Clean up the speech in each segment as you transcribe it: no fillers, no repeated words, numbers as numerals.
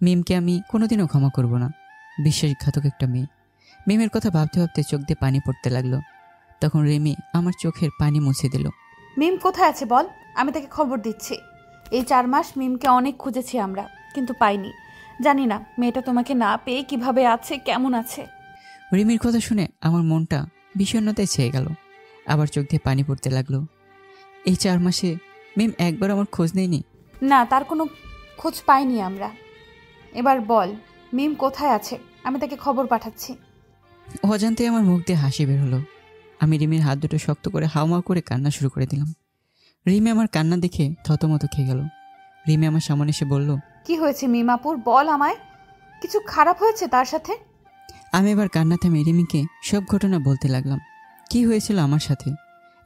মিমকে আমি কোনোদিনও ক্ষমা করব না। বিশ্বাসঘাতক একটা মেয়ে। মিমের কথা ভাবতে ভাবতে চোখ দিয়ে পানি পড়তে লাগলো। তখন রিমি আমার চোখের পানি মুছে দিল। মিম কোথায় আছে বল, আমি তাকে খবর দিচ্ছি। এই 4 মাস মিমকে অনেক খুঁজেছি আমরা, কিন্তু পাইনি। জানি না মেয়েটা তোমাকে না পেয়ে কিভাবে আছে, কেমন আছে। রিমির কথা শুনে আমার মনটা বিষণ্ণতায় ছেয়ে গেল। আবার চোখ দিয়ে পানি পড়তে লাগলো। এই 4 মাসে মিম একবার আমার খোঁজ নেয়নি। না, তার কোনো খোঁজ পাইনি আমরা। এবার বল মিম কোথায় আছে, আমি তাকে খবর পাঠাচ্ছি। অজান্তে আমার মুখ দিয়ে হাসি বের হলো। আমি রিমির হাত দুটো শক্ত করে হাওমাও করে কান্না শুরু করে দিলাম। রিমি আমার কান্না দেখে থতমত খেয়ে গেল। রিমি আমার সামনে এসে বলল, কি হয়েছে মিমাপুর, বল আমায়। কিছু খারাপ হয়েছে তার সাথে? আমি এবার কান্না থামিয়ে রিমিকে সব ঘটনা বলতে লাগলাম। কি হয়েছিল আমার সাথে,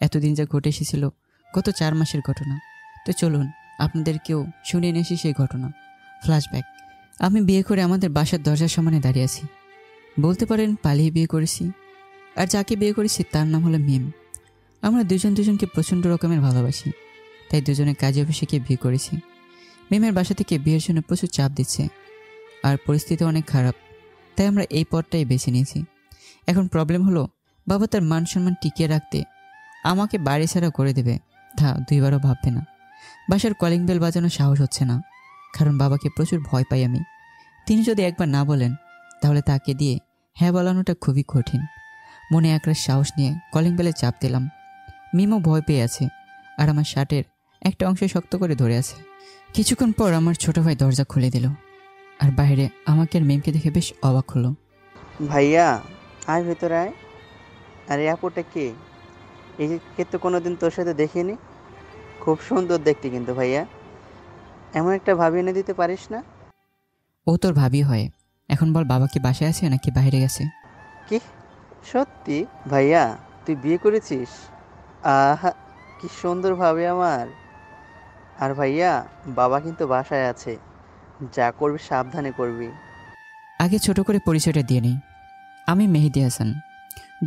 এতদিন যা ঘটে এসেছিল, গত 4 মাসের ঘটনা। তো চলুন আপনাদের কেউ শুনিয়ে নিয়ে আসি সেই ঘটনা। ফ্ল্যাশব্যাক। আমি বিয়ে করে আমাদের বাসার দরজার সামনে দাঁড়িয়ে আছি। বলতে পারেন পালিয়ে বিয়ে করেছি। আর যাকে বিয়ে করেছি তার নাম হলো মিম। আমরা দুজনকে প্রচণ্ড রকমের ভালোবাসি, তাই দুজনে কাজে অফিসে গিয়ে বিয়ে করেছি। মিমের বাসা থেকে বিয়ের জন্য প্রচুর চাপ দিচ্ছে, আর পরিস্থিতি অনেক খারাপ, তাই আমরা এই পথটাই বেছে নিয়েছি। এখন প্রবলেম হলো, বাবা তার মান সম্মান টিকিয়ে রাখতে আমাকে বাড়ি ছাড়া করে দেবে তা 2বারও ভাববে না। বাসার কলিং বেল বাজানোর সাহস হচ্ছে না, কারণ বাবাকে প্রচুর ভয় পাই আমি। তিনি যদি একবার না বলেন তাহলে তাকে দিয়ে হ্যাঁ বলানোটা খুবই কঠিন। মনে একরাশ সাহস নিয়ে কলিং বেলে চাপ দিলাম। মিমও ভয় পেয়ে আছে, আর আমার শার্টের একটা অংশ শক্ত করে ধরে আছে। কিছুক্ষণ পর আমার ছোট ভাই দরজা খুলে দিল, আর বাইরে আমাকে আর মিমকে দেখে বেশ অবাক হলো। ভাইয়া আয় ভেতরে আয়। আরে আপুটা কে? একে তো কোনোদিন তোর সাথে দেখিনি। খুব সুন্দর দেখতে কিন্তু ভাইয়া। এমন একটা ভাবি এনে দিতে পারিস না? ও তোর ভাবি হয়। এখন বল, বাবা কি বাসায় আছে নাকি বাইরে গেছে? কি সত্যি? ভাইয়া তুই বিয়ে করেছিস? আহা, কি সুন্দর ভাবে আমার। আর ভাইয়া বাবা কিন্তু বাসায় আছে, যা করবি সাবধানে করবি। আগে ছোট করে পরিচয়টা দিয়ে নেই। আমি মেহেদি হাসান।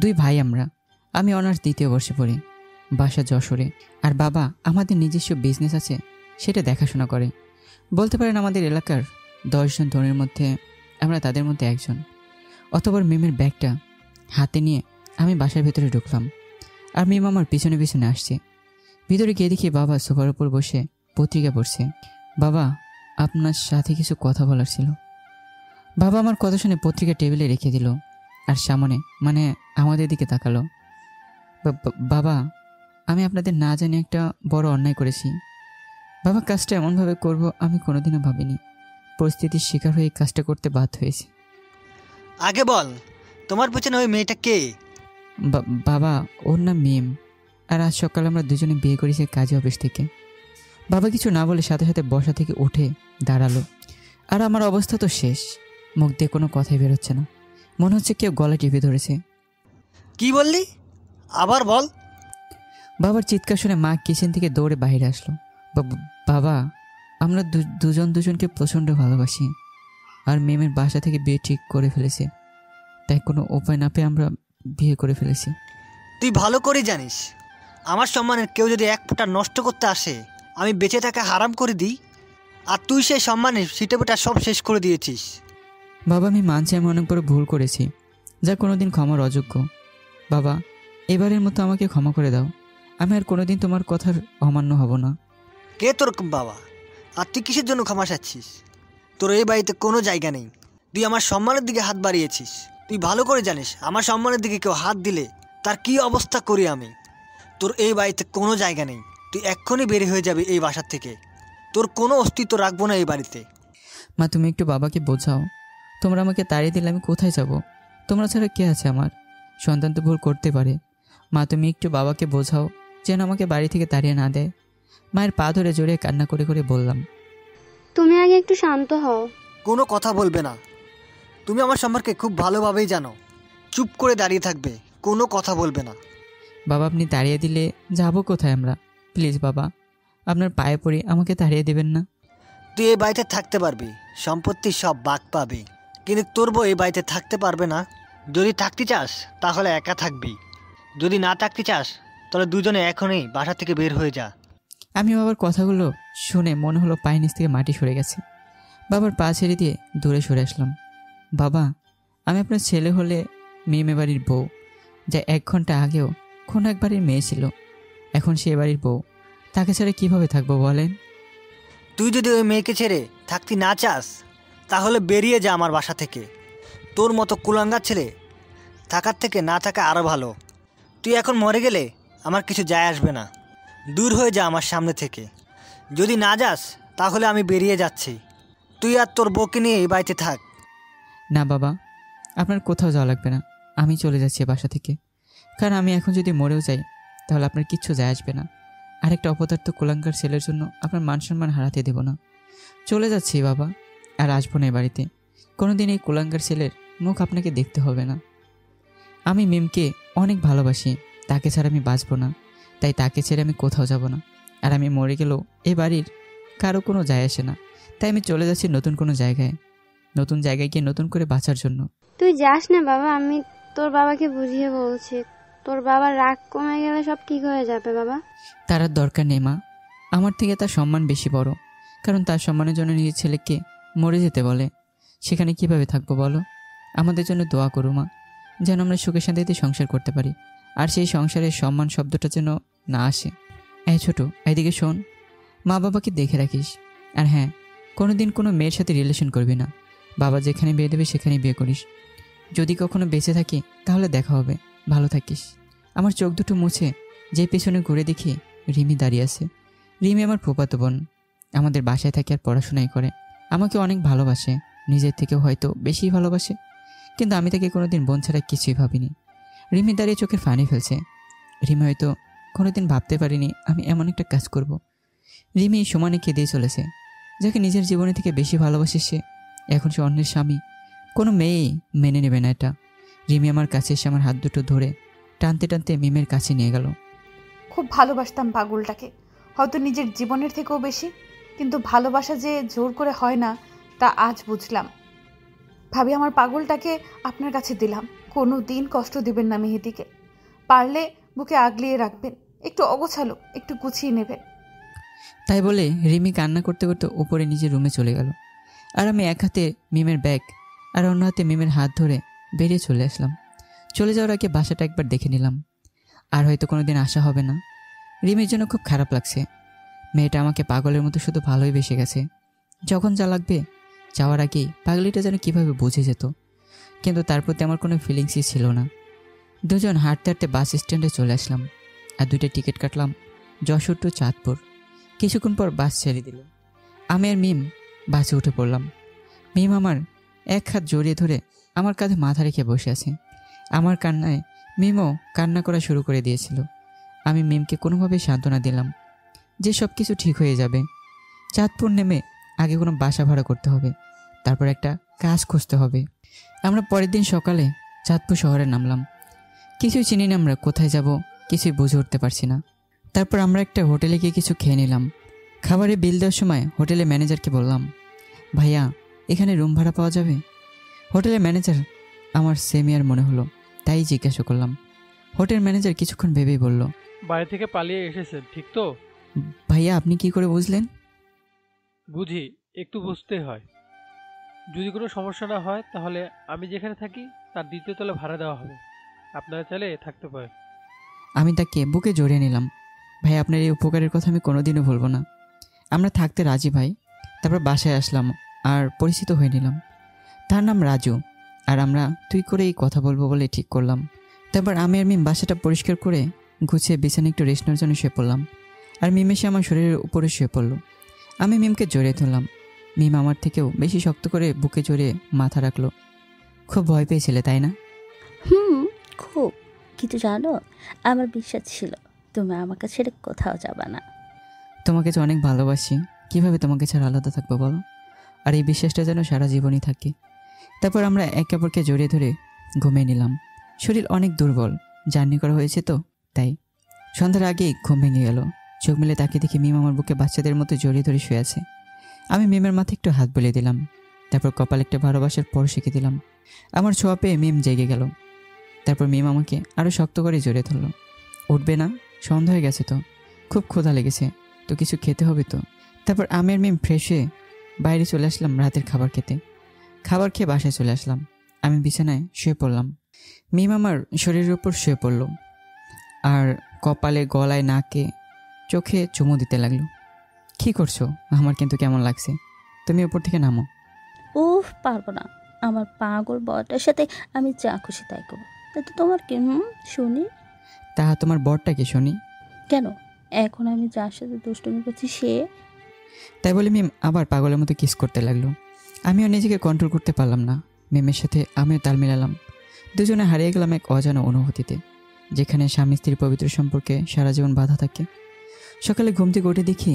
2 ভাই আমরা। আমি অনার্স 2য় বর্ষে পড়ি, বাসা যশোরে। আর বাবা আমাদের নিজস্ব বিজনেস আছে, সেটা দেখাশোনা করে। বলতে পারেন আমাদের এলাকার 10 জন ধনীর মধ্যে আমরা তাদের মধ্যে একজন। অতবার মিমের ব্যাগটা হাতে নিয়ে আমি বাসার ভেতরে ঢুকলাম, আর মিম আমার পিছনে পিছনে আসছে। ভিতরে গিয়ে দেখি বাবা সোফার উপর বসে পত্রিকা পড়ছে। বাবা, আপনার সাথে কিছু কথা বলার ছিল। বাবা আমার কথা শুনে পত্রিকা টেবিলে রেখে দিল, আর সামনে মানে আমাদের দিকে তাকালো। বাবা, আমি আপনাদের না জানি একটা বড় অন্যায় করেছি। বাবা, কাজটা এমনভাবে করব আমি কোনোদিনও ভাবিনি। পরিস্থিতির শিকার হয়ে কাজটা করতে বাধ্য হয়েছি। আগে বল, তোমার পেছনে ওই মেয়েটা কে? বাবা, ওর নাম মিম, আর আজ সকালে আমরা দুজনে বিয়ে করেছি কাজে অফিস থেকে। বাবা কিছু না বলে সাথে সাথে বসা থেকে উঠে দাঁড়ালো, আর আমার অবস্থা তো শেষ। মুখ দিয়ে কোনো কথাই বেরোচ্ছে না, মনে হচ্ছে কেউ গলা টিপে ধরেছে। কি বললি? আবার বল। বাবার চিৎকার শুনে মা কিচেন থেকে দৌড়ে বাইরে আসলো। বাবা, আমরা দুজনকে প্রচণ্ড ভালোবাসি, আর মেমের বাসা থেকে বিয়ে ঠিক করে ফেলেছে, তাই কোনো উপায় না পেয়ে আমরা বিয়ে করে ফেলেছি। তুই ভালো করে জানিস, আমার সম্মানের কেউ যদি এক ফোঁটা নষ্ট করতে আসে আমি বেঁচে থাকা হারাম করে দিই, আর তুই সেই সম্মানের সিটেপোটা সব শেষ করে দিয়েছিস। বাবা, আমি মানছি আমি অনেক বড় ভুল করেছি, যা কোনোদিন ক্ষমার অযোগ্য। বাবা, এবারের মতো আমাকে ক্ষমা করে দাও। আমি আর কোনোদিন তোমার কথার অমান্য হব না। কে তোর বাবা? আর তুই কিসের জন্য ক্ষমা চাচ্ছিস? তোর এই বাড়িতে কোনো জায়গা নেই। তুই আমার সম্মানের দিকে হাত বাড়িয়েছিস। তুই ভালো করে জানিস আমার সম্মানের দিকে কেউ হাত দিলে তার কি অবস্থা করি আমি। তোর এই বাড়িতে কোনো জায়গা নেই। তুই এক্ষুনি বের হয়ে যাবি এই বাসার থেকে। তোর কোনো অস্তিত্ব রাখবো না এই বাড়িতে। মা, তুমি একটু বাবাকে বোঝাও। তোমরা আমাকে তাড়িয়ে দিলে আমি কোথায় যাব? তোমরা ছাড়া কে আছে আমার? সন্তান তো ভুল করতে পারে। মা, তুমি একটু বাবাকে বোঝাও যেন আমাকে বাড়ি থেকে তাড়িয়ে না দেয়। মায়ের পা ধরে জড়িয়ে কান্না করে করে বললাম। তুমি আগে একটু শান্ত হও। কোনো কথা বলবে না। তুমি আমার সম্পর্কে খুব ভালোভাবেই জানো। চুপ করে দাঁড়িয়ে থাকবে, কোনো কথা বলবে না। বাবা, আপনি তাড়িয়ে দিলে যাব কোথায় আমরা? প্লিজ বাবা, আপনার পায়ে পড়ি, আমাকে তাড়িয়ে দেবেন না। তুই এই বাড়িতে থাকতে পারবি, সম্পত্তি সব ভাগ পাবি, কিন্তু তোর বউ এই বাড়িতে থাকতে পারবে না। যদি থাকতে চাস তাহলে একা থাকবি, যদি না থাকতে চাস তাহলে দুজনে এখনই বাসা থেকে বের হয়ে যা। আমি বাবার কথাগুলো শুনে মনে হলো পায়ের নিচ থেকে মাটি সরে গেছে। বাবার পা ছেড়ে দিয়ে দূরে সরে আসলাম। বাবা, আমি আপনার ছেলে হলে মেয়ে বাড়ির বউ, যা 1 ঘন্টা আগেও কোনো এক বাড়ির মেয়ে ছিল, এখন সে বাড়ির বউ। তাকে ছেড়ে কিভাবে থাকবো বলেন? তুই যদি ওই মেয়েকে ছেড়ে থাকতে না চাস তাহলে বেরিয়ে যা আমার বাসা থেকে। তোর মতো কুলাঙ্গার ছেলে থাকার থেকে না থাকা আরও ভালো। তুই এখন মরে গেলে আমার কিছু যায় আসবে না। দূর হয়ে যা আমার সামনে থেকে। যদি না যাস তাহলে আমি বেরিয়ে যাচ্ছি। তুই আর তোর বউকে নিয়ে এই বাড়িতে থাক। না বাবা, আপনার কোথাও যাওয়া লাগবে না, আমি চলে যাচ্ছি এ বাসা থেকে। কারণ আমি এখন যদি মরেও যাই তাহলে আপনার কিচ্ছু যায় আসবে না। আরেকটা অপদার্থ কুলাঙ্গার ছেলের জন্য আপনার মান সম্মান হারাতে দেব না। চলে যাচ্ছি বাবা, আর আসবো না এ বাড়িতে। কোনোদিন এই কুলাঙ্গার ছেলের মুখ আপনাকে দেখতে হবে না। আমি মিমকে অনেক ভালোবাসি, তাকে ছাড়া আমি বাঁচব না। তাই তাকে ছেড়ে আমি কোথাও যাব না। আর আমি মরে গেলেও এ বাড়ির কারো কোনো যায় আসে না। তাই আমি চলে যাচ্ছি নতুন কোনো জায়গায়, নতুন জায়গায় গিয়ে নতুন করে বাঁচার জন্য। তুই যাস না বাবা, আমি তোর বাবাকে বুঝিয়ে বলছি। তোর বাবার রাগ কমে গেলে সব ঠিক হয়ে যাবে বাবা। তার আর দরকার নেই মা, আমার থেকে তার সম্মান বেশি বড়। কারণ তার সম্মানের জন্য নিজের ছেলেকে মরে যেতে বলে, সেখানে কিভাবে থাকবো বলো? আমাদের জন্য দোয়া করো মা, যেন আমরা সুখে শান্তিতে সংসার করতে পারি। আর সেই সংসারের সম্মান শব্দটা যেন না আসে। এই ছোট, এইদিকে শোন, মা বাবাকে দেখে রাখিস। আর হ্যাঁ, কোনোদিন কোনো মেয়ের সাথে রিলেশন করবি না। বাবা যেখানে বিয়ে দেবে সেখানেই বিয়ে করিস। যদি কখনো বেঁচে থাকি তাহলে দেখা হবে। ভালো থাকিস। আমার চোখ দুটো মুছে যে পেছনে ঘুরে দেখি রিমি দাঁড়িয়ে আছে। রিমি আমার ফুফাতো বোন, আমাদের বাসায় থাকে আর পড়াশোনাই করে। আমাকে অনেক ভালোবাসে, নিজের থেকেও হয়তো বেশি ভালোবাসে। কিন্তু আমি তাকে কোনোদিন বোন ছাড়া কিছুই ভাবিনি। রিমি দাঁড়িয়ে চোখে পানি ফেলছে। রিমি হয়তো কোনোদিন ভাবতে পারিনি আমি এমন একটা কাজ করব। রিমি সমানে কেঁদেই চলেছে। যাকে নিজের জীবনে থেকে বেশি ভালোবাসে সে এখন সে অন্যের স্বামী। কোনো মেয়েই মেনে নেবে না এটা। রিমি আমার কাছে এসে আমার হাত দুটো ধরে টানতে টানতে মিমের কাছে নিয়ে গেল। খুব ভালোবাসতাম পাগলটাকে, হয়তো নিজের জীবনের থেকেও বেশি। কিন্তু ভালোবাসা যে জোর করে হয় না তা আজ বুঝলাম। ভাবি, আমার পাগলটাকে আপনার কাছে দিলাম। কোনো দিন কষ্ট দিবেন না মেহেদিকে। পারলে বুকে আগলিয়ে রাখবেন, একটু অগোছালো একটু গুছিয়ে নেবেন। তাই বলে রিমি কান্না করতে করতে উপরে নিজের রুমে চলে গেল। আর আমি এক হাতে মিমের ব্যাগ আর অন্য হাতে মিমের হাত ধরে বেরিয়ে চলে আসলাম। চলে যাওয়ার আগে বাসাটা একবার দেখে নিলাম। আর হয়তো কোনো দিন আসা হবে না। রিমির জন্য খুব খারাপ লাগছে। মেয়েটা আমাকে পাগলের মতো শুধু ভালোই বেসে গেছে। যখন যা লাগবে যাওয়ার আগেই পাগলিটা যেন কীভাবে বুঝে যেত। কিন্তু তার প্রতি আমার কোনো ফিলিংসই ছিল না। দুজন হাঁটতে হাঁটতে বাস স্ট্যান্ডে চলে আসলাম। আর 2টা টিকিট কাটলাম, যশোর টু চাঁদপুর। কিছুক্ষণ পর বাস ছেড়ে দিল। আমি আর মিম বাসে উঠে পড়লাম। মিম আমার এক হাত জড়িয়ে ধরে আমার কাঁধে মাথা রেখে বসে আছে। আমার কান্নায় মিমও কান্না করা শুরু করে দিয়েছিল। আমি মিমকে কোনোভাবে সান্ত্বনা দিলাম যে সব কিছু ঠিক হয়ে যাবে। চাঁদপুর নেমে আগে কোনো বাসা ভাড়া করতে হবে, তারপর একটা কাজ খুঁজতে হবে। আমরা পরের দিন সকালে চাঁদপুর শহরে নামলাম। কিছুই চিনি না আমরা কোথায় যাব, কিছুই বুঝে উঠতে পারছি না। তারপর আমরা একটা হোটেলে গিয়ে কিছু খেয়ে নিলাম। খাবারের বিল দেওয়ার সময় হোটেলের ম্যানেজারকে বললাম, ভাইয়া এখানে রুম ভাড়া পাওয়া যাবে? হোটেলের ম্যানেজার আমার সেমিয়ার মনে হলো, তাই জিজ্ঞাসা করলাম। হোটেল ম্যানেজার কিছুক্ষণ ভেবেই বলল, বাড়ি থেকে পালিয়ে এসেছেন ঠিক তো? ভাইয়া আপনি কি করে বুঝলেন? বুঝি, একটু বুঝতে হয়। যদি কোনো সমস্যা না হয় তাহলে আমি যেখানে থাকি তার 2য় তলা ভাড়া দেওয়া হবে, আপনারা চাইলে থাকতে পারেন। আমি তাকে বুকে জড়িয়ে নিলাম। ভাই আপনার এই উপকারের কথা আমি কোনোদিনও ভুলবো না। আমরা থাকতে রাজি ভাই। তারপর বাসায় আসলাম আর পরিচিত হয়ে নিলাম। তার নাম রাজু। আর আমরা তুই করেই কথা বলবো বলে ঠিক করলাম। তারপর আমি আর মিম বাসাটা পরিষ্কার করে গুছিয়ে বিছানে একটু রেস্ট নেওয়ার জন্য শুয়ে পড়লাম। আর মিম এসে আমার শরীরের উপরে শুয়ে পড়লো। আমি মিমকে জড়িয়ে ধরলাম। মিম আমার থেকেও বেশি শক্ত করে বুকে জড়িয়ে মাথা রাখলো। খুব ভয় পেয়েছিলে তাই না? খুব। কিন্তু জানো, আমার বিশ্বাস ছিল তুমি আমাকে ছেড়ে কোথাও যাবে না। তোমাকে তো অনেক ভালোবাসি, কিভাবে তোমাকে ছাড়া আলাদা থাকবো বলো? আর এই বিশ্বাসটা যেন সারা জীবনই থাকে। তারপর আমরা একে অপরকে জড়িয়ে ধরে ঘুমিয়ে নিলাম। শরীর অনেক দুর্বল, জার্নি করা হয়েছে তো তাই। সন্ধ্যার আগেই ঘুম ভেঙে গেল। চোখ মেলে তাকে দেখি মিম আমার বুকে বাচ্চাদের মতো জড়িয়ে ধরে শুয়ে আছে। আমি মিমের মাথায় একটু হাত বুলিয়ে দিলাম। তারপর কপালে একটা ভালোবাসার পর শিখে দিলাম। আমার ছোঁয়া পেয়ে মিম জেগে গেল। তারপর মিম আমাকে আরও শক্ত করে জড়িয়ে ধরলো। উঠবে না? সন্ধ্যা হয়ে গেছে তো, খুব ক্ষুধা লেগেছে তো, কিছু খেতে হবে তো। তারপর আমি আর মিম ফ্রেশ হয়ে বাইরে চলে আসলাম রাতের খাবার খেতে। খাবার খেয়ে বাসায় চলে আসলাম। আমি বিছানায় শুয়ে পড়লাম। মিম আমার শরীরের উপর শুয়ে পড়ল আর কপালে, গলায়, নাকে, চোখে চুমু দিতে লাগলো। কী করছো? আমার কিন্তু কেমন লাগছে। তুমি উপর থেকে নামো। উফ, পারবো না। আমার পাগল বরটার সাথে আমি যা খুশি তাই করবো, তাতে তোমার কি? শুনি। তাহা তোমার বরটাকে শুনি। কেন? এখন আমি যার সাথে দুষ্টুমি করছি সে? তাই বলে মিম আবার পাগলের মতো কিস করতে লাগলো। আমিও নিজেকে কন্ট্রোল করতে পারলাম না। মিমের সাথে আমিও তাল মিলালাম। দুজনে হারিয়ে গেলাম এক অজানা অনুভূতিতে, যেখানে স্বামী স্ত্রীর পবিত্র সম্পর্কে সারা জীবন বাধা থাকে। সকালে ঘুম থেকে উঠে দেখি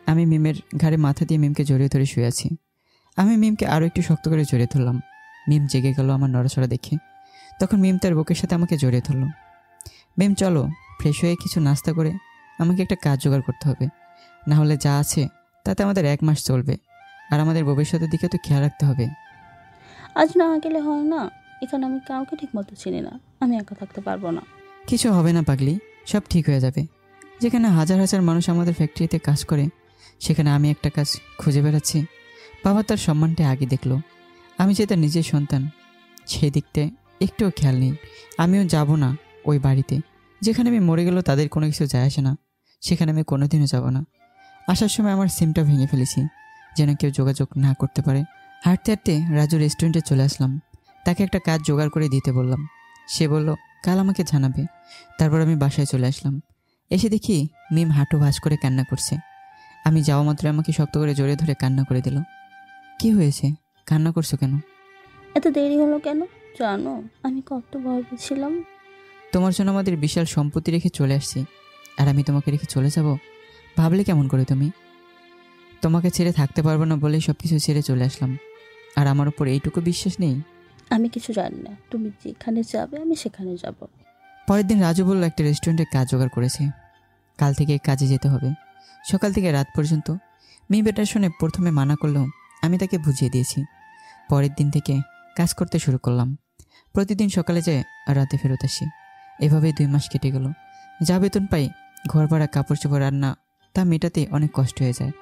আমি মিমের ঘাড়ে মাথা দিয়ে মিমকে জড়িয়ে ধরে শুয়ে আছি। আমি মিমকে আরও একটু শক্ত করে জড়িয়ে ধরলাম। মিম জেগে গেল আমার নড়াচড়া দেখে। তখন মিম তার বুকের সাথে আমাকে জড়িয়ে ধরল। মিম, চলো ফ্রেশ হয়ে কিছু নাস্তা করে আমাকে একটা কাজ জোগাড় করতে হবে, না হলে যা আছে তাতে আমাদের 1 মাস চলবে, আর আমাদের ভবিষ্যতের দিকে তো খেয়াল রাখতে হবে। আজ না গেলে হয় না? এখানে আমি কাউকে ঠিক মতো চিনি না, আমি একা থাকতে পারবো না। কিছু হবে না পাগলি, সব ঠিক হয়ে যাবে। যেখানে হাজার হাজার মানুষ আমাদের ফ্যাক্টরিতে কাজ করে, সেখানে আমি একটা কাজ খুঁজে বেড়াচ্ছি। বাবা তার সম্মানটা আগে দেখলো। আমি যে তার নিজের সন্তান, সেই দিকতে একটুও খেয়াল নেই। আমিও যাব না ওই বাড়িতে। যেখানে আমি মরে গেলেও তাদের কোনো কিছু যায় আসে না, সেখানে আমি কোনোদিনও যাব না। আসার সময় আমার সিমটা ভেঙে ফেলেছি, যেন কেউ যোগাযোগ না করতে পারে। হাঁটতে হাঁটতে রাজু রেস্টুরেন্টে চলে আসলাম। তাকে একটা কাজ জোগাড় করে দিতে বললাম। সে বলল কাল আমাকে জানাবে। তারপর আমি বাসায় চলে আসলাম। এসে দেখি মিম হাঁটু ভাঁজ করে কান্না করছে। আমি যাওয়া মাত্র আমাকে শক্ত করে জড়িয়ে ধরে কান্না করে দিল। কি হয়েছে? কান্না করছো কেন? এত দেরি হলো কেন? জানো আমি কত ভয় পেয়েছিলাম। তোমার জন্য আমাদের বিশাল সম্পত্তি রেখে চলে আসছি, আর আমি তোমাকে রেখে চলে যাব? ভাবলে কেমন করে তুমি? তোমাকে ছেড়ে থাকতে পারবো না বলেই সব কিছু ছেড়ে চলে আসলাম, আর আমার উপর এইটুকু বিশ্বাস নেই? আমি কিছু জানি না, তুমি যেখানে যাবে আমি সেখানে যাব। পরের দিন রাজু বলল একটা রেস্টুরেন্টে কাজ জোগাড় করেছে, কাল থেকে কাজে যেতে হবে। সকাল থেকে রাত পর্যন্ত। মেয়ে বেটার শুনে প্রথমে মানা করলেও আমি তাকে বুঝিয়ে দিয়েছি। পরের দিন থেকে কাজ করতে শুরু করলাম। প্রতিদিন সকালে যায় আর রাতে ফেরত আসি। এভাবেই 2 মাস কেটে গেল। যা বেতন পাই, ঘর ভাড়া, কাপড় চোপড়, রান্না, তা মেটাতে অনেক কষ্ট হয়ে যায়।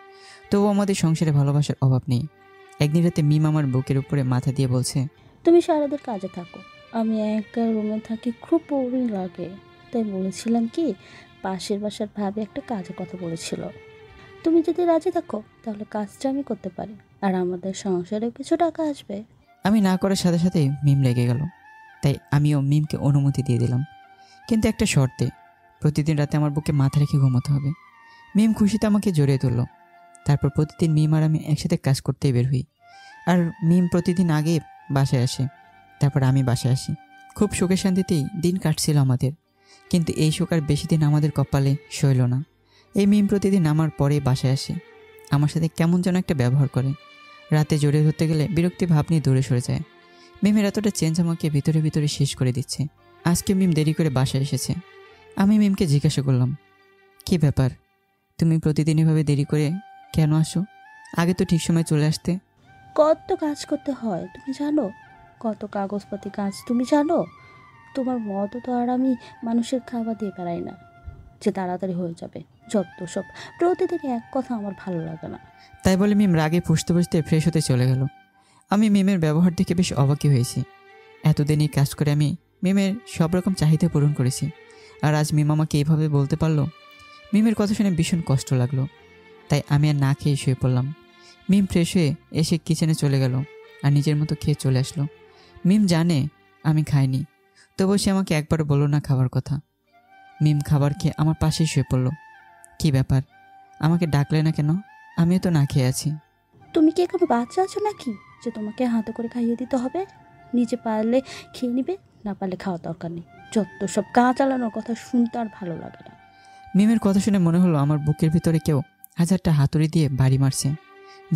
তবুও আমাদের সংসারে ভালোবাসার অভাব নেই। একদিন রাতে মিম আমার বুকের উপরে মাথা দিয়ে বলছে, তুমি সারাদিন কাজে থাকো, আমি একা রুমে থাকি, খুব বোরিং লাগে। তাই বলেছিলাম কি, পাশের বাসার ভাবে একটা কাজের কথা বলেছিল। তুমি যদি রাজি থাকো তাহলে কাজটা আমি করতে পারি, আর আমাদের সংসারে কিছু টাকা আসবে। আমি না করার সাথে সাথেই মিম লেগে গেল। তাই আমিও মিমকে অনুমতি দিয়ে দিলাম, কিন্তু একটা শর্তে। প্রতিদিন রাতে আমার বুকে মাথা রেখে ঘুমোতে হবে। মিম খুশিতে আমাকে জড়িয়ে তুলল। তারপর প্রতিদিন মিম আর আমি একসাথে কাজ করতেই বের হই। আর মিম প্রতিদিন আগে বাসায় আসে, তারপর আমি বাসায় আসি। খুব সুখে শান্তিতেই দিন কাটছিল আমাদের। কিন্তু এই সুখ আর বেশি দিন আমাদের কপালে সইল না। এই মিম প্রতিদিন আমার পরে বাসায় আসে, আমার সাথে কেমন যেন একটা ব্যবহার করে। রাতে জড়িয়ে ধরতে গেলে বিরক্তি ভাব নিয়ে দূরে সরে যায়। মিমের এতটা চেঞ্জ আমাকে ভিতরে ভিতরে শেষ করে দিচ্ছে। আজকে মিম দেরি করে বাসায় এসেছে। আমি মিমকে জিজ্ঞাসা করলাম, কী ব্যাপার, তুমি প্রতিদিন এভাবে দেরি করে কেন আসো? আগে তো ঠিক সময় চলে আসতে। কত কাজ করতে হয় তুমি জানো? কত কাগজপাতি কাজ তুমি জানো? তোমার মতো তো আর আমি মানুষের খাবার দিয়ে বেড়াই না যে তাড়াতাড়ি হয়ে যাবে। যত সব, প্রতিদিন এক কথা আমার ভালো লাগে না। তাই বলে মিম রাগে ফুসতে ফুসতে ফ্রেশ হতে চলে গেল। আমি মিমের ব্যবহার দেখে বেশ অবাকই হয়েছি। এতদিনই কাজ করে আমি মিমের সব রকম চাহিদা পূরণ করেছি, আর আজ মিম আমাকে এইভাবে বলতে পারলো। মিমের কথা শুনে ভীষণ কষ্ট লাগলো। তাই আমি আর না খেয়ে শুয়ে পড়লাম। মিম ফ্রেশ হয়ে এসে কিচেনে চলে গেল আর নিজের মতো খেয়ে চলে আসলো। মিম জানে আমি খাইনি, তবুও সে আমাকে একবারও বললো না খাবার কথা। মিম খাবার খেয়ে আমার পাশেই শুয়ে পড়লো। কী ব্যাপার, আমাকে ডাকলে না কেন? আমিও তো না খেয়ে আছি। তুমি কি কোনো বাচ্চা আছো নাকি যে তোমাকে হাতে করে খাইয়ে দিতে হবে? নিজে পারলে খেয়ে নিবে, না পারলে খাওয়ার দরকার নেই। যত সব গা চালানোর কথা শুনতে আর ভালো লাগে না। মিমের কথা শুনে মনে হলো আমার বুকের ভিতরে কেউ 1000টা হাতুড়ি দিয়ে বাড়ি মারছে।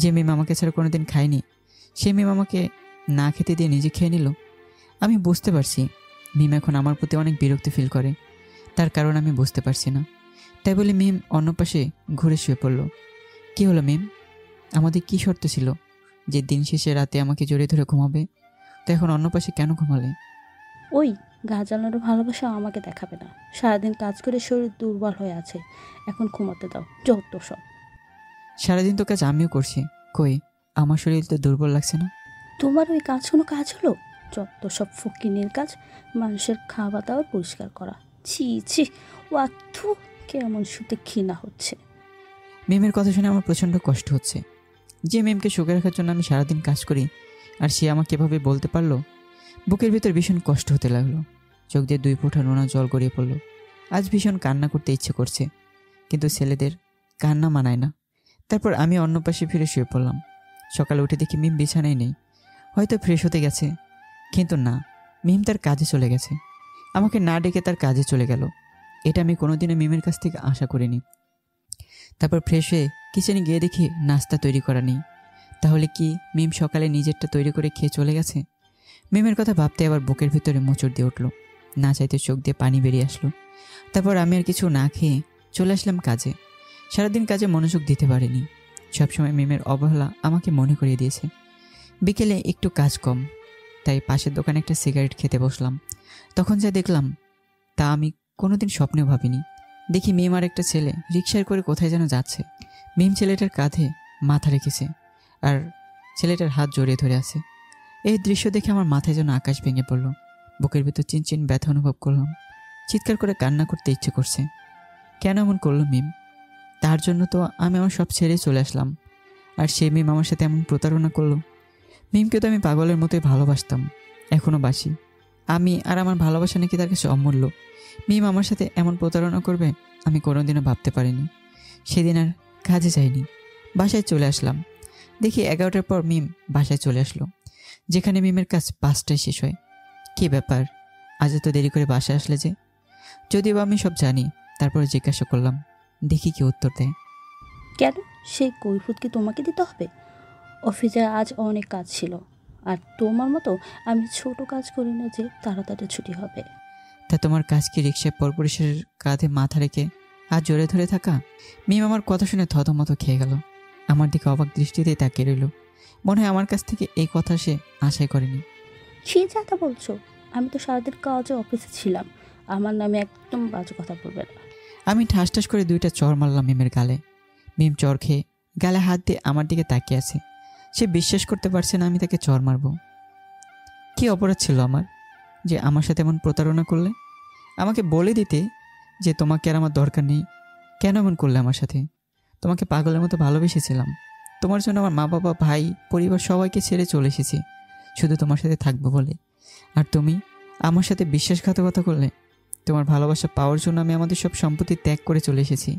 যে মিম আমাকে ছাড়া কোনোদিন খায়নি, সে মিম আমাকে না খেতে দিয়ে নিজে খেয়ে নিল। আমি বুঝতে পারছি মিম এখন আমার প্রতি অনেক বিরক্তি ফিল করে, তার কারণ আমি বুঝতে পারছি না। তাই বলে মিম অন্য পাশে ঘুরে শুয়ে পড়ল। কী হলো মিম, আমাদের কী শর্ত ছিল যে দিন শেষে রাতে আমাকে জড়িয়ে ধরে ঘুমাবে? তো এখন অন্য পাশে কেন ঘুমালে? ওই গা জ্বালানোর ভালোবাসা আমাকে দেখাবে না। সারাদিন কাজ করে শরীর দুর্বল হয়ে আছে, এখন ঘুমাতে দাও। যত সব। সারাদিন তো কাজ আমিও করছি, কই আমার শরীর তো দুর্বল লাগছে না। তোমার ওই কাজ কোনো কাজ হলো? যত সব ফকিনের কাজ, মানুষের খাওয়া দাওয়া পরিষ্কার করা। ছি ছি, ওয়াথু, কেমন শুতে ঘৃণা হচ্ছে। মিমের কথা শুনে আমার প্রচণ্ড কষ্ট হচ্ছে। যে মিমকে সুখে রাখার জন্য আমি সারাদিন কাজ করি, আর সে আমাকে এভাবে বলতে পারলো। বুকের ভিতর ভীষণ কষ্ট হতে লাগলো। চোখ দিয়ে 2 ফোঁটা নোনা জল গড়িয়ে পড়লো। আজ ভীষণ কান্না করতে ইচ্ছে করছে, কিন্তু ছেলেদের কান্না মানায় না। তারপর আমি অন্য পাশে ফিরে শুয়ে পড়লাম। সকালে উঠে দেখি মিম বিছানায় নেই। হয়তো ফ্রেশ হতে গেছে, কিন্তু না, মিম তার কাজে চলে গেছে। আমাকে না ডেকে তার কাজে চলে গেল। এটা আমি কোনোদিনও মিমের কাছ থেকে আশা করিনি। তারপর ফ্রেশ হয়ে কিচেনে গিয়ে দেখি নাস্তা তৈরি করা নেই। তাহলে কি মিম সকালে নিজেরটা তৈরি করে খেয়ে চলে গেছে? মিমের কথা ভাবতে আবার বুকের ভিতরে মোচড় দিয়ে উঠলো। না চাইতে চোখ দিয়ে পানি বেরিয়ে আসলো। তারপর আমি আর কিছু না খেয়ে চলে আসলাম কাজে। সারাদিন কাজে মনোযোগ দিতে পারিনি। সবসময় মিমের অবহেলা আমাকে মনে করিয়ে দিয়েছে। বিকেলে একটু কাজ কম, তাই পাশের দোকানে একটা সিগারেট খেতে বসলাম। তখন যা দেখলাম তা আমি কোনোদিন স্বপ্নেও ভাবিনি। দেখি মিম আর একটা ছেলে রিকশায় করে কোথায় যেন যাচ্ছে। মিম ছেলেটার কাঁধে মাথা রেখেছে, আর ছেলেটার হাত জড়িয়ে ধরে আছে। এই দৃশ্য দেখে আমার মাথায় যেন আকাশ ভেঙে পড়লো। বুকের ভিতর চিনচিন ব্যথা অনুভব করলাম। চিৎকার করে কান্না করতে ইচ্ছে করছে। কেন এমন করলো মিম? তার জন্য তো আমি আমার সব ছেড়ে চলে আসলাম, আর সেই মিম আমার সাথে এমন প্রতারণা করলো। মিমকে তো আমি পাগলের মতোই ভালোবাসতাম, এখনও বাসি। আমি আর আমার ভালোবাসা নাকি তার কাছে অমূল্য। মিম আমার সাথে এমন প্রতারণা করবে আমি কোনোদিনও ভাবতে পারিনি। সেদিন আর কাজে যাইনি, বাসায় চলে আসলাম। দেখি 11টার পর মিম বাসায় চলে আসলো, যেখানে মিমের কাজ 5টায় শেষ হয়। কী ব্যাপার, আজ এত দেরি করে বাসায় আসলে যে? যদিও আমি সব জানি, তারপরে জিজ্ঞাসা করলাম, দেখি কি উত্তর দেয়। কেন, সেই কৈফিয়ত কি তোমাকে দিতে হবে? অফিসে আজ অনেক কাজ ছিল, আর তোমার মতো আমি ছোট কাজ করি না যে তাড়াতাড়ি ছুটি হবে। তা তোমার কাজ কি রিক্সায় পরপুরুষের কাঁধে মাথা রেখে আর জোরে ধরে থাকা? মিম আমার কথা শুনে থতমত খেয়ে গেল। আমার দিকে অবাক দৃষ্টিতে তাকিয়ে রইল। মনে হয় আমার কাছ থেকে এই কথা সে আশাই করেনি। সে যাতা বলছো, আমি তো সারাদিন কাজে অফিসে ছিলাম। আমার নামে একদম বাজে কথা বলবে না। আমি ঠাস ঠাস করে 2টা চর মারলাম মিমের গালে। মিম চর খেয়ে গালে হাত দিয়ে আমার দিকে তাকিয়ে আছে। সে বিশ্বাস করতে পারছে না আমি তাকে চর মারব। কি অপরাধ ছিল আমার যে আমার সাথে এমন প্রতারণা করলে? আমাকে বলে দিতে যে তোমাকে আর আমার দরকার নেই। কেন এমন করলে আমার সাথে? তোমাকে পাগলের মতো ভালোবেসেছিলাম। তোমার জন্য আমার মা বাবা, ভাই, পরিবার সবাইকে ছেড়ে চলে এসেছি শুধু তোমার সাথে থাকবো বলে। আর তুমি আমার সাথে বিশ্বাসঘাতকতা করলে। তোমার ভালোবাসা পাওয়ার জন্য আমি আমাদের সব সম্পত্তি ত্যাগ করে চলে এসেছি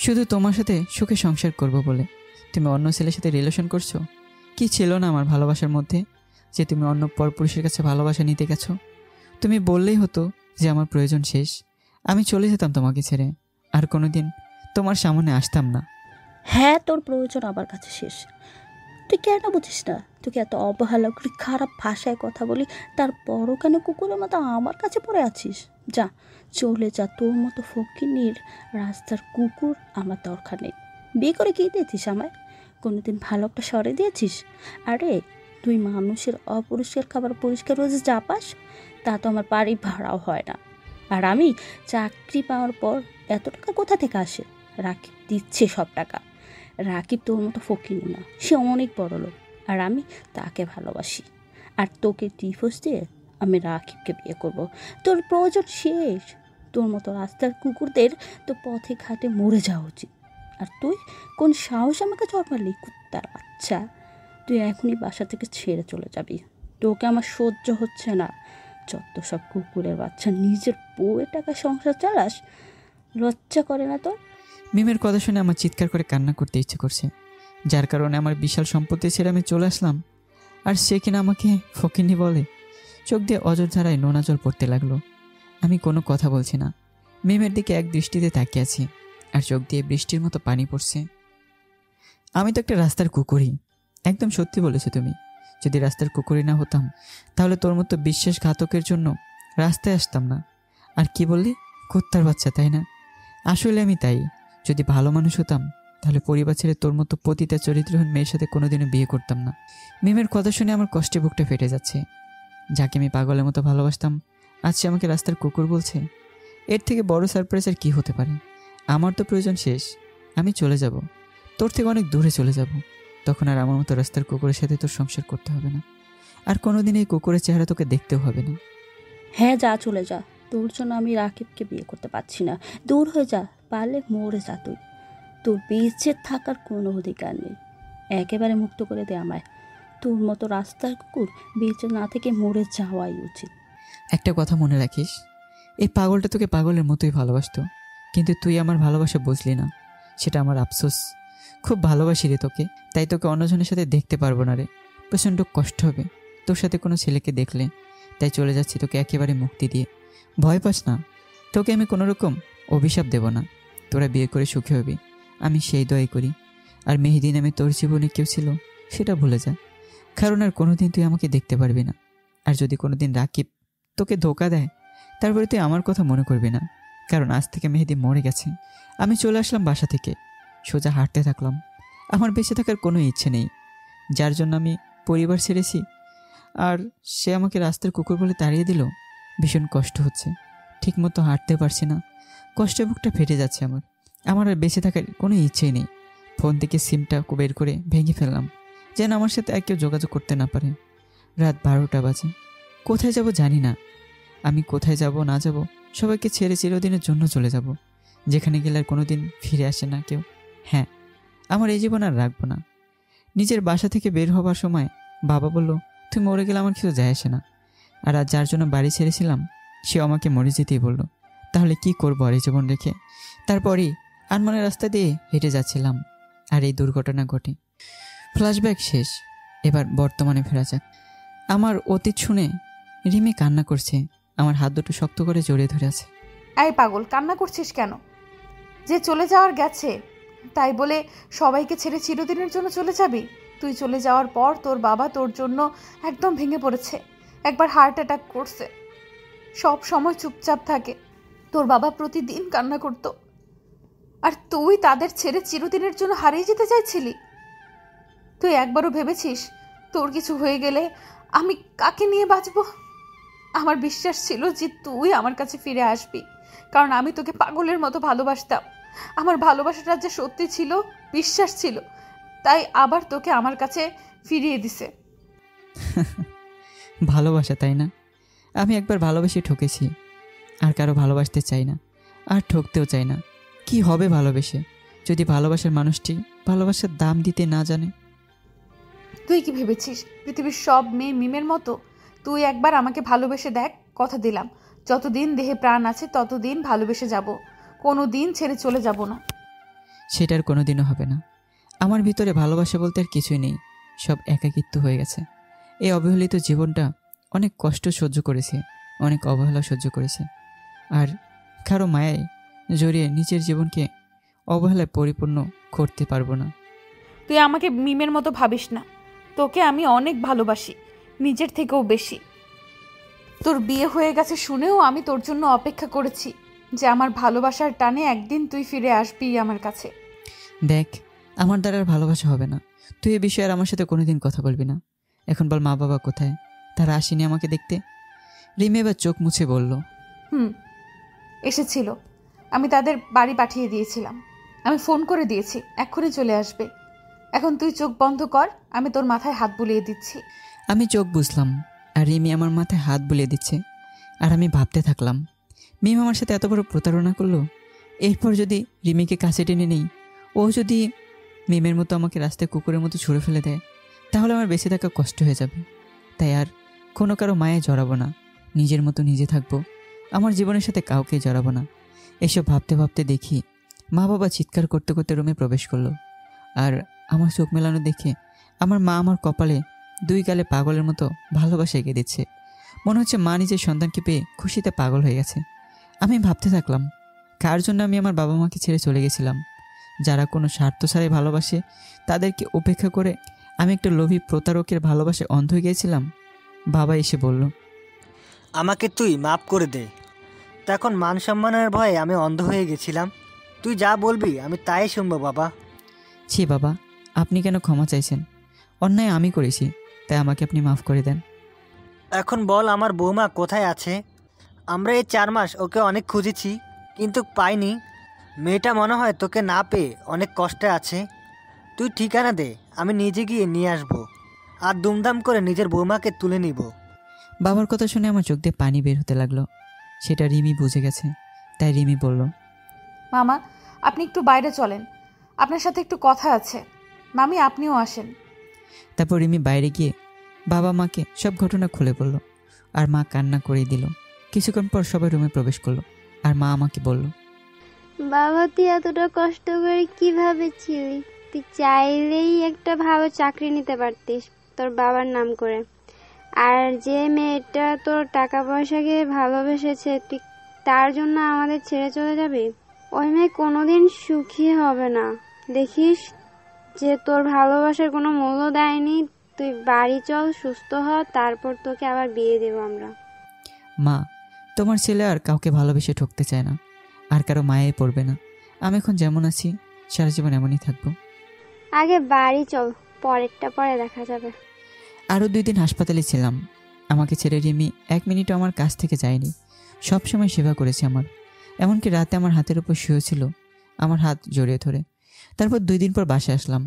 শুধু তোমার সাথে সুখে সংসার করব বলে। তুমি অন্য ছেলের সাথে রিলেশন করছো। কি ছিল না আমার ভালোবাসার মধ্যে যে তুমি অন্য পরপুরুষের কাছে ভালোবাসা নিতে গেছো? তুমি বললেই হতো যে আমার প্রয়োজন শেষ, আমি চলে যেতাম তোমাকে ছেড়ে, আর কোনোদিন তোমার সামনে আসতাম না। হ্যাঁ, তোর প্রয়োজন আমার কাছে শেষ। তুই কেন বুঝিস না? তোকে এত অবহেলা করি, খারাপ ভাষায় কথা বলি, তারপরও কেন কুকুরের মতো আমার কাছে পড়ে আছিস? যা, চলে যা। তোর মতো ফকিনীর রাস্তার কুকুর আমার দরকার নেই। বিয়ে করে কী দিয়েছিস আমায়? কোনোদিন ভালো একটা সরে দিয়েছিস? আরে তুই মানুষের অপরিষ্কার খাবার পরিষ্কার রোজ যা পাস, তা তো আমার বাড়ি ভাড়াও হয় না। আর আমি চাকরি পাওয়ার পর এত টাকা কোথা থেকে আসে? রাকিব দিচ্ছে সব টাকা। রাকিব তোর মতো ফকিনি না, সে অনেক বড় লোক, আর আমি তাকে ভালোবাসি। আর তোকে ডিভোর্স দিয়ে আমি রাকিবকে বিয়ে করব। তোর প্রয়োজন শেষ। তোর মতো রাস্তার কুকুরদের তো পথে ঘাটে মরে যাওয়া উচিত। আর তুই কোন সাহস আমাকে চড় মারলি, কুত্তার বাচ্চা? তুই এখনই বাসা থেকে ছেড়ে চলে যাবি। তোকে আমার সহ্য হচ্ছে না। যত সব কুকুরের বাচ্চা, নিজের বউয়ের টাকা সংসার চালাস, লজ্জা করে না তোর? মিমের কথা শুনে আমার চিৎকার করে কান্না করতে ইচ্ছে করছে, যার কারণে আমার বিশাল সম্পত্তি ছেড়ে আমি চলে আসলাম। আর সে কিনা আমাকে ফকিন্নি বলে। চোখ দিয়ে অযোধ্যারায় নোনা জল পড়তে লাগলো। আমি কোনো কথা বলছি না, মিমের দিকে এক দৃষ্টিতে তাকিয়ে আছি, আর চোখ দিয়ে বৃষ্টির মতো পানি পড়ছে। আমি তো একটা রাস্তার কুকুরই। একদম সত্যি বলেছো তুমি। যদি রাস্তার কুকুরই না হতাম, তাহলে তোর মতো বিশ্বাসঘাতকের জন্য রাস্তায় আসতাম না। আর কি বললি? কুত্তার বাচ্চা, তাই না? আসলে আমি তাই। যদি ভালো মানুষ হতাম, তাহলে পরিবার ছেড়ে তোর মতো পতিতা চরিত্রহীন মেয়ের সাথে কোনোদিনও বিয়ে করতাম না। মিমের কথা শুনে আমার কষ্টে বুকটা ফেটে যাচ্ছে। যাকে আমি পাগলের মতো ভালোবাসতাম, আজ সে আমাকে রাস্তার কুকুর বলছে। এর থেকে বড় সারপ্রাইজ আর কী হতে পারে? আমার তো প্রয়োজন শেষ। আমি চলে যাব, তোর থেকে অনেক দূরে চলে যাব। তখন আর আমার মতো রাস্তার কুকুরের সাথে তোর সংসার করতে হবে না, আর কোনোদিন এই কুকুরের চেহারা তোকে দেখতেও হবে না। হ্যাঁ, যা, চলে যা। তোর জন্য আমি রাকিবকে বিয়ে করতে পারছি না। দূর হয়ে যা, পারলে মরে যা তুই। তোর বেঁচে থাকার কোনো অধিকার নেই। একেবারে মুক্ত করে দে আমায়। তোর মতো রাস্তার কুকুর বেঁচে না থেকে মরে যাওয়াই উচিত। একটা কথা মনে রাখিস, এই পাগলটা তোকে পাগলের মতোই ভালোবাসতো, কিন্তু তুই আমার ভালোবাসা বুঝলি না, সেটা আমার আফসোস। খুব ভালোবাসি রে তোকে, তাই তোকে অন্যজনের সাথে দেখতে পারবো না রে। প্রচণ্ড কষ্ট হবে তোর সাথে কোনো ছেলেকে দেখলে, তাই চলে যাচ্ছি তোকে একেবারে মুক্তি দিয়ে। ভয় পাস না, তোকে আমি কোনো রকম অভিশাপ দেব না। তোরা বিয়ে করে সুখী হবি, আমি সেই দোয়াই করি। আর মেহেদি নামে তোর জীবনে কেউ ছিল সেটা ভুলে যা, কারণ আর কোনোদিন তুই আমাকে দেখতে পারবি না। আর যদি কোনোদিন রাকিব তোকে ধোকা দেয়, তারপরে তুই আমার কথা মনে করবি না, কারণ আজ থেকে মেহেদি মরে গেছে। আমি চলে আসলাম বাসা থেকে, সোজা হাঁটতে থাকলাম। আমার বেঁচে থাকার কোনো ইচ্ছে নেই, যার জন্য আমি পরিবার ছেড়েছি, আর সে আমাকে রাস্তার কুকুর বলে তাড়িয়ে দিল। ভীষণ কষ্ট হচ্ছে, ঠিকমতো হাঁটতে পারছি না, কষ্টে বুকটা ফেটে যাচ্ছে। আমার আর বেঁচে থাকার কোনো ইচ্ছেই নেই। ফোন থেকে সিমটা বের করে ভেঙে ফেললাম, যেন আমার সাথে আর কেউ যোগাযোগ করতে না পারে। রাত 12টা বাজে, কোথায় যাব জানি না। আমি কোথায় যাব না যাব, সবাইকে ছেড়ে চিরদিনের জন্য চলে যাব, যেখানে গেলে আর কোনোদিন ফিরে আসে না কেউ। হ্যাঁ, আমার এই জীবন আর রাখবো না। নিজের বাসা থেকে বের হবার সময় বাবা বলল, তুই মরে গেলে আমার কিছু যায় আসে না। আর আজ যার জন্য বাড়ি ছেড়েছিলাম সে আমাকে মরে যেতেই বলল। তাহলে কি করবো আর এই জীবন রেখে? তারপরেই আনমনের রাস্তা দিয়ে হেঁটে যাচ্ছিলাম, আর এই দুর্ঘটনা ঘটে। ফ্ল্যাশব্যাক শেষ, এবার বর্তমানে ফেরা যাক। আমার অতীত শুনে রিমি কান্না করছে, আমার হাত দুটো শক্ত করে জড়িয়ে ধরে আছে। এই পাগল, কান্না করছিস কেন? যে চলে যাওয়ার গেছে, তাই বলে সবাইকে ছেড়ে চিরদিনের জন্য চলে যাবি? তুই চলে যাওয়ার পর তোর বাবা তোর জন্য একদম ভেঙে পড়েছে, একবার হার্ট অ্যাটাক করছে। সব সময় চুপচাপ থাকে। তোর বাবা প্রতিদিন কান্না করতো, আর তুই তাদের ছেড়ে চিরদিনের জন্য হারিয়ে যেতে চাইছিলি? তুই একবারও ভেবেছিস তোর কিছু হয়ে গেলে আমি কাকে নিয়ে বাঁচবো? আমার বিশ্বাস ছিল যে তুই আমার কাছে ফিরে আসবি, কারণ আমি তোকে পাগলের মতো ভালোবাসতাম। আমার ভালোবাসাটা যে সত্যি ছিল, বিশ্বাস ছিল, তাই আবার তোকে আমার কাছে ফিরিয়ে দিছে। ভালোবাসা, তাই না? আমি একবার ভালোবেসে ঠকেছি, আর কারো ভালোবাসতে চাই না, আর ঠকতেও চাই না। কি হবে ভালোবেসে, যদি ভালোবাসার মানুষটি ভালোবাসার দাম দিতে না জানে? তুই কি ভেবেছিস পৃথিবীর সব মেয়ে মিমের মতো? তুই একবার আমাকে ভালোবেসে দেখ, কথা দিলাম যতদিন দেহে প্রাণ আছে ততদিন ভালোবেসে যাব, কোনো দিন ছেড়ে চলে যাব না। সেটার কোনোদিনও হবে না। আমার ভিতরে ভালোবাসা বলতে আর কিছুই নেই, সব একাকিত্ব হয়ে গেছে। এই অবহেলিত জীবনটা অনেক কষ্ট সহ্য করেছে, অনেক অবহেলা সহ্য করেছে, আর কারো মায়ায় জড়িয়ে নিজের জীবনকে অবহেলায় পরিপূর্ণ করতে পারবো না। তুই আমাকে মিমের মতো ভাবিস না, তোকে আমি অনেক ভালোবাসি, নিজের থেকেও বেশি। তোর বিয়ে হয়ে গেছে শুনেও আমি তোর জন্য অপেক্ষা করেছি, যে আমার ভালোবাসার টানে একদিন তুই ফিরে আসবি আমার কাছে। দেখ, আমার দ্বারা আর ভালোবাসা হবে না। তুই এ বিষয়ে আর আমার সাথে কোনোদিন কথা বলবি না। এখন বল, মা বাবা কোথায়? তারা আসেনি আমাকে দেখতে? রিমি এবার চোখ মুছে বলল, এসেছিল, আমি তাদের বাড়ি পাঠিয়ে দিয়েছিলাম। আমি ফোন করে দিয়েছি, এক্ষুনি চলে আসবে। এখন তুই চোখ বন্ধ কর, আমি তোর মাথায় হাত বুলিয়ে দিচ্ছি। আমি চোখ বুঝলাম, আর রিমি আমার মাথায় হাত বুলিয়ে দিচ্ছে। আর আমি ভাবতে থাকলাম, মিম আমার সাথে এত বড় প্রতারণা করলো। এরপর যদি রিমিকে কাছে টেনে নেই, ও যদি মিমের মতো আমাকে রাস্তায় কুকুরের মতো ছুঁড়ে ফেলে দেয়, তাহলে আমার বেঁচে থাকা কষ্ট হয়ে যাবে। তাই আর কোনো কারো মায়ে জড়াবো না, নিজের মতো নিজে থাকবো, আমার জীবনের সাথে কাউকে জড়াবো না। এসব ভাবতে ভাবতে দেখি মা বাবা চিৎকার করতে করতে রুমে প্রবেশ করলো। আর আমার চোখ মেলানো দেখে আমার মা আমার কপালে দুই গালে পাগলের মতো ভালোবাসা এঁকে দিচ্ছে। মনে হচ্ছে মা নিজের সন্তানকে পেয়ে খুশিতে পাগল হয়ে গেছে। আমি ভাবতে থাকলাম, কার জন্য আমি আমার বাবা মাকে ছেড়ে চলে গেছিলাম? যারা কোনো স্বার্থ ছাড়াই ভালোবাসে, তাদেরকে উপেক্ষা করে আমি একটা লোভী প্রতারকের ভালোবাসে অন্ধ হয়ে গিয়েছিলাম। বাবা এসে বলল, আমাকে তুই মাফ করে দে। তখন মান সম্মানের ভয়ে আমি অন্ধ হয়ে গেছিলাম। তুই যা বলবি আমি তাই শুনবো বাবা। ছি বাবা, আপনি কেন ক্ষমা চাইছেন? অন্যায় আমি করেছি, তাই আমাকে আপনি মাফ করে দেন। এখন বল আমার বৌমা কোথায় আছে? আমরা এই 4 মাস ওকে অনেক খুঁজেছি, কিন্তু পাইনি। মেয়েটা মনে হয় তোকে না পেয়ে অনেক কষ্টে আছে। তুই ঠিকানা দে, আমি নিজে গিয়ে নিয়ে আসবো আর দুমদাম করে নিজের বৌমাকে তুলে নিব। বাবার কথা শুনে আমার চোখ দিয়ে পানি বের হতে লাগলো। সেটা রিমি বুঝে গেছে, তাই রিমি বলল, মামা, আপনি একটু বাইরে চলেন, আপনার সাথে একটু কথা আছে। মামি, আপনিও আসেন। তারপর রিমি বাইরে গিয়ে বাবা মাকে সব ঘটনা খুলে বলল, আর মা কান্না করে দিল। কিছুক্ষণ পর সবাই রুমে প্রবেশ করলো, আর মা আমাকে বলল, বাবা তুই এতটা কষ্ট করে কিভাবে ছিলি? তুই চাইলেই একটা ভালো চাকরি নিতে পারতিস তোর বাবার নাম করে। আর যে মেয়েটা তোর টাকা পয়সাকে ভালোবেসেছে, তুই তার জন্য আমাদের ছেড়ে চলে যাবি? ওই মেয়ে কোনোদিন সুখী হবে না। দেখিস যে তোর ভালোবাসার কোনো মূল্য দেয়নি। তুই বাড়ি চল, সুস্থ হ, তারপর তোকে আবার বিয়ে দেবো আমরা। মা, তোমার ছেলে আর কাউকে ভালোবেসে ঠকতে চায় না, আর কারো মায়ে পড়বে না। আমি এখন যেমন আছি সারা জীবন এমনই থাকবো। আগে বাড়ি চল, পরেরটা পরে দেখা যাবে। আরও 2 দিন হাসপাতালে ছিলাম। আমাকে ছেড়ে রিমি 1 মিনিটও আমার কাছ থেকে যায়নি। সব সময় সেবা করেছে আমার। এমনকি রাতে আমার হাতের উপর শুয়েছিল, আমার হাত জড়িয়ে ধরে। তারপর 2 দিন পর বাসায় আসলাম,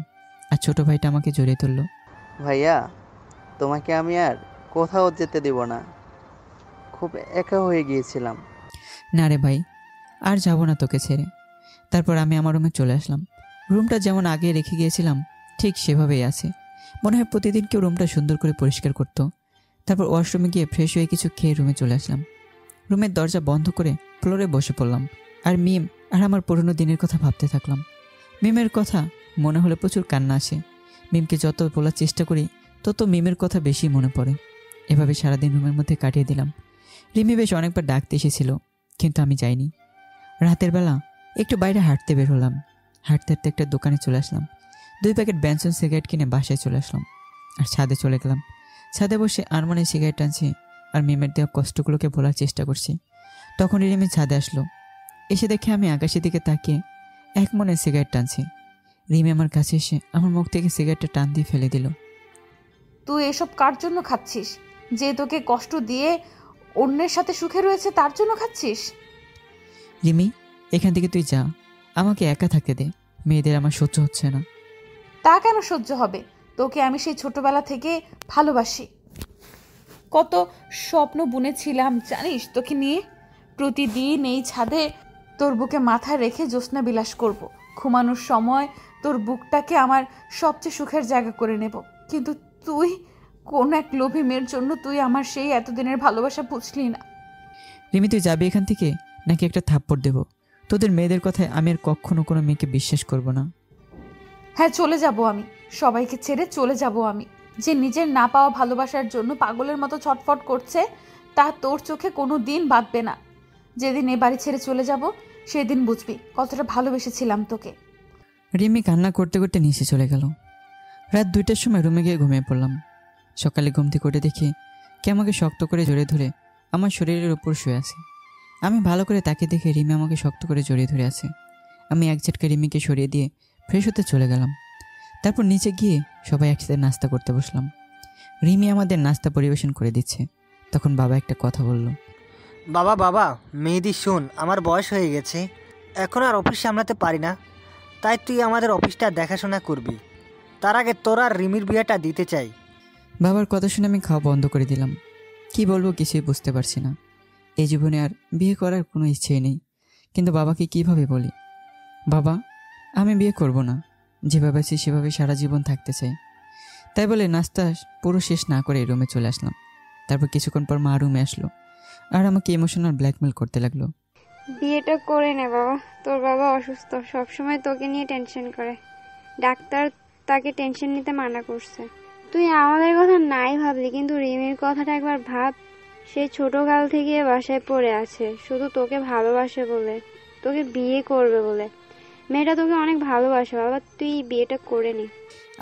আর ছোট ভাইটা আমাকে জড়িয়ে ধরলো। ভাইয়া, তোমাকে আমি আর কোথাও যেতে দেব না, খুব একা হয়ে গিয়েছিলাম। না রে ভাই, আর যাব না তোকে ছেড়ে। তারপর আমি আমার রুমে চলে আসলাম। রুমটা যেমন আগে রেখে গিয়েছিলাম ঠিক সেভাবেই আছে। মনে হয় প্রতিদিন কেউ রুমটা সুন্দর করে পরিষ্কার করতো। তারপর ওয়াশরুমে গিয়ে ফ্রেশ হয়ে কিছু খেয়ে রুমে চলে আসলাম। রুমের দরজা বন্ধ করে ফ্লোরে বসে পড়লাম, আর মিম আর আমার পুরনো দিনের কথা ভাবতে থাকলাম। মিমের কথা মনে হলে প্রচুর কান্না আসে। মিমকে যত বলার চেষ্টা করি তত মিমের কথা বেশি মনে পড়ে। এভাবে সারাদিন রুমের মধ্যে কাটিয়ে দিলাম। রিমি বেশ অনেকবার ডাকতে এসেছিল, কিন্তু আমি যাইনি। রাতের বেলা একটু বাইরে হাঁটতে বের হলাম। হাঁটতে হাঁটতে একটা দোকানে চলে আসলাম। 2 প্যাকেট বেনসন সিগারেট কিনে বাসায় চলে আসলাম, আর ছাদে চলে গেলাম। ছাদে বসে আনমনে সিগারেট টানছি, আর মিমের দেওয়া কষ্টগুলোকে ভোলার চেষ্টা করছি। তখন রিমি ছাদে আসলো। এসে দেখে আমি আকাশের দিকে তাকিয়ে এক মনে সিগারেট টানছি। রিমি আমার কাছে এসে আমার মুখ থেকে সিগারেটটা টান দিয়ে ফেলে দিল। তুই এসব কার জন্য খাচ্ছিস? যে তোকে কষ্ট দিয়ে অন্যের সাথে সুখে রয়েছে তার জন্য খাচ্ছিস? রিমি, এখান থেকে তুই যা, আমাকে একা থাকতে দে। মেয়েদের আমার সহ্য হচ্ছে না। তা কেন সহ্য হবে? তোকে আমি সেই ছোটবেলা থেকে ভালোবাসি। কত স্বপ্ন বুনেছিলাম জানিস তোকে নিয়ে। প্রতিদিন এই ছাদে তোর বুকে মাথা রেখে জ্যোৎস্না বিলাস করব। ঘুমানোর সময় তোর বুকটাকে আমার সবচেয়ে সুখের জায়গা করে নেব। কিন্তু তুই কোন এক লোভী মেয়ের জন্য তুই আমার সেই এতদিনের ভালোবাসা বুঝলি না। রিমি, তুই যাবি এখান থেকে, নাকি একটা থাপ্পড় দেব? তোদের মেয়েদের কথায় আমি আর কখনো কোনো মেয়েকে বিশ্বাস করব না। হ্যাঁ, চলে যাব আমি। সবাইকে ছেড়ে চলে যাব আমি। যে নিজের না পাওয়া ভালোবাসার জন্য পাগলের মতো ছটফট করছে, তা তোর চোখে কোনো দিন বাঁধবে না। যেদিন এ বাড়ি ছেড়ে চলে যাব সেদিন বুঝবি কতটা ভালোবেসেছিলাম তোকে। রিমি কান্না করতে করতে নিচে চলে গেল। রাত 2টার সময় রুমে গিয়ে ঘুমিয়ে পড়লাম। সকালে ঘুম থেকে উঠে দেখি কে আমাকে শক্ত করে জড়িয়ে ধরে আমার শরীরের উপর শুয়ে আছে। আমি ভালো করে তাকে দেখে রিমি আমাকে শক্ত করে জড়িয়ে ধরে আছে। আমি এক ঝটকা রিমিকে সরিয়ে দিয়ে ফ্রেশ হতে চলে গেলাম। তারপর নিচে গিয়ে সবাই একসাথে নাস্তা করতে বসলাম। রিমি আমাদের নাস্তা পরিবেশন করে দিচ্ছে। তখন বাবা একটা কথা বলল। বাবা বাবা, মেহেদি শোন, আমার বয়স হয়ে গেছে, এখন আর অফিস সামলাতে পারি না, তাই তুই আমাদের অফিসটা দেখাশোনা করবি। তার আগে তোর আর রিমির বিয়েটা দিতে চাই। বাবার কথা শুনে আমি খাওয়া বন্ধ করে দিলাম। কি বলবো কিছুই বুঝতে পারছি না। এই জীবনে আর বিয়ে করার কোনো ইচ্ছেই নেই, কিন্তু বাবাকে কিভাবে বলি? বাবা, আমি বিয়ে করব না, যেভাবে আছি সেভাবে সারা জীবন থাকতে চাই। তাই বলে নাস্তা পুরো শেষ না করে রুমে চলে আসলাম। তারপর কিছুক্ষণ পর মা রুমে আসলো, আর আমাকে ইমোশনাল ব্ল্যাকমেল করতে লাগলো। বিয়েটা করে নে বাবা, তোর বাবা অসুস্থ, সবসময় তোকে নিয়ে টেনশন করে। ডাক্তার তাকে টেনশন নিতে মানা করছে। তুই আমাদের কথা নাই ভাবলি, কিন্তু রিমির কথাটা একবার ভাব। সে ছোটকাল থেকে বাসায় পড়ে আছে শুধু তোকে ভালোবাসে বলে, তোকে বিয়ে করবে বলে। মেয়েটা তোকে অনেক ভালোবাসে বাবা, তুই বিয়েটা করে নে।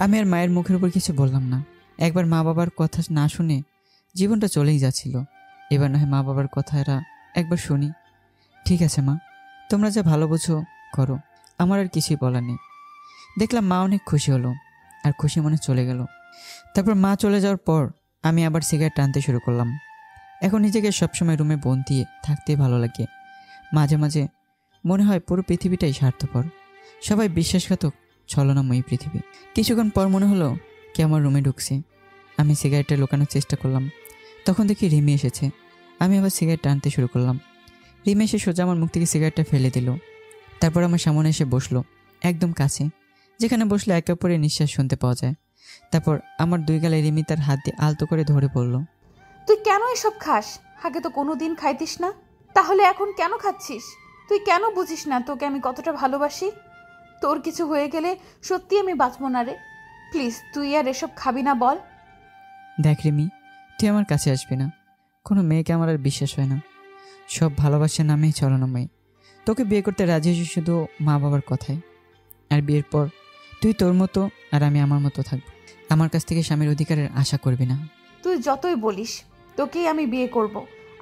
আমি আর মায়ের মুখের উপর কিছু বললাম না। একবার মা বাবার কথা না শুনে জীবনটা চলেই যাচ্ছিল। এবার না হয় মা বাবার কথাটা একবার শুনি। ঠিক আছে মা, তোমরা যা ভালো বোঝো করো, আমার আর কিছুই বলার নেই। দেখলাম মা অনেক খুশি হলো, আর খুশি মনে চলে গেল। তারপর মা চলে যাওয়ার পর আমি আবার সিগারেট টানতে শুরু করলাম। এখন নিজেকে সবসময় রুমে বন্দি থাকতে ভালো লাগে। মাঝে মাঝে মনে হয় পুরো পৃথিবীটাই স্বার্থপর, সবাই বিশ্বাসঘাতক, ছলনাময়ী পৃথিবী। কিছুক্ষণ পর মনে হলো কে আমার রুমে ঢুকছে। আমি সিগারেটটা লুকানোর চেষ্টা করলাম। তখন দেখি রিমি এসেছে। আমি আবার সিগারেট টানতে শুরু করলাম। রিমি এসে সোজা আমার মুখ থেকে সিগারেটটা ফেলে দিল। তারপর আমার সামনে এসে বসলো, একদম কাছে, যেখানে বসলে একে অপরের নিঃশ্বাস শুনতে পাওয়া যায়। তারপর আমার দুই গালে রিমি তার হাত দিয়ে আলতো করে ধরে পড়ল। তুই কেন এসব খাস? আগে তো কোনো দিন খাইতিস না, তাহলে এখন কেন খাচ্ছিস? তুই কেন বুঝিস না তোকে আমি কতটা ভালোবাসি? তোর কিছু হয়ে গেলে সত্যি আমি বাঁচবো না রে। প্লিজ তুই আর এসব খাবি না, বল। দেখ রিমি, তুই আমার কাছে আসবি না। কোনো মেয়েকে আমার আর বিশ্বাস হয় না। সব ভালোবাসার নামেই ছলনাময়ী। তোকে বিয়ে করতে রাজি হয়েছি শুধু মা বাবার কথায়। আর বিয়ের পর তুই তোর মতো আর আমি আমার মতো থাকবো। আমার কাছ থেকে স্বামীর অধিকারের আশা করবি না। তুই যতই বলিস তোকেই আমি বিয়ে করব,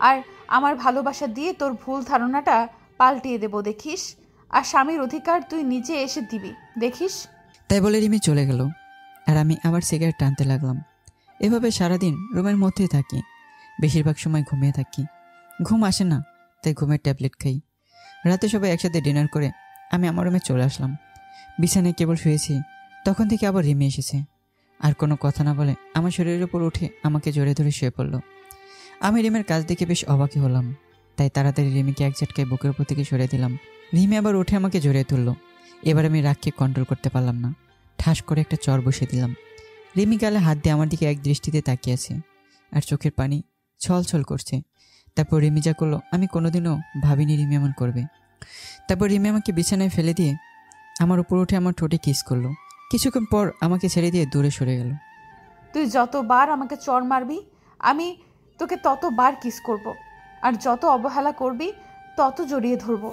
আর আমার ভালোবাসা দিয়ে তোর ভুল ধারণাটা পাল্টিয়ে দেব, দেখিস। আর স্বামীর অধিকার তুই নিজে এসে দিবি, দেখিস। তাই বলে রিমি চলে গেল। আর আমি আবার সিগারেট টানতে লাগলাম। এভাবে সারাদিন রুমের মধ্যেই থাকি। বেশিরভাগ সময় ঘুমিয়ে থাকি। ঘুম আসে না, তাই ঘুমের ট্যাবলেট খাই। রাতে সবাই একসাথে ডিনার করে আমি আমার রুমে চলে আসলাম। বিছানায় কেবল শুয়েছি, তখন থেকে আবার রিমি এসেছে। আর কোনো কথা না বলে আমার শরীরের উপর উঠে আমাকে জড়িয়ে ধরে শুয়ে পড়ল। আমি রিমের কাজ দেখে বেশ অবাকই হলাম। তাই তাড়াতাড়ি রিমিকে এক ঝটকায় বুকের উপর থেকে সরিয়ে দিলাম। রিমি আবার উঠে আমাকে জড়িয়ে তুলল। এবার আমি রাগকে কন্ট্রোল করতে পারলাম না। ঠাস করে একটা চর বসিয়ে দিলাম। রিমি গালে হাত দিয়ে আমার দিকে এক দৃষ্টিতে তাকিয়ে আছে, আর চোখের পানি ছলছল করছে। তারপর রিমি যা করলো আমি কোনোদিনও ভাবিনি রিমি এমন করবে। তারপর রিমি আমাকে বিছানায় ফেলে দিয়ে আমার উপর উঠে আমার ঠোঁটে কিস করলো। কিছুক্ষণ পর আমাকে ছেড়ে দিয়ে দূরে সরে গেল। তুই যতবার আমাকে চর মারবি আমি তোকে ততবার কিস করব, আর যত অবহেলা করবি তত জড়িয়ে ধরবো।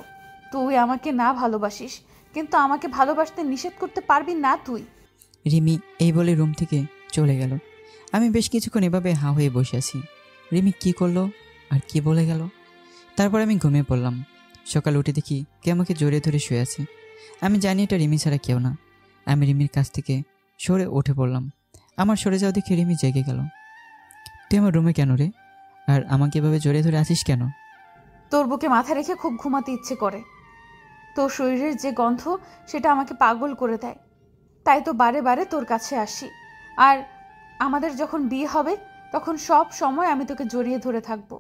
তুই আমাকে না ভালোবাসিস, কিন্তু আমাকে ভালোবাসতে নিষেধ করতে পারবি না তুই। রিমি এই বলে রুম থেকে চলে গেল। আমি বেশ কিছুক্ষণ এভাবে হাঁ হয়ে বসে আছি। রিমি কি করলো আর কি বলে গেল। তারপর আমি ঘুমিয়ে পড়লাম। সকালে উঠে দেখি কে আমাকে জড়িয়ে ধরে শুয়ে আছে। আমি জানি এটা রিমি ছাড়া কেউ না। আমি রিমির কাছ থেকে সরে উঠে পড়লাম। আমার সরে যাওয়া দেখে রিমি জেগে গেল। তুই আমার রুমে কেন রে? আর আমাকে এভাবে জড়িয়ে ধরে আছিস কেন? তোর বুকে মাথা রেখে খুব ঘুমাতে ইচ্ছে করে। তোর শরীরের যে গন্ধ সেটা আমাকে পাগল করে দেয়। তাই তো বারে বারে তোর কাছে আসি। আর আমাদের যখন বিয়ে হবে তখন সব সময় আমি তোকে জড়িয়ে ধরে থাকবো।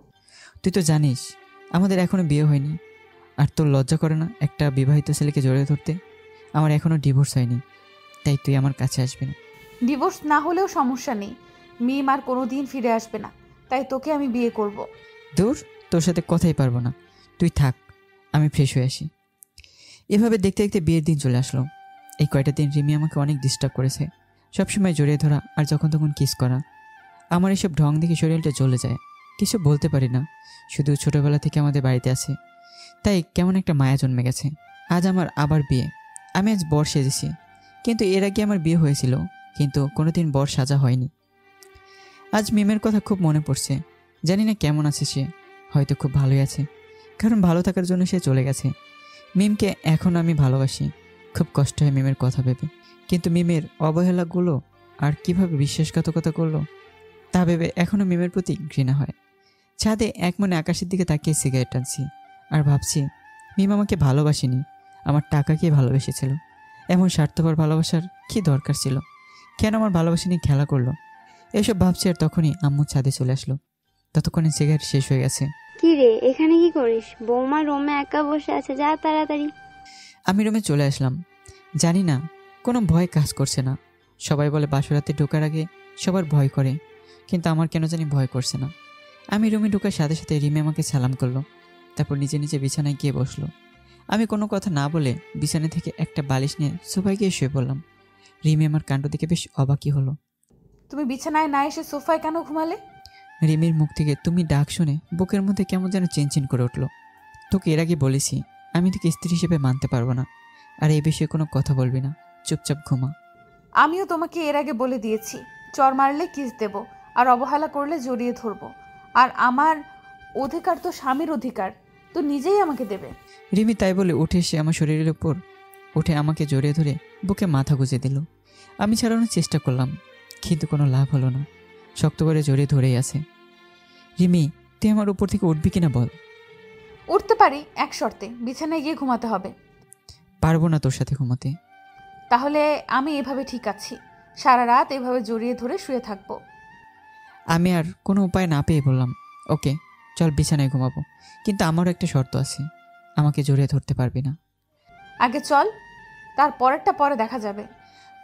তুই তো জানিস আমাদের এখনো বিয়ে হয়নি। আর তোর লজ্জা করে না একটা বিবাহিত ছেলেকে জড়িয়ে ধরতে? আমার এখনো ডিভোর্স হয়নি, তাই তুই আমার কাছে আসবি না। ডিভোর্স না হলেও সমস্যা নেই, মিম আর কোনো দিন ফিরে আসবে না, তাই তোকে আমি বিয়ে করব। দূর, তোর সাথে কথাই পারবো না। তুই থাক, আমি ফ্রেশ হয়ে আসি। এভাবে দেখতে দেখতে বিয়ের দিন চলে আসলো। এই কয়টা দিন রিমি আমাকে অনেক ডিস্টার্ব করেছে। সবসময় জড়িয়ে ধরা আর যখন তখন কিস করা। আমার এসব ঢং দেখে শরীরটা জ্বলে যায়। কিছু বলতে পারি না, শুধু ছোটোবেলা থেকে আমাদের বাড়িতে আছে, তাই কেমন একটা মায়া জন্মে গেছে। আজ আমার আবার বিয়ে। আমি আজ বর সেজেছি, কিন্তু এর আগে আমার বিয়ে হয়েছিল, কিন্তু কোনোদিন বর সাজা হয়নি। আজ মিমের কথা খুব মনে পড়ছে। জানি না কেমন আছে সে, হয়তো খুব ভালোই আছে, কারণ ভালো থাকার জন্য সে চলে গেছে। মিমকে এখন আমি ভালোবাসি। খুব কষ্ট হয় মিমের কথা ভেবে, কিন্তু মিমের অবহেলাগুলো আর কিভাবে বিশ্বাসঘাতকতা করলো তা ভেবে এখনও মিমের প্রতি ঘৃণা হয়। ছাদে এক মনে আকাশের দিকে তাকিয়ে সিগারেট টানছি আর ভাবছি মিম আমাকে ভালোবাসেনি, আমার টাকাকে ভালোবেসেছিল। এমন স্বার্থপর ভালোবাসার কি দরকার ছিল? কেন আমার ভালোবাসা নিয়ে খেলা করলো? এসব ভাবছি, আর তখনই আম্মু ছাদে চলে আসলো। ততক্ষণে সিগারেট শেষ হয়ে গেছে। কি রে, এখানে কি করিস? বৌমা রুমে একা বসে আছে, যা তাড়াতাড়ি। আমি রুমে চলে আসলাম। জানি না, কোনো ভয় কাজ করছে না। সবাই বলে বাসরাতে ঢোকার আগে সবার ভয় করে, কিন্তু আমার কেন জানি ভয় করছে না। আমি রুমে ঢোকার সাথে সাথে রিমি আমাকে সালাম করলো। তারপর নিজে নিজে বিছানায় গিয়ে বসলো। আমি কোনো কথা না বলে বিছানা থেকে একটা বালিশ নিয়ে সোফায় গিয়ে শুয়ে পড়লাম। রিমি আমার কাণ্ড দেখে বেশ অবাকই হলো। তুমি বিছানায় না এসে সোফায় কেন ঘুমালে? রিমির মুখ থেকে তুমি ডাক শুনে বুকের মধ্যে কেমন যেন চিনচিন করে উঠলো। তোকে এর আগে বলেছি আমি তোকে স্ত্রী হিসেবে মানতে পারবো না, আর এই বিষয়ে কোনো কথা বলবি না, চুপচাপ ঘুমা। আমিও তোমাকে এর আগে বলে দিয়েছি, চর মারলে কিস দেব, আর অবহেলা করলে জড়িয়ে ধরবো। আর আমার অধিকার তো স্বামীর অধিকার, তো নিজেই আমাকে দেবে। রিমি তাই বলে উঠে এসে আমার শরীরের উপর উঠে আমাকে জড়িয়ে ধরে বুকে মাথা গুঁজে দিল। আমি ছাড়ানোর চেষ্টা করলাম, কিন্তু কোনো লাভ হলো না। শক্ত করে জড়িয়ে ধরেই আছে। রিমি, তুই আমার উপর থেকে উঠবি কিনা বল? উঠতে পারি, এক শর্তে, বিছানায় গিয়ে ঘুমাতে হবে। পারবো না তোর সাথে ঘুমাতে। তাহলে আমি এভাবে ঠিক আছি, সারা রাত এভাবে জড়িয়ে ধরে শুয়ে থাকবো। আমি আর কোনো উপায় না পেয়ে বললাম, ওকে চল বিছানায় ঘুমাবো, কিন্তু আমারও একটা শর্ত আছে, আমাকে জড়িয়ে ধরতে পারবি না। আগে চল, তার পরেরটা পরে দেখা যাবে।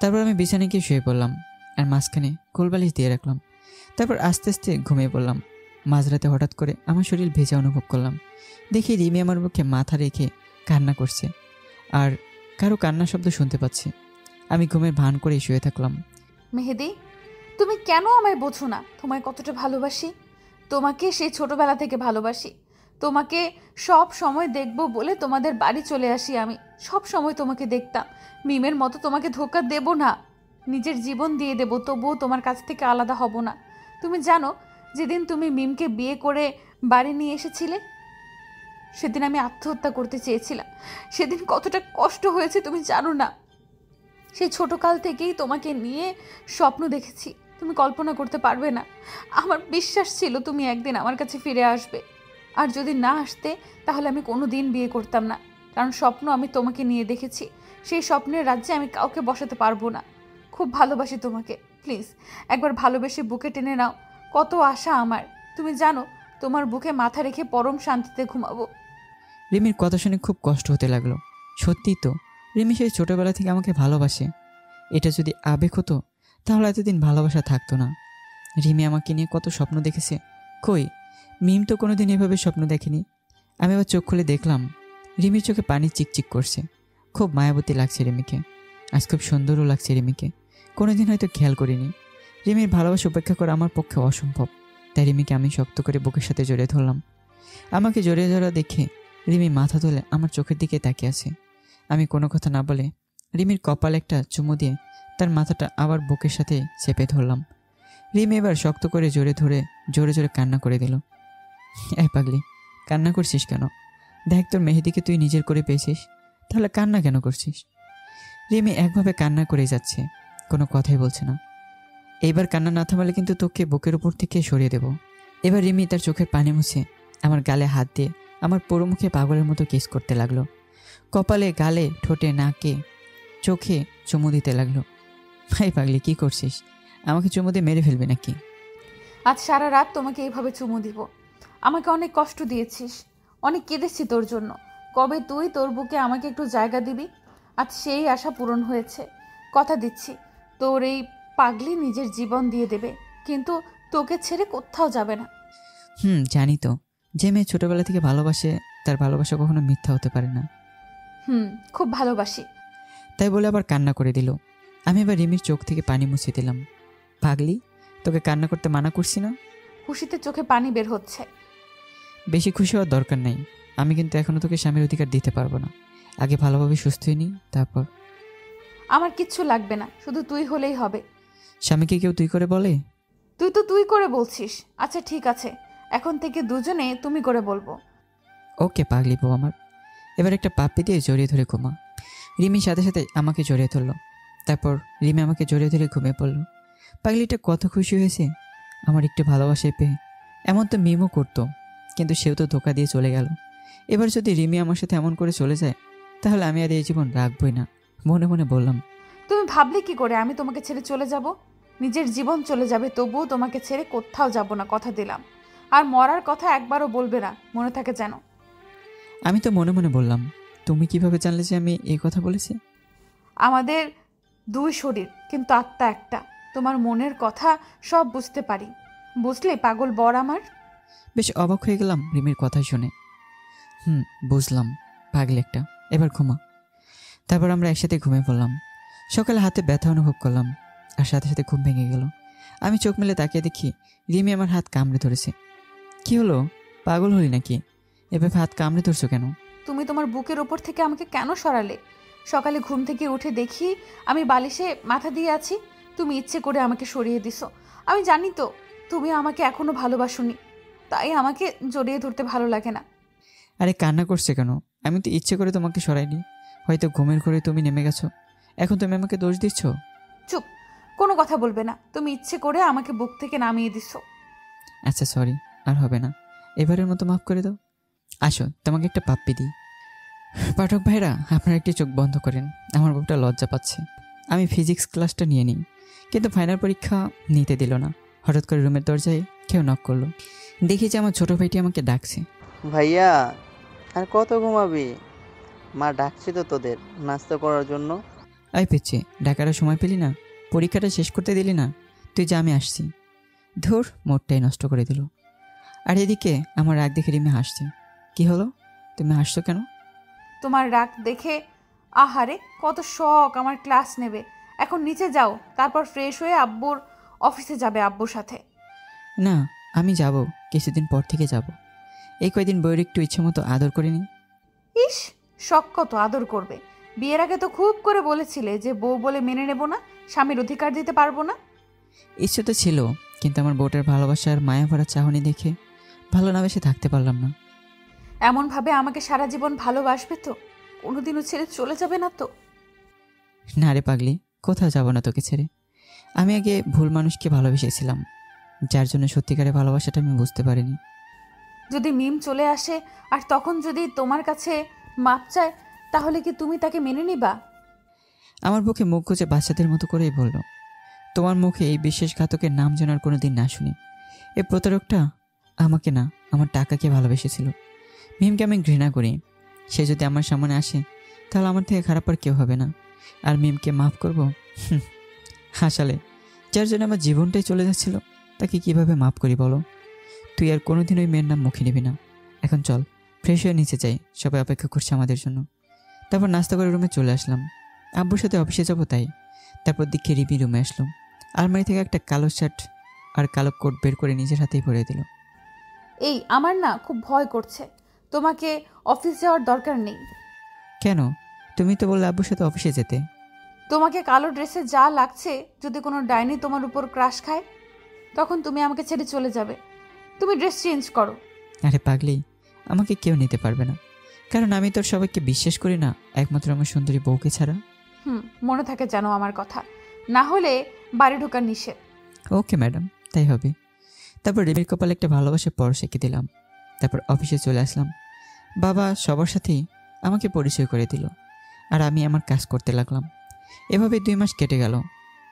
তারপর আমি বিছানায় গিয়ে শুয়ে পড়লাম আর মাঝখানে কোলবালিশ দিয়ে রাখলাম। তারপর আস্তে আস্তে ঘুমিয়ে পড়লাম। মাঝরাতে হঠাৎ করে আমার শরীর ভেজা অনুভব করলাম। দেখি রিমি আমার বুকে মাথা রেখে কান্না করছে, আর কারো কান্নার শব্দ শুনতে পাচ্ছি। আমি ঘুমের ভান করেই শুয়ে থাকলাম। মেহেদি, তুমি কেন আমায় বোঝো না তোমায় কতটা ভালোবাসি? তোমাকে সেই ছোটবেলা থেকে ভালোবাসি। তোমাকে সব সময় দেখবো বলে তোমাদের বাড়ি চলে আসি আমি। সব সময় তোমাকে দেখতাম। মিমের মতো তোমাকে ধোঁকা দেব না, নিজের জীবন দিয়ে দেব, তবুও তোমার কাছ থেকে আলাদা হব না। তুমি জানো, যেদিন তুমি মিমকে বিয়ে করে বাড়ি নিয়ে এসেছিলে, সেদিন আমি আত্মহত্যা করতে চেয়েছিলাম। সেদিন কতটা কষ্ট হয়েছে তুমি জানো না। সেই ছোটকাল থেকেই তোমাকে নিয়ে স্বপ্ন দেখেছি, তুমি কল্পনা করতে পারবে না। আমার বিশ্বাস ছিল তুমি একদিন আমার কাছে ফিরে আসবে, আর যদি না আসতে তাহলে আমি কোনো দিন বিয়ে করতাম না। কারণ স্বপ্ন আমি তোমাকে নিয়ে দেখেছি, সেই স্বপ্নের রাজ্যে আমি কাউকে বসাতে পারবো না। খুব ভালোবাসি তোমাকে, প্লিজ একবার ভালোবেসে বুকে টেনে নাও। কত আশা আমার, তুমি জানো, তোমার বুকে মাথা রেখে পরম শান্তিতে ঘুমাবো। রিমির কথা শুনে খুব কষ্ট হতে লাগলো। সত্যিই তো, রিমি সেই ছোটোবেলা থেকে আমাকে ভালোবাসে। এটা যদি আবেগ হতো তাহলে এতদিন ভালোবাসা থাকতো না। রিমি আমাকে নিয়ে কত স্বপ্ন দেখেছে, কই মিম তো কোনোদিন এভাবে স্বপ্ন দেখেনি। আমি আবার চোখ খুলে দেখলাম রিমির চোখে পানি চিকচিক করছে। খুব মায়াবতী লাগছে রিমিকে, আজ খুব সুন্দরও লাগছে রিমিকে। কোনোদিন হয়তো খেয়াল করিনি। রিমির ভালোবাসা উপেক্ষা করা আমার পক্ষে অসম্ভব। তাই রিমিকে আমি শক্ত করে বুকের সাথে জড়িয়ে ধরলাম। আমাকে জড়িয়ে ধরা দেখে রিমি মাথা তুলে আমার চোখের দিকে তাকিয়ে আছে। আমি কোনো কথা না বলে রিমির কপালে একটা চুমু দিয়ে তার মাথাটা আবার বুকের সাথে চেপে ধরলাম। রিমি এবার শক্ত করে জোরে ধরে জোরে জোরে কান্না করে দিল। এই পাগলি, কান্না করছিস কেন? দেখ তোর মেহেদিকে তুই নিজের করে পেয়েছিস, তাহলে কান্না কেন করছিস? রিমি একভাবে কান্না করে যাচ্ছে, কোনো কথাই বলছে না। এইবার কান্না না থামালে কিন্তু তোকে বুকের উপর থেকে সরিয়ে দেব। এবার রিমি তার চোখের পানি মুছে আমার গালে হাত দিয়ে আমার পুরো মুখে পাগলের মতো কিস করতে লাগলো। কপালে, গালে, ঠোঁটে, নাকে, চোখে চুমু দিতে লাগলো। ভাই পাগলি, কি করছিস? আমাকে চুমু দিয়ে মেরে ফেলবি নাকি? আজ সারা রাত তোমাকে এইভাবে চুমু দিব। আমাকে অনেক কষ্ট দিয়েছিস, অনেক কেঁদেছি তোর জন্য। কবে তুই তোর বুকে আমাকে একটু জায়গা দিবি? আজ সেই আশা পূরণ হয়েছে। কথা দিচ্ছি, তোর এই পাগলি নিজের জীবন দিয়ে দেবে, কিন্তু তোকে ছেড়ে কোথাও যাবে না। জানি তো, যে মেয়ে ছোটবেলা থেকে ভালোবাসে তার ভালোবাসা কখনো মিথ্যা হতে পারে না। খুব ভালোবাসি। তাই বলে আবার কান্না করে দিল। আমি এবার রিমির চোখ থেকে পানি মুছে দিলাম। পাগলি, তোকে কান্না করতে মানা করছি না? খুশিতে চোখে পানি বের হচ্ছে। বেশি খুশি হওয়ার দরকার নেই। আমি কিন্তু এখনো তোকে স্বামীর অধিকার দিতে পারবো না। আগে ভালোভাবে সুস্থ হয়ে নি, তারপর। আমার কিচ্ছু লাগবে না, শুধু তুই হলেই হবে। স্বামীকে কেউ তুই করে বলে? তুই তো তুই করে বলছিস। আচ্ছা ঠিক আছে, এখন থেকে দুজনে তুমি করে বলবো। ওকে পাগলি বউ আমার, এবার একটা পাপ্পি দিয়ে জড়িয়ে ধরে ঘুমা। রিমির সাথে সাথে আমাকে জড়িয়ে ধরলো। তারপর রিমি আমাকে জড়িয়ে ধরে ঘুমিয়ে পড়লো। পাগলিটা কত খুশি হয়েছে আমার একটু ভালোবাসায় পেয়ে। এমন তো মিমও করতো, কিন্তু সেও তো ধোকা দিয়ে চলে গেল। এবার যদি রিমি আমার সাথে এমন করে চলে যায় তাহলে আমি আর এই জীবন রাখবই না। মনে মনে বললাম, তুমি ভাবলে কি করে আমি তোমাকে ছেড়ে চলে যাব? নিজের জীবন চলে যাবে, তবুও তোমাকে ছেড়ে কোথাও যাব না, কথা দিলাম। আর মরার কথা একবারও বলবে না, মনে থাকে যেন। আমি তো মনে মনে বললাম, তুমি কিভাবে জানলে যে আমি এই কথা বলেছি? আমাদের দুই শরীর, কিন্তু আত্মা একটা। তোমার মনের কথা সব বুঝতে পারি, বুঝলে পাগল বর আমার। বেশ অবাক হয়ে গেলাম রিমির কথা শুনে। বুঝলাম, পাগল একটা। এবার ঘুমা। তারপর আমরা একসাথে ঘুমিয়ে পড়লাম। সকালে হাতে ব্যথা অনুভব করলাম, আর সাথে সাথে ঘুম ভেঙে গেল। আমি চোখ মেলে তাকিয়ে দেখি রিমি আমার হাত কামড়ে ধরেছে। কি হলো, পাগল হলি নাকি? এভাবে হাত কামড়ে ধরছো কেন? তুমি তোমার বুকের ওপর থেকে আমাকে কেন সরালে? সকালে ঘুম থেকে উঠে দেখি আমি বালিশে মাথা দিয়ে আছি, তুমি ইচ্ছে করে আমাকে সরিয়ে দিছো। আমি জানি তো তুমি আমাকে এখনো ভালোবাসোনি, তাই আমাকে জড়িয়ে ধরতে ভালো লাগে না। আরে কান্না করছে কেন? আমি তো ইচ্ছে করে তোমাকে সরাইনি। হয়তো ঘুমের ঘরে তুমি নেমে গেছো, এখন তুমি আমাকে দোষ দিচ্ছ। চুপ, কোনো কথা বলবে না। তুমি ইচ্ছে করে আমাকে বুক থেকে নামিয়ে দিছো। আচ্ছা সরি, আর হবে না, এবারের মতো মাফ করে দাও। আসো তোমাকে একটা পাপ্পি দিই। পাঠক ভাইরা, আপনারা একটি চোখ বন্ধ করেন, আমার বুকটা লজ্জা পাচ্ছে। আমি ফিজিক্স ক্লাসটা নিয়ে নিই, কিন্তু ফাইনাল পরীক্ষা নিতে দিল না। হঠাৎ করে রুমের দরজায় কেউ নক করলো। দেখি যে আমার ছোটো ভাইটি আমাকে ডাকছে। ভাইয়া আর কত ঘুমাবি? মা ডাকছে তো তোদের নাস্তা করার জন্য। আই পেচ্ছে, ডাকার সময় পেলি না? পরীক্ষাটা শেষ করতে দিলি না? তুই যা, আমি আসছি। ধুর, মোটটাই নষ্ট করে দিল। আর এদিকে আমার রাগ দেখে রিমি হাসছে। কি হলো, তুমি হাসছো কেন? তোমার রাগ দেখে। আহারে, কত শখ আমার ক্লাস নেবে। এখন নিচে যাও, তারপর ফ্রেশ হয়ে আব্বুর অফিসে যাবে আব্বুর সাথে। না, আমি যাব, কিছুদিন পর থেকে যাব। এই কয়দিন বইয়ের একটু ইচ্ছে মতো আদর করিনি। ইস, শখ কত আদর করবে। বিয়ের আগে তো খুব করে বলেছিলে যে বউ বলে মেনে নেব না, স্বামীর অধিকার দিতে পারবো না। ইচ্ছে তো ছিল, কিন্তু আমার বউটার ভালোবাসা আর মায়া ভরা চাহনি দেখে ভালো না বেশি থাকতে পারলাম না। এমনভাবে আমাকে সারা জীবন ভালোবাসবে তো? কোনোদিনও ছেড়ে চলে যাবে না তো? না রে পাগলি, কোথাও যাব না তোকে ছেড়ে। আমি আগে ভুল মানুষকে ভালোবেসেছিলাম, যার জন্য সত্যিকারের ভালোবাসাটা আমি বুঝতে পারিনি। যদি মিম চলে আসে আর তখন যদি তোমার কাছে মাপ চায়, তাহলে কি তুমি তাকে মেনে নিবা? আমার বুকে মুখ গুজে বাচ্চাদের মতো করেই বলল, তোমার মুখে এই বিশ্বাসঘাতকের নাম যেন আর কোনোদিন না শুনি। এই প্রতারকটা আমাকে না, আমার টাকাকে ভালোবেসেছিল। মিমকে আমি ঘৃণা করি। সে যদি আমার সামনে আসে তাহলে আমার থেকে খারাপ আর কেউ হবে না। আর মিমকে মাফ করবো? হাসালে, যার জন্য আমার জীবনটাই চলে যাচ্ছিল, তাকে কিভাবে মাফ করি বলো? তুই আর কোনোদিন ওই মেয়ের নাম মুখে নিবি না। এখন চল, ফ্রেশ হয়ে নিচে যাই, সবাই অপেক্ষা করছে আমাদের জন্য। তারপর নাস্তা করে রুমে চলে আসলাম। আব্বুর সাথে অফিসে যাবো তাই। তারপর দিকে রিমি রুমে আসলো। আলমারি থেকে একটা কালো শার্ট আর কালো কোট বের করে নিজের হাতেই পরে দিল। এই, আমার না খুব ভয় করছে। তোমাকে অফিস যাওয়ার দরকার নেই। কেন? তুমি তো বললে আব্বুর সাথে অফিসে যেতে। তোমাকে কালো ড্রেসে যা লাগছে, যদি কোনো ডাইনি তোমার উপর ক্রাশ খায়, তখন তুমি আমাকে ছেড়ে চলে যাবে। তুমি ড্রেস চেঞ্জ করো। আরে পাগলি, আমাকে কেউ নিতে পারবে না, কারণ আমি তোর সবাইকে বিশ্বাস করি না, একমাত্র আমার সুন্দরী বউকে ছাড়া। মনে থাকে জানো আমার কথা, না হলে বাড়ি ঢোকার নিষেধ। ওকে ম্যাডাম, তাই হবে। তারপর রিমির কপালে একটা ভালোবাসার পরশ এঁকে দিলাম। তারপর অফিসে চলে আসলাম। বাবা সবার সাথেই আমাকে পরিচয় করে দিল, আর আমি আমার কাজ করতে লাগলাম। এভাবে 2 মাস কেটে গেল।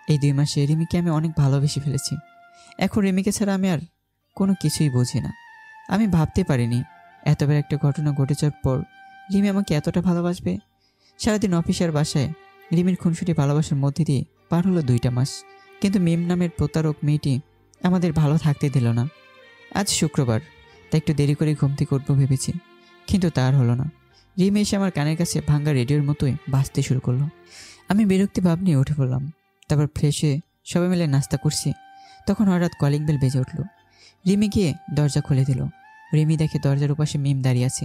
এই 2 মাসে রিমিকে আমি অনেক ভালোবেসে ফেলেছি। এখন রিমিকে ছাড়া আমি আর কোনো কিছুই বুঝি না। আমি ভাবতে পারিনি এতবার একটা ঘটনা ঘটে যাওয়ার পর রিমি আমাকে এতটা ভালোবাসবে। সারাদিন অফিসের বাসায় রিমির খুনসুটি ভালোবাসার মধ্যে দিয়ে পার হলো 2টা মাস। কিন্তু মিম নামের প্রতারক মেয়েটি আমাদের ভালো থাকতে দিল না। আজ শুক্রবার, তাই একটু দেরি করে ঘুম থেকে উঠবো ভেবেছি, কিন্তু তার হলো না। রিমি এসে আমার কানের কাছে ভাঙ্গা রেডিওর মতোই বাজতে শুরু করলো। আমি বিরক্তি ভাব নিয়ে উঠে পড়লাম। তারপর ফ্রেশ হয়ে সবাই মিলে নাস্তা করছি, তখন হঠাৎ কলিং বেল বেজে উঠল। রিমি গিয়ে দরজা খুলে দিল। রিমি দেখে দরজার উপাশে মিম দাঁড়িয়ে আছে।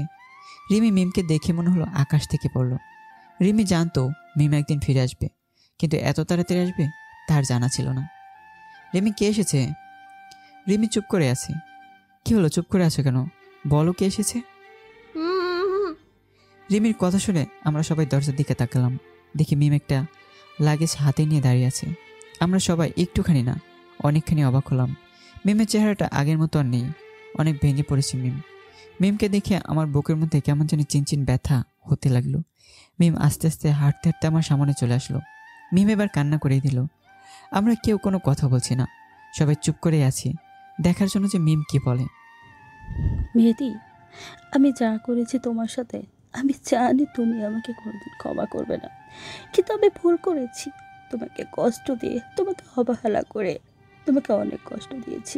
রিমি মিমকে দেখে মনে হলো আকাশ থেকে পড়ল। রিমি জানতো মিম একদিন ফিরে আসবে, কিন্তু এত তাড়াতাড়ি আসবে তার জানা ছিল না। রিমি, কে এসেছে? রিমি চুপ করে আছে। কি হলো, চুপ করে আছো কেন? বলো কে এসেছে। রিমির কথা শুনে আমরা সবাই দরজার দিকে তাকালাম। দেখি মিম একটা লাগেজ হাতে নিয়ে দাঁড়িয়ে আছে। আমরা সবাই একটুখানি না, অনেকখানি অবাক হলাম। মিমের চেহারাটা আগের মতো আর নেই, অনেক ভেঙে পড়েছে মিম। মিমকে দেখে আমার বুকের মধ্যে কেমন যেন চিনচিন ব্যথা হতে লাগলো। মিম আস্তে আস্তে হাঁটতে হাঁটতে আমার সামনে চলে আসলো। মিম এবার কান্না করেই দিল। আমরা কেউ কোনো কথা বলছি না, সবাই চুপ করে আছি, দেখার জন্য যে মিম কি বলে। মেহেদি, আমি যা করেছি তোমার সাথে, আমি জানি তুমি আমাকে কোনোদিন ক্ষমা করবে না, কিন্তু আমি ভুল করেছি। তোমাকে কষ্ট দিয়ে, তোমাকে অবহেলা করে, তোমাকে অনেক কষ্ট দিয়েছি।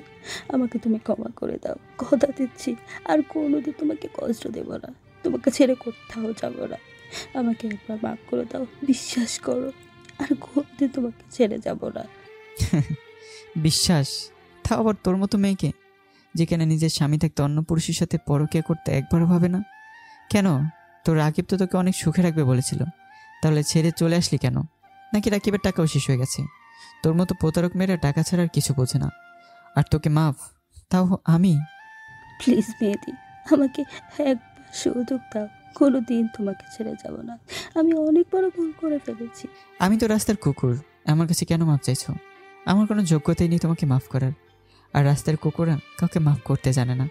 আমাকে তুমি ক্ষমা করে দাও, কথা দিচ্ছি আর কোনোদিন তোমাকে কষ্ট দেব না, তোমাকে ছেড়ে কোথাও যাব না। আমাকে একবার মাফ করে দাও, বিশ্বাস করো, আর কোনোদিন তোমাকে ছেড়ে যাব না। বিশ্বাস? তাও আবার তোর মতো মেয়েকে, যেখানে নিজের স্বামী থাকতে অন্য পুরুষের সাথে পরকীয়া করতে একবারও ভাবে না। কেন? তোর রাকিব তো তোকে অনেক সুখে রাখবে বলেছিল, তাহলে ছেড়ে চলে আসলি কেন? নাকি রাকিবের টাকাও শেষ হয়ে গেছে? তোর মতো প্রতারক মেয়েরা টাকা ছাড়া আর কিছু বোঝে না। আর তোকে মাফ, তাও আমি? প্লিজ মেহেদি, আমাকে একবার সুযোগ দাও, কোনো দিন তোমাকে ছেড়ে যাব না। আমি অনেক বড় ভুল করে ফেলেছি। আমি তো রাস্তার কুকুর, আমার কাছে কেন মাফ চাইছো? আমার কোনো যোগ্যতাই নেই তোমাকে মাফ করার। আর রাস্তার কুকুররা কাউকে মাফ করতে জানে না,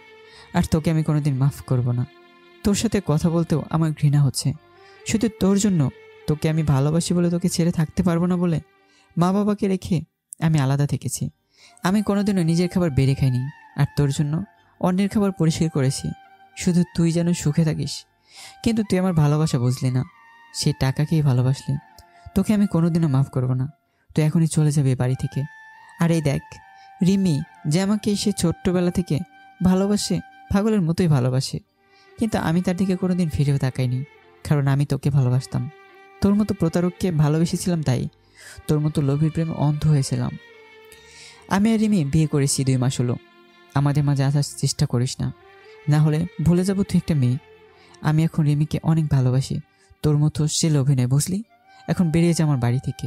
আর তোকে আমি কোনোদিন মাফ করব না। তোর সাথে কথা বলতেও আমার ঘৃণা হচ্ছে। শুধু তোর জন্য তোকে আমি ভালোবাসি বলে তোকে ছেড়ে থাকতে পারবো না বলে মা বাবাকে রেখে আমি আলাদা থেকেছি। আমি কোনোদিনও নিজের খাবার বেড়ে খাইনি, আর তোর জন্য অন্যের খাবার পরিষ্কার করেছি, শুধু তুই যেন সুখে থাকিস। কিন্তু তুই আমার ভালোবাসা বুঝলি না, সেই টাকাকেই ভালোবাসলি। তোকে আমি কোনোদিনও মাফ করবো না। তুই এখনই চলে যাবে এ বাড়ি থেকে। আর এই দেখ, রিমি যে আমাকে সে ছোট্টবেলা থেকে ভালোবাসে, পাগলের মতোই ভালোবাসে, কিন্তু আমি তার দিকে কোনোদিন ফিরেও তাকাইনি, কারণ আমি তোকে ভালোবাসতাম। তোর মতো প্রতারককে ভালোবেসেছিলাম, তাই তোর মতো লোভীর প্রেমে অন্ধ হয়েছিলাম। আমি আর রিমি বিয়ে করেছি 2 মাস হলো। আমাদের মাঝে আসার চেষ্টা করিস না, না হলে ভুলে যাবো তুই একটা মেয়ে। আমি এখন রিমিকে অনেক ভালোবাসি, তোর মতো সে লোভী নয়, বুঝলি? এখন বেরিয়ে যা আমার বাড়ি থেকে।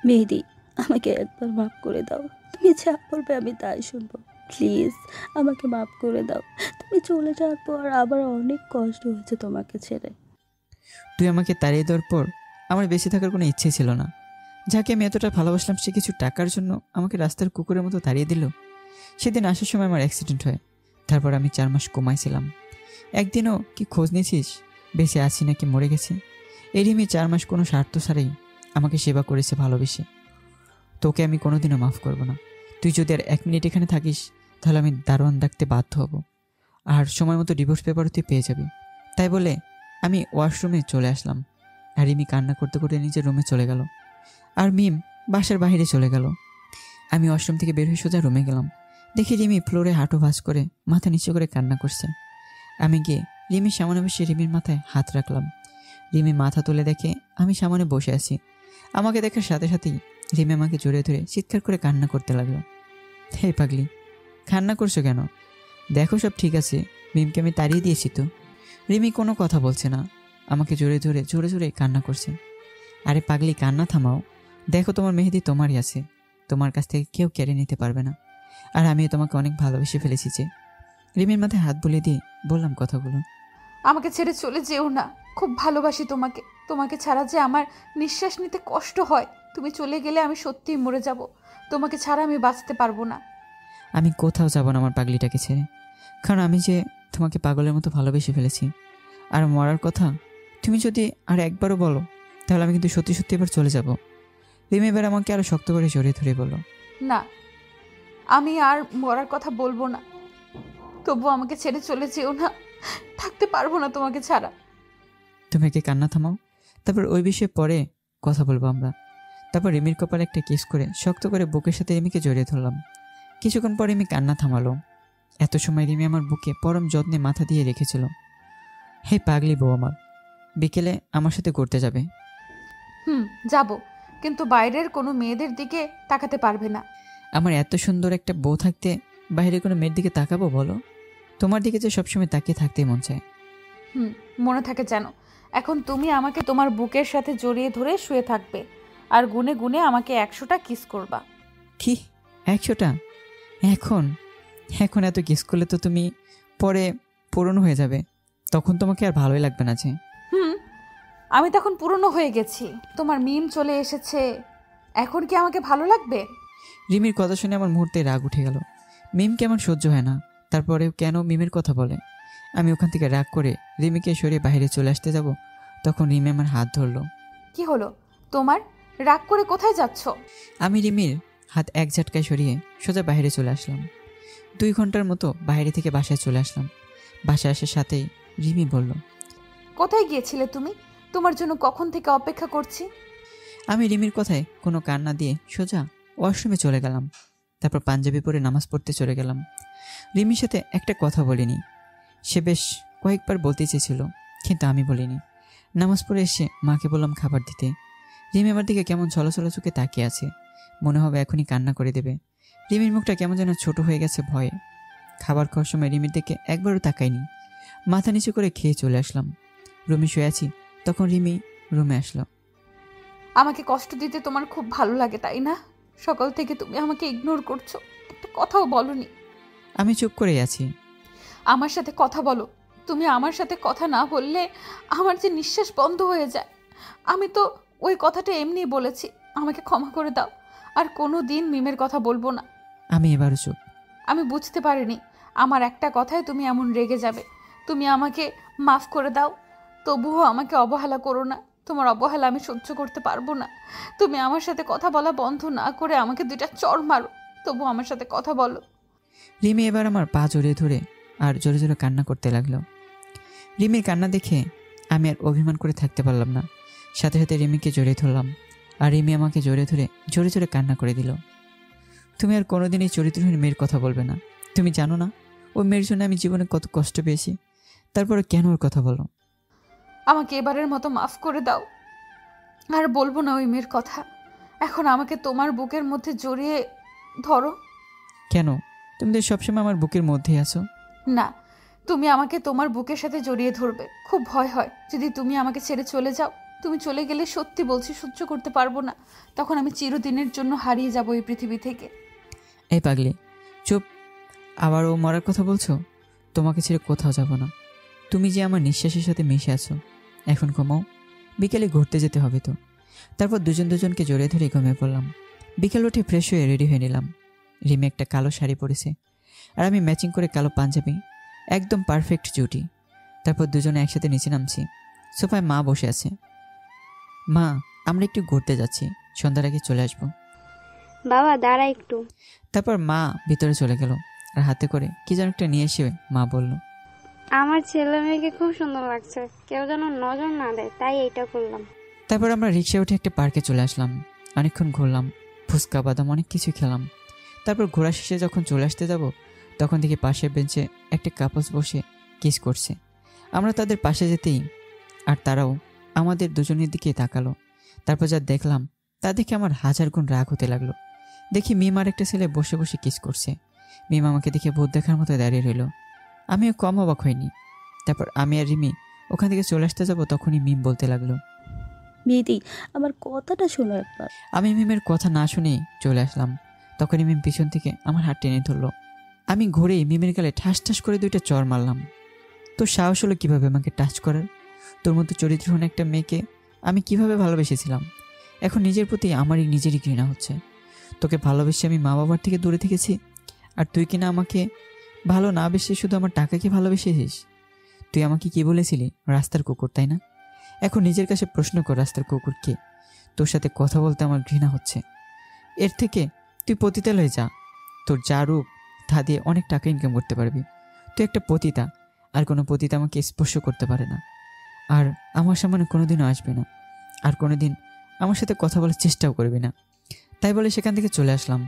মেহেদি, আমাকে একবার মাফ করে দাও। তুমি যা বলবে আমি তাই শুনবো। প্লিজ আমাকে মাফ করে দাও। তুমি চলে যাওয়ার পর আবার অনেক কষ্ট হয়েছে তোমাকে ছেড়ে। তুই আমাকে তাড়িয়ে দেওয়ার পর আমার বেঁচে থাকার কোনো ইচ্ছে ছিল না। যাকে আমি এতটা ভালোবাসলাম সে কিছু টাকার জন্য আমাকে রাস্তার কুকুরের মতো তাড়িয়ে দিল। সেদিন আসার সময় আমার অ্যাক্সিডেন্ট হয়, তারপর আমি 4 মাস কমাইছিলাম। একদিনও কি খোঁজ নিয়েছিস বেঁচে আছি নাকি মরে গেছি? এই রিমি 4 মাস কোনো স্বার্থ ছাড়াই আমাকে সেবা করেছে ভালোবেসে। তোকে আমি কোনোদিনও মাফ করব না। তুই যদি আর 1 মিনিট এখানে থাকিস তাহলে আমি দারোয়ান ডাকতে বাধ্য হব, আর সময় মতো ডিভোর্স পেপারও তুই পেয়ে যাবি। তাই বলে আমি ওয়াশরুমে চলে আসলাম, আর রিমি কান্না করতে করতে নিজের রুমে চলে গেল, আর মিম বাসার বাইরে চলে গেল। আমি ওয়াশরুম থেকে বের হয়ে সোজা রুমে গেলাম। দেখি রিমি ফ্লোরে হাঁটু ভাঁজ করে মাথা নিচু করে কান্না করছে। আমি গিয়ে রিমির সামনে বসে রিমির মাথায় হাত রাখলাম। রিমি মাথা তুলে দেখে আমি সামনে বসে আছি। আমাকে দেখার সাথে সাথেই রিমি আমাকে জড়িয়ে ধরে চিৎকার করে কান্না করতে লাগলো। হে পাগলি, কান্না করছো কেন? দেখো সব ঠিক আছে, মিমকে আমি তাড়িয়ে দিয়েছি তো। রিমি কোনো কথা বলছে না, আমাকে জড়িয়ে ধরে জোরে জোরে কান্না করছে। আরে পাগলি, কান্না থামাও। দেখো তোমার মেহেদি তোমারই আছে, তোমার কাছ থেকে কেউ কেড়ে নিতে পারবে না। আর আমিও তোমাকে অনেক ভালোবেসে ফেলেছি। যে রিমির মাথায় হাত বুলিয়ে দিয়ে বললাম কথাগুলো। আমাকে ছেড়ে চলে যেও না, খুব ভালোবাসি তোমাকে। তোমাকে ছাড়া যে আমার নিঃশ্বাস নিতে কষ্ট হয়। তুমি চলে গেলে আমি সত্যিই মরে যাব। তোমাকে ছাড়া আমি বাঁচতে পারবো না। আমি কোথাও যাব না আমার পাগলিটাকে ছেড়ে, কারণ আমি যে তোমাকে পাগলের মতো ভালোবেসে ফেলেছি। আর মরার কথা তুমি যদি আর একবারও বলো তাহলে আমি কিন্তু সত্যি সত্যি এবার চলে যাব। রিমি এবার আমাকে আরো শক্ত করে জড়িয়ে ধরে বলল, না, আমি আর মরার কথা বলবো না। তবু আমাকে ছেড়ে চলে যেও না, থাকতে পারবো না তোমাকে ছাড়া। তুমি একে কান্না থামাও, তারপর ওই বিষয়ে পরে কথা বলবো আমরা। তারপর রিমির কপালে একটা কিস করে শক্ত করে বুকের সাথে রিমিকে জড়িয়ে ধরলাম। কিছুক্ষণ পরে রিমি কান্না থামালো। এত সময় রিমি আমার বুকে পরম যত্নে মাথা দিয়ে রেখেছিল। হে পাগলি বউ আমার, বিকেলে আমার সাথে ঘুরতে যাবে? যাব, কিন্তু বাইরের কোনো মেয়েদের দিকে তাকাতে পারবে না। আমার এত সুন্দর একটা বউ থাকতে বাইরে কোনো মেয়ের দিকে তাকাবো বলো? তোমার দিকে যে সবসময় তাকিয়ে থাকতেই মন চায়। মনে থাকে যেন। এখন তুমি আমাকে তোমার বুকের সাথে জড়িয়ে ধরে শুয়ে থাকবে, আর গুনে গুনে আমাকে 100টা কিস করবা। কি 100টা? এখন এখন এত কিস করলে তো তুমি পরে পুরনো হয়ে যাবে, তখন তোমাকে আর ভালোই লাগবে না। যে আমি তখন পুরনো হয়ে গেছি, তোমার মিম চলে এসেছে, এখন কি আমাকে ভালো লাগবে? রিমির কথা শুনে আমার মুহূর্তে রাগ উঠে গেল। মিম কেমন সহ্য হয় না, তারপরেও কেন মিমের কথা বলে। আমি ওখান থেকে রাগ করে রিমিকে সরিয়ে বাইরে চলে আসতে যাব, তখন রিমি আমার হাত ধরলো। কি হলো তোমার? রাগ করে কোথায় যাচ্ছ? আমি রিমির হাত এক ঝটকায় সরিয়ে সোজা বাইরে চলে আসলাম। 2 ঘন্টার মতো বাইরে থেকে বাসায় চলে আসলাম। বাসায় আসার সাথেই রিমি বলল, কোথায় গিয়েছিলে তুমি? তোমার জন্য কখন থেকে অপেক্ষা করছি। আমি রিমির কথায় কোনো কান না দিয়ে সোজা ওয়াশরুমে চলে গেলাম। তারপর পাঞ্জাবি পরে নামাজ পড়তে চলে গেলাম। রিমির সাথে একটা কথা বলিনি। সে বেশ কয়েকবার বলতে চেয়েছিল, কিন্তু আমি বলিনি। নামাজ পড়ে এসে মাকে বললাম খাবার দিতে। রিমি আমার দিকে কেমন ছলছল চোখে তাকিয়ে আছে, মনে হবে এখনই কান্না করে দেবে। রিমির মুখটা কেমন যেন ছোট হয়ে গেছে ভয়ে। খাবার খাওয়ার সময় রিমির দিকে একবারও তাকাইনি, মাথা নিচু করে খেয়ে চলে আসলাম। রুমে শুয়ে আছি, তখন রিমি রুমে আসলো। আমাকে কষ্ট দিতে তোমার খুব ভালো লাগে তাই না? সকাল থেকে তুমি আমাকে ইগনোর করছো, একটা কথাও বলনি। আমি চুপ করে আছি। আমার সাথে কথা বলো। তুমি আমার সাথে কথা না বললে আমার যে নিঃশ্বাস বন্ধ হয়ে যায়। আমি তো ওই কথাটা এমনিই বলেছি, আমাকে ক্ষমা করে দাও। আর কোনো দিন মিমের কথা বলবো না। আমি এবারও চুপ। আমি বুঝতে পারিনি আমার একটা কথায় তুমি এমন রেগে যাবে। তুমি আমাকে মাফ করে দাও, তবুও আমাকে অবহেলা করো না। তোমার অবহেলা আমি সহ্য করতে পারবো না। তুমি আমার সাথে কথা বলা বন্ধ না করে আমাকে 2টা চড় মারো, তবু আমার সাথে কথা বলো। রিমি এবার আমার পা জড়িয়ে ধরে আর জোরে জোরে কান্না করতে লাগলো। রিমির কান্না দেখে আমি আর অভিমান করে থাকতে পারলাম না, সাথে সাথে রিমিকে জড়িয়ে ধরলাম আর রিমি আমাকে জড়িয়ে ধরে জোরে জোরে কান্না করে দিল। তুমি আর কোনোদিন এই চরিত্রহীন মেয়ের কথা বলবে না। তুমি জানো না ওই মেয়ের জন্য আমি জীবনে কত কষ্ট পেয়েছি, তারপরে কেন ওর কথা বলো? আমাকে এবারের মতো মাফ করে দাও, আর বলবো না ওই মেয়ের কথা। এখন আমাকে তোমার বুকের মধ্যে জড়িয়ে ধরো। কেন? তুমি তো সবসময় আমার বুকের মধ্যেই আছো। না, তুমি আমাকে তোমার বুকের সাথে জড়িয়ে ধরবে। খুব ভয় হয় যদি তুমি আমাকে ছেড়ে চলে যাও। তুমি চলে গেলে সত্যি বলছি সহ্য করতে পারবো না, তখন আমি চিরদিনের জন্য হারিয়ে যাবো এই পৃথিবী থেকে। এই পাগলি, চুপ। আবারও মরার কথা বলছো? তোমাকে ছেড়ে কোথাও যাব না। তুমি যে আমার নিঃশ্বাসের সাথে মিশে আছো। এখন ঘুমাও, বিকেলে ঘুরতে যেতে হবে তো। তারপর দুজনকে জড়িয়ে ধরে ঘুমিয়ে পড়লাম। বিকেল উঠে ফ্রেশ হয়ে রেডি হয়ে নিলাম। রিমি একটা কালো শাড়ি পরেছে আর আমি ম্যাচিং করে কালো পাঞ্জাবি, একদম পারফেক্ট জুটি। তারপর দুজনে একসাথে নিচে নামছি। সোফায় মা বসে আছে। মা, আমরা একটু ঘুরতে যাচ্ছি, সন্ধ্যার আগে চলে আসবো। বাবা দাঁড়া একটু। তারপর মা ভিতরে চলে গেল আর হাতে করে কি যেন একটা নিয়ে এসে মা বলল, আমার ছেলে মেয়েকে খুব সুন্দর লাগছে, কেউ যেন নজর না দেয়, তাই এইটা করলাম। তারপর আমরা রিক্সায় উঠে একটা পার্কে চলে আসলাম। অনেকক্ষণ ঘুরলাম, ফুচকা বাদাম অনেক কিছু খেলাম। তারপর ঘোরা শেষে যখন চলে আসতে যাব, তখন দেখি পাশের বেঞ্চে একটা কাপলস বসে কিস করছে। আমরা তাদের পাশে যেতেই আর তারাও আমাদের দুজনের দিকে তাকালো। তারপর যা দেখলাম তা দেখে আমার 1000 গুণ রাগ হতে লাগলো। দেখি মিম আর একটা ছেলে বসে বসে কিস করছে। মিম আমাকে দেখে ভূত দেখার মতো দাঁড়িয়ে রইল। আমিও কম অবাক হইনি। তারপর আমি আর রিমি ওখান থেকে চলে আসতে যাবো, তখনই মিম বলতে লাগলো, মেহেদি আমার কথাটা শোনো একবার। আমি মিমের কথা না শুনেই চলে আসলাম। তখনই মিম পিছন থেকে আমার হাত টেনে ধরলো। আমি ঘুরেই মিমের গালে ঠাস ঠাস করে 2টা চড় মারলাম। তোর সাহস হলো কিভাবে আমাকে টাচ করার? তোর মতো চরিত্রহীন একটা মেয়েকে আমি কিভাবে ভালোবেসেছিলাম? এখন নিজের প্রতি নিজেরই ঘৃণা হচ্ছে। তোকে ভালোবেসে আমি মা বাবার থেকে দূরে থেকেছি, আর তুই কিনা আমাকে ভালো না বেসে শুধু আমার টাকাকে ভালোবেসেছিস। তুই আমাকে কি বলেছিলি? রাস্তার কুকুর, তাই না? এখন নিজের কাছে প্রশ্ন কর, রাস্তার কুকুর কে? তোর সাথে কথা বলতে আমার ঘৃণা হচ্ছে। এর থেকে তুই পতিতালয়ে যা। তোর যা রূপ তা দিয়ে অনেক টাকা ইনকাম করতে পারবি। তুই একটা পতিতা, আর কোনো পতিতা আমাকে স্পর্শ করতে পারে না, আর আমার সামনে কোনোদিনও আসবে না, আর কোনোদিন আমার সাথে কথা বলার চেষ্টাও করবি না। তাই বলে সেখান থেকে চলে আসলাম।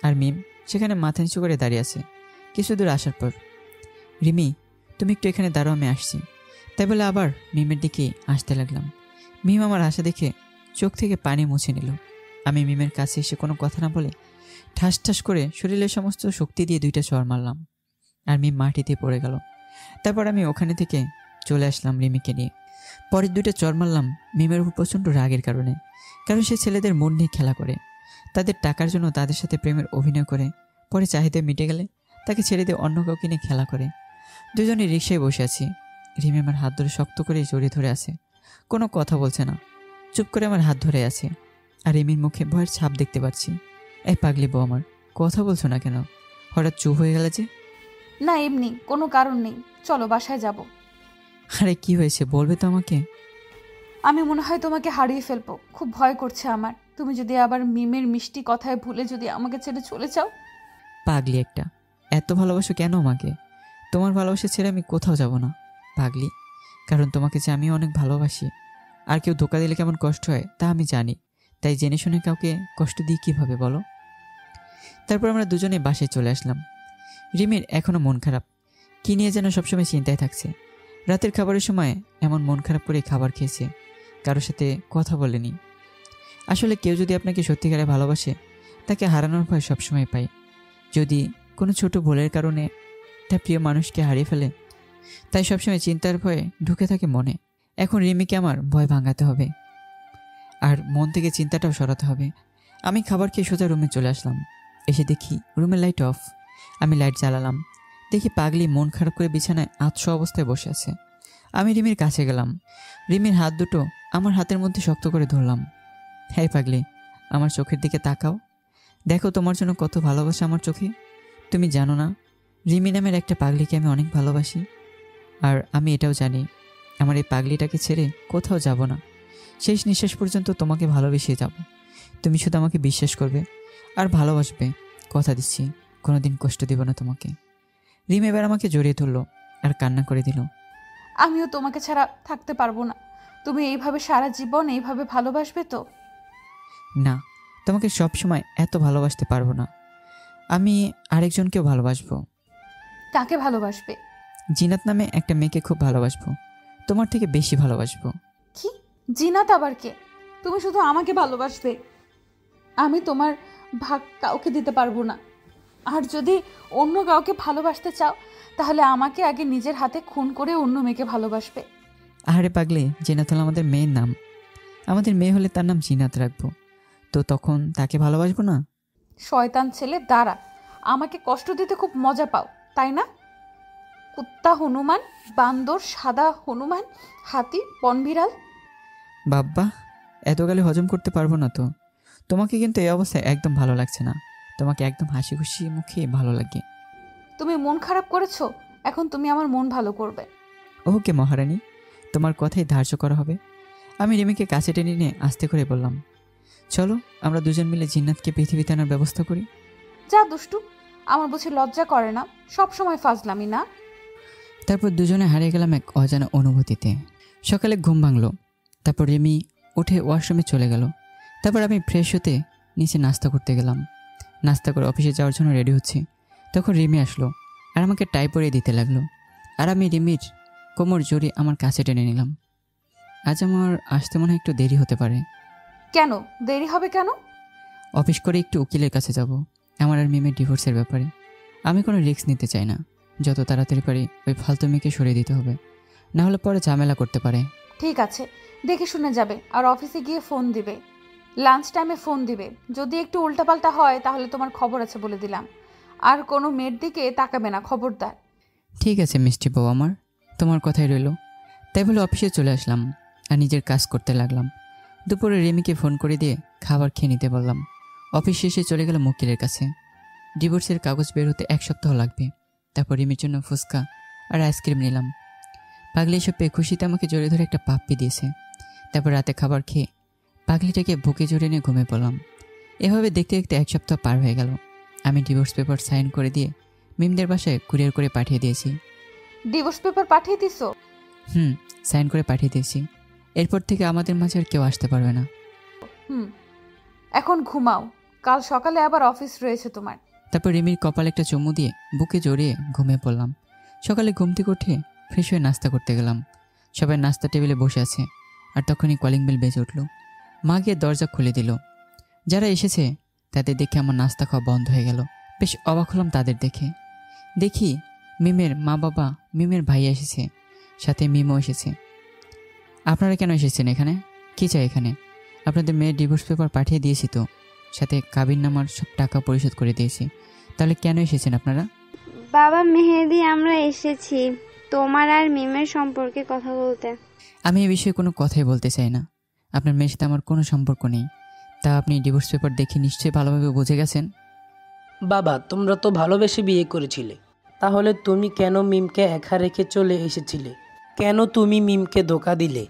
আর মিম সেখানে মাথা নিচু করে দাঁড়িয়ে আছে। কিছু দূর আসার পর, রিমি তুমি একটু এখানে দাঁড়াও, আমি আসছি। তাই বলে আবার মিমের দিকে আসতে লাগলাম। মিম আমার আশা দেখে চোখ থেকে পানি মুছে নিল। আমি মিমের কাছে এসে কোনো কথা না বলে ঠাস ঠাস করে শরীরের সমস্ত শক্তি দিয়ে 2টা চড় মারলাম, আর মিম মাটিতে পড়ে গেল। তারপর আমি ওখানে থেকে চলে আসলাম রিমিকে নিয়ে। পরের 2টা চড় মারলাম মিমের উপর প্রচণ্ড রাগের কারণে, কারণ সে ছেলেদের মন নিয়ে খেলা করে। তাদের টাকার জন্য তাদের সাথে প্রেমের অভিনয় করে, পরে চাহিদা মিটে গেলে তাকে ছেড়ে দিয়ে অন্য কাউকে নিয়ে খেলা করে। দুজনে রিক্সায় বসে আছি। রিমি আমার হাত ধরে শক্ত করে জড়িয়ে ধরে আছে, কোনো কথা বলছে না, চুপ করে আমার হাত ধরে আছে। আর রিমির মুখে ভয়ের ছাপ দেখতে পাচ্ছি। এই পাগলি বউ আমার, কথা বলছো না কেন? হঠাৎ চুপ হয়ে গেলে যে? না, এমনি, কোনো কারণ নেই, চলো বাসায় যাব। আরে কি হয়েছে বলবে তো আমাকে? আমি মনে হয় তোমাকে হারিয়ে ফেলবো, খুব ভয় করছে আমার। তুমি যদি আবার মিমের মিষ্টি কথায় ভুলে যদি আমাকে ছেড়ে চলে যাও। পাগলি একটা, এত ভালোবাসো কেন আমাকে? তোমার ভালোবাসা ছেড়ে আমি কোথাও যাব না পাগলি, কারণ তোমাকে যে আমি অনেক ভালোবাসি। আর কেউ ধোকা দিলে কেমন কষ্ট হয় তা আমি জানি, তাই জেনে শুনে কাউকে কষ্ট দিই কীভাবে বলো? তারপর আমরা দুজনে বাসায় চলে আসলাম। রিমির এখনও মন খারাপ, কী নিয়ে যেন সবসময় চিন্তায় থাকছে। রাতের খাবারের সময় এমন মন খারাপ করে খাবার খেয়েছে, কারোর সাথে কথা বলেনি। আসলে কেউ যদি আপনাকে সত্যিকারে ভালোবাসে, তাকে হারানোর ভয় সবসময় পায়। যদি কোনো ছোট ভুলের কারণে তার প্রিয় মানুষকে হারিয়ে ফেলে, তাই সবসময় চিন্তার ভয়ে ঢুকে থাকে মনে। এখন রিমিকে আমার ভয় ভাঙাতে হবে, আর মন থেকে চিন্তাটাও সরাতে হবে। আমি খাবার খেয়ে সোজা রুমে চলে আসলাম। এসে দেখি রুমের লাইট অফ। আমি লাইট জ্বালালাম, দেখি পাগলি মন খারাপ করে বিছানায় আধশো অবস্থায় বসে আছে। আমি রিমির কাছে গেলাম, রিমির হাত দুটো আমার হাতের মধ্যে শক্ত করে ধরলাম। হ্যাঁ পাগলি, আমার চোখের দিকে তাকাও, দেখো তোমার জন্য কত ভালোবাসা আমার চোখে। তুমি জানো না, রিমি নামের একটা পাগলিকে আমি অনেক ভালোবাসি। আর আমি এটাও জানি, আমার এই পাগলিটাকে ছেড়ে কোথাও যাব না। শেষ নিঃশ্বাস পর্যন্ত তোমাকে ভালোবেসে যাব। তুমি শুধু আমাকে বিশ্বাস করবে আর ভালোবাসবে, কথা দিচ্ছি কোনোদিন কষ্ট দিব না তোমাকে। রিম এবার আমাকে জড়িয়ে ধরলো আর কান্না করে দিল। আমিও তোমাকে ছাড়া থাকতে পারবো না। তুমি এইভাবে সারা জীবন এইভাবে ভালোবাসবে তো? না, তোমাকে সবসময় এত ভালোবাসতে পারবো না। আমি আরেকজনকেও ভালোবাসবো। কাকে ভালোবাসবে? জিনাত নামে একটা মেয়েকে খুব ভালোবাসবো, তোমার থেকে বেশি ভালোবাসবো। কি? জিনাত আবার কে? তুমি শুধু আমাকে ভালোবাসবে, আমি তোমার ভাগ কাউকে দিতে পারবো না। আর যদি অন্য কাউকে ভালোবাসতে চাও তাহলে আমাকে আগে নিজের হাতে খুন করে অন্য মেয়েকে ভালোবাসবে। আহারে পাগলে, জিনাত হলো আমাদের মেয়ের নাম। আমাদের মেয়ে হলে তার নাম জিনাত রাখবো, তো তখন তাকে ভালোবাসবো না? শয়তান ছেলে, দাঁড়া। আমাকে কষ্ট দিতে খুব মজা পাও, তাই না? কুত্তা হনুমান, বান্দর, সাদা হনুমান, হাতি, বনবিড়াল। বাব্বা, এত গালে হজম করতে পারবো না তো। তোমাকে কিন্তু এই অবস্থায় একদম ভালো লাগছে না। তোমাকে একদম হাসি খুশি মুখে ভালো লাগে। তুমি মন খারাপ করেছো, এখন তুমি আমার মন ভালো করবে। ওকে মহারানী, তোমার কথাই ধার্য করা হবে। আমি রিমিকে কাছে টেনে নিয়ে আস্তে করে বললাম, চলো আমরা দুজন মিলে জিন্নাতকে পৃথিবীতে আনার ব্যবস্থা করি। যা দুষ্টু, আমার বুঝি লজ্জা করে না? সব সময় ফাজলামি না? তারপর দুজনে হারিয়ে গেলাম এক অজানা অনুভূতিতে। সকালে ঘুম ভাঙলো, তারপর রিমি উঠে ওয়াশরুমে চলে গেল। তারপর আমি ফ্রেশ হতে নিচে নাস্তা করতে গেলাম। নাস্তা করে অফিসে যাওয়ার জন্য রেডি হচ্ছি, তখন রিমি আসলো আর আমাকে টাই পরিয়ে দিতে লাগলো। আর আমি রিমির কোমর জড়িয়ে আমার কাছে টেনে নিলাম। আজ আমার আসতে মনে হয় একটু দেরি হতে পারে। কেন দেরি হবে কেন? অফিস করে একটু উকিলের কাছে যাব, আমার আর মিমের ডিভোর্সের ব্যাপারে। আমি কোনো রিস্ক নিতে চাই না, যত তাড়াতাড়ি পারি ওই ফালতু মেয়েকে সরিয়ে দিতে হবে, না হলে পরে ঝামেলা করতে পারে। ঠিক আছে, দেখে শুনে যাবে। আর অফিসে গিয়ে ফোন দিবে, লাঞ্চ টাইমে ফোন দিবে। যদি একটু উল্টাপাল্টা হয় তাহলে তোমার খবর আছে বলে দিলাম। আর কোনো মেয়ের দিকে তাকাবে না, খবরদার। ঠিক আছে মিষ্টি বউ আমার, তোমার কথাই রইল। তাই বলে অফিসে চলে আসলাম আর নিজের কাজ করতে লাগলাম। দুপুরে রেমিকে ফোন করে দিয়ে খাবার খেয়ে নিতে বললাম। অফিস শেষে চলে গেলাম উকিলের কাছে। ডিভোর্সের কাগজ বের হতে 1 সপ্তাহ লাগবে। তারপর রিমির জন্য ফুচকা আর আইসক্রিম নিলাম। পাগলি এসব পেয়ে খুশিতে আমাকে জড়িয়ে ধরে একটা পাপ্পি দিয়েছে। তারপর রাতে খাবার খেয়ে পাগলিটাকে বুকে জড়িয়ে নিয়ে ঘুমিয়ে পড়লাম। এভাবে দেখতে দেখতে 1 সপ্তাহ পার হয়ে গেল। আমি ডিভোর্স পেপার সাইন করে দিয়ে মিমদের বাসায় কুরিয়ার করে পাঠিয়ে দিয়েছি। ডিভোর্স পেপার পাঠিয়ে দিছো? সাইন করে পাঠিয়ে দিয়েছি। এরপর থেকে আমাদের মাঝে আর কেউ আসতে পারবে না। এখন ঘুমাও, কাল সকালে আবার অফিস রয়েছে তোমার। তারপর রিমির কপালে একটা চুমু দিয়ে বুকে জড়িয়ে ঘুমিয়ে পড়লাম। সকালে ঘুম থেকে উঠে ফ্রেশ হয়ে নাস্তা করতে গেলাম। সবাই নাস্তা টেবিলে বসে আছে, আর তখনই কলিং বেল বেজে উঠল। মা গিয়ে দরজা খুলে দিল। যারা এসেছে তাদের দেখে আমার নাস্তা খাওয়া বন্ধ হয়ে গেল। বেশ অবাক হলাম তাদের দেখে। দেখি মিমের মা বাবা, মিমের ভাইয়া এসেছে, সাথে মিমও এসেছে। আপনারা কেন এসেছেন এখানে? কী চাই এখানে? আপনাদের মেয়ের ডিভোর্স পেপার পাঠিয়ে দিয়েছি তো, সাথে কাবিননামার সব টাকা পরিশোধ করে দিয়েছি। তাহলে কেন এসেছেন আপনারা? বাবা মেহেদি, আমরা এসেছি তোমার আর মিমের সম্পর্কে কথা বলতে। আমি এ বিষয়ে কোনো কথাই বলতে চাই না। আপনার মেয়ের সাথে আমার কোনো সম্পর্ক নেই। তা আপনি ডিভোর্স পেপার দেখে নিশ্চয়ই ভালোভাবে বুঝে গেছেন। বাবা, তোমরা তো ভালোবেসে বিয়ে করেছিলে, তাহলে তুমি কেন মিমকে একা রেখে চলে এসেছিলে? কেন তুমি মিমকে ধোঁকা দিলে?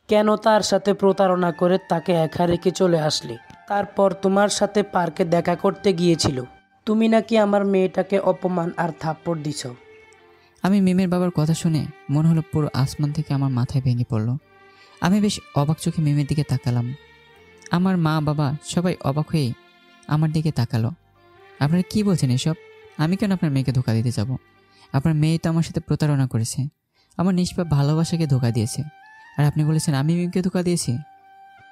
কেন তার সাথে প্রতারণা করে তাকে একা রেখে চলে আসলে? তারপর তোমার সাথে পার্কে দেখা করতে গিয়েছিল, তুমি নাকি আমার মেয়েটাকে অপমান আর থাপ্পড় দিছ। আমি মিমের বাবার কথা শুনে মনে হলো পুরো আসমান থেকে আমার মাথায় ভেঙে পড়লো। আমি বেশ অবাক চোখে মিমের দিকে তাকালাম। আমার মা বাবা সবাই অবাক হয়ে আমার দিকে তাকালো। আপনারা কি বলছেন এসব? আমি কেন আপনার মেয়েকে ধোঁকা দিতে যাব? আপনার মেয়ে তো আমার সাথে প্রতারণা করেছে, আমার নিষ্পাপ ভালোবাসাকে ধোঁকা দিয়েছে, আর আপনি বলেছেন আমি মিমকে ধোঁকা দিয়েছি?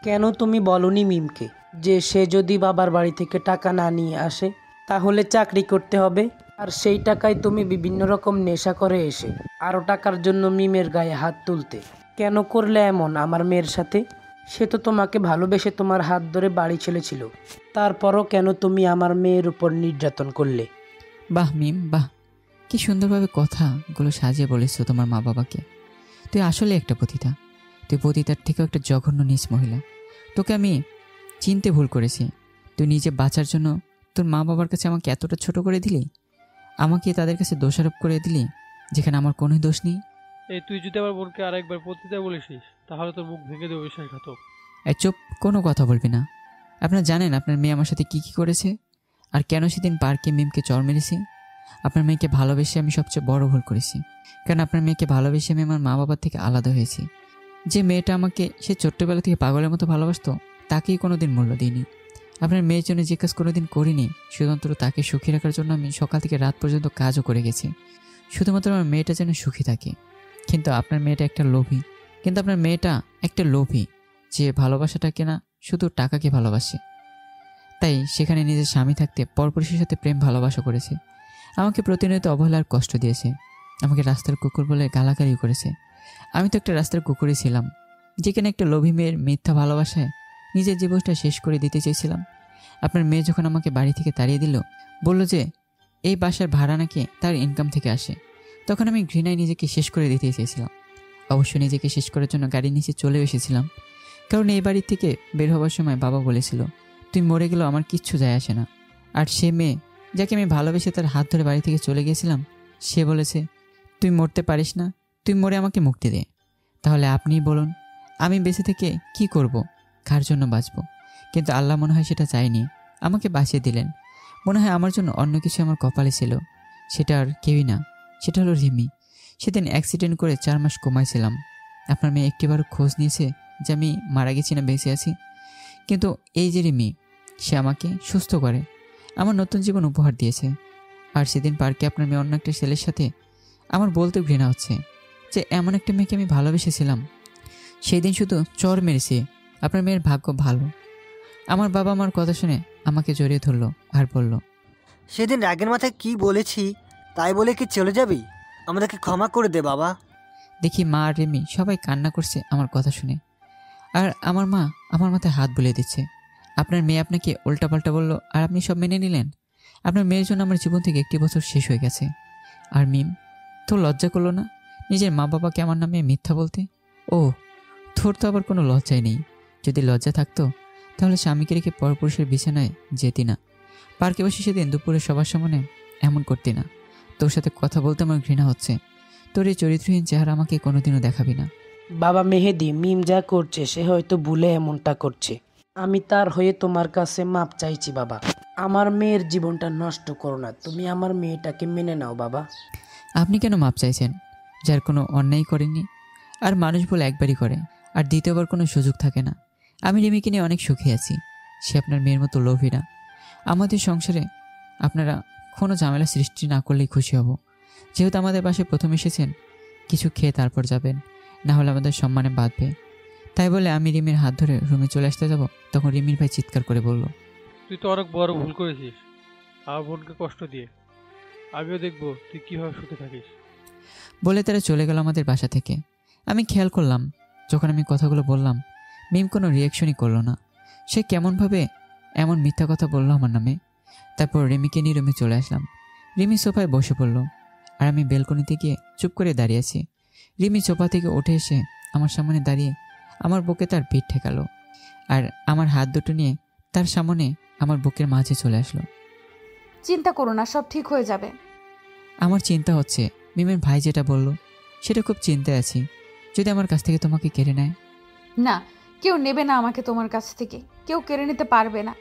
কেন তুমি বলনি মিমকে যে সে যদি বাবার বাড়ি থেকে টাকা না নিয়ে আসে তাহলে চাকরি করতে হবে, আর সেই টাকায় তুমি বিভিন্ন রকম নেশা করে এসে আরও টাকার জন্য মিমের গায়ে হাত তুলতে? কেন করলে এমন আমার মেয়ের সাথে? সে তো তোমাকে ভালোবেসে তোমার হাত ধরে বাড়ি ছেড়েছিল, তারপরও কেন তুমি আমার মেয়ের উপর নির্যাতন করলে? বাহ মিম, বাহ, কি সুন্দরভাবে কথাগুলো সাজিয়ে বলেছ তোমার মা বাবাকে। তুই আসলে একটা পতিতা। তুই পতিতার থেকেও একটা জঘন্য নীচ মহিলা। তোকে আমি চিনতে ভুল করেছি। তুই নিজে বাঁচার জন্য তোর মা বাবার কাছে আমাকে এতটা ছোট করে দিলি, আমাকে তাদের কাছে দোষারোপ করে দিলি যেখানে আমার কোনোই দোষ নেই। এই তুই যদি আমার বোনকে আরেকবার পতিতা বলেছিস তাহলে তোর মুখ ভেঙে দেবো বিশ্বাসঘাতক। চুপ, কোনো কথা বলবি না। আপনারা জানেন আপনার মেয়ে আমার সাথে কি করেছে, আর কেন সেদিন পার্কে মিমকে চড় মেরেছি? আপনার মেয়েকে ভালোবেসে আমি সবচেয়ে বড় ভুল করেছি, কারণ আপনার মেয়েকে ভালোবেসে আমি আমার মা বাবার থেকে আলাদা হয়েছি। যে মেয়েটা আমাকে সে ছোট্টবেলা থেকে পাগলের মতো ভালোবাসতো, তাকেই কোনোদিন মূল্য দিইনি। আপনার মেয়ের জন্য যে কাজ কোনোদিন করিনি, শুধুমাত্র তাকে সুখী রাখার জন্য আমি সকাল থেকে রাত পর্যন্ত কাজও করে গেছি, শুধুমাত্র আমার মেয়েটা যেন সুখী থাকে। কিন্তু আপনার মেয়েটা একটা লোভী, যে ভালোবাসাটাকে না, শুধু টাকাকে ভালোবাসে। তাই সেখানে নিজের স্বামী থাকতে পরপুরুষের সাথে প্রেম ভালোবাসা করেছে। আমাকে প্রতিনিয়ত অবহেলার কষ্ট দিয়েছে, আমাকে রাস্তার কুকুর বলে গালাগালি করেছে। আমি তো একটা রাস্তার কুকুরই ছিলাম, যেখানে একটা লোভী মেয়ের মিথ্যা ভালোবাসায় নিজের জীবনটা শেষ করে দিতে চেয়েছিলাম। আপনার মেয়ে যখন আমাকে বাড়ি থেকে তাড়িয়ে দিল, বলল যে এই বাসার ভাড়া নাকি তার ইনকাম থেকে আসে, তখন আমি ঘৃণায় নিজেকে শেষ করে দিতে চেয়েছিলাম। অবশ্য নিজেকে শেষ করার জন্য গাড়ির নিচে চলে এসেছিলাম, কারণ এই বাড়ি থেকে বের হওয়ার সময় বাবা বলেছিল, তুই মরে গেলেও আমার কিচ্ছু যায় আসে না। আর সে মেয়ে যাকে আমি ভালোবেসে তার হাত ধরে বাড়ি থেকে চলে গিয়েছিলাম, সে বলেছে, তুই মরতে পারিস না, তুই মরে আমাকে মুক্তি দে। তাহলে আপনিই বলুন, আমি বেঁচে থেকে কি করব, কার জন্য বাঁচব? কিন্তু আল্লাহ মনে হয় সেটা চায়নি, আমাকে বাঁচিয়ে দিলেন। মনে হয় আমার জন্য অন্য কিছু আমার কপালে ছিল, সেটা আর কেউই না, সেটা হলো রিমি। সেদিন অ্যাক্সিডেন্ট করে 4 মাস কমাইছিলাম। আপনার মেয়ে একটিবারও খোঁজ নিয়েছে যে আমি মারা গেছি না বেঁচে আছি? কিন্তু এই যে রিমি, সে আমাকে সুস্থ করে আমার নতুন জীবন উপহার দিয়েছে। আর সেদিন পার্কে আপনার মেয়ে অন্য একটা ছেলের সাথে, আমার বলতেও ঘৃণা হচ্ছে যে এমন একটা মেয়েকে আমি ভালোবেসেছিলাম, সেই দিন শুধু চড় মেরেছে। আপনার মেয়ের ভাগ্য ভালো। আমার বাবা আমার কথা শুনে আমাকে জড়িয়ে ধরলো আর বলল, সেদিন রাগের মাথায় কি বলেছি তাই বলে কি চলে যাবি? আমাদেরকে ক্ষমা করে দে বাবা। দেখি মা আর রিমি সবাই কান্না করছে আমার কথা শুনে, আর আমার মা আমার মাথায় হাত বুলিয়ে দিচ্ছে। আপনার মেয়ে আপনাকে উল্টাপাল্টা বলল, আর আপনি সব মেনে নিলেন? আপনার মেয়ের জন্য আমার জীবন থেকে 1 বছর শেষ হয়ে গেছে। আর মিম, তোর লজ্জা করলো না নিজের মা বাবাকে আমার নামে মিথ্যা বলতে? ও, তোর তো আবার কোনো লজ্জাই নেই। যদি লজ্জা থাকতো তাহলে স্বামীকে রেখে পরপুরুষের বিছানায় যেতি না, পার্কে বসে সেদিন দুপুরে সবার সামনে এমন করতি না। তোর সাথে কথা বলতে আমার ঘৃণা হচ্ছে। তোর এই চরিত্রহীন চেহারা আমাকে কোনোদিনও দেখাবি না। বাবা মেহেদি, মিম যা করছে সে হয়তো ভুলে এমনটা করছে। আমি তার হয়ে তোমার কাছে মাপ চাইছি বাবা। আমার মেয়ের জীবনটা নষ্ট করো না, তুমি আমার মেয়েটাকে মেনে নাও বাবা। আপনি কেন মাপ চাইছেন? যার কোনো অন্যায় করেনি, আর মানুষ বলে একবারই করে, আর দ্বিতীয়বার কোনো সুযোগ থাকে না। আমি রিমিকে নিয়ে অনেক সুখী আছি, সে আপনার মেয়ের মতো লোভী না। আমাদের সংসারে আপনারা কোনো ঝামেলা সৃষ্টি না করলেই খুশি হব। যেহেতু আমাদের বাসায় প্রথম এসেছেন, কিছু খেয়ে তারপর যাবেন, না হলে আমাদের সম্মানে বাঁধবে। তাই বলে আমি রিমির হাত ধরে রুমে চলে আসতে যাব, তখন রিমির ভাই চিৎকার করে বলল, তুই তো অনেক বড় ভুল করেছিস আমার বোনকে কষ্ট দিয়ে। আমিও দেখবো তুই কিভাবে সুখে থাকিস। বলে তারা চলে গেল আমাদের বাসা থেকে। আমি খেয়াল করলাম, যখন আমি কথাগুলো বললাম, মিম কোনো রিয়াকশনই করলো না। সে কেমনভাবে এমন মিথ্যা কথা বললো আমার নামে। তারপর রিমিকে নিয়ে রুমে চলে আসলাম। রিমি সোফায় বসে পড়ল, আর আমি বেলকনিতে গিয়ে চুপ করে দাঁড়িয়ে আছি। রিমি সোফা থেকে উঠে এসে আমার সামনে দাঁড়িয়ে আমার বুকে তার পিঠ ঠেকালো, আর আমার হাত দুটো নিয়ে তার সামনে আমার বুকের মাঝে চলে আসলো। চিন্তা করো না, সব ঠিক হয়ে যাবে। আমার চিন্তা হচ্ছে, মিমের ভাই যেটা বলল সেটা খুব চিন্তায় আছি, যদি আমার কাছ থেকে তোমাকে কেড়ে নেয়। না, কেউ নেবে না আমাকে তোমার কাছ থেকে, কেউ কেড়ে নিতে পারবে না।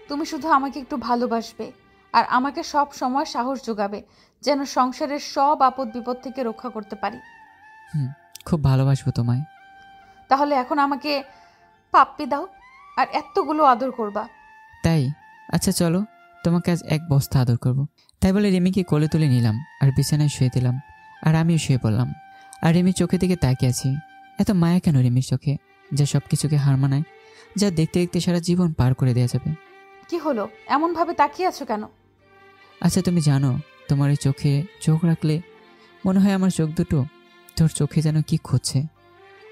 তুমি শুধু আমাকে একটু ভালোবাসবে, আর আমাকে সব সময় সাহস যোগাবে, যেন সংসারের সব আপদ বিপদ থেকে রক্ষা করতে পারি। খুব ভালোবাসবো তোমায়। তাহলে এখন আমাকে পাপ্পি দাও, আর এতগুলো আদর করবা। তাই? আচ্ছা চলো, তোমাকে আজ 1 বস্তা আদর করব। তাই বলে রিমিকে কোলে তুলে নিলাম আর বিছানায় শুয়ে দিলাম, আর আমিও শুয়ে পড়লাম। আর রিমির চোখের দিকে তাকিয়ে আছি। এত মায়া কেন রিমির চোখে, যা সব কিছুকে হার মানায়, যা দেখতে দেখতে সারা জীবন পার করে দেওয়া যাবে? কি হলো, এমনভাবে তাকিয়ে আছো কেন? আচ্ছা তুমি জানো, তোমার এই চোখে চোখ রাখলে মনে হয় আমার চোখ দুটো তোর চোখে যেন কি খুঁজছে।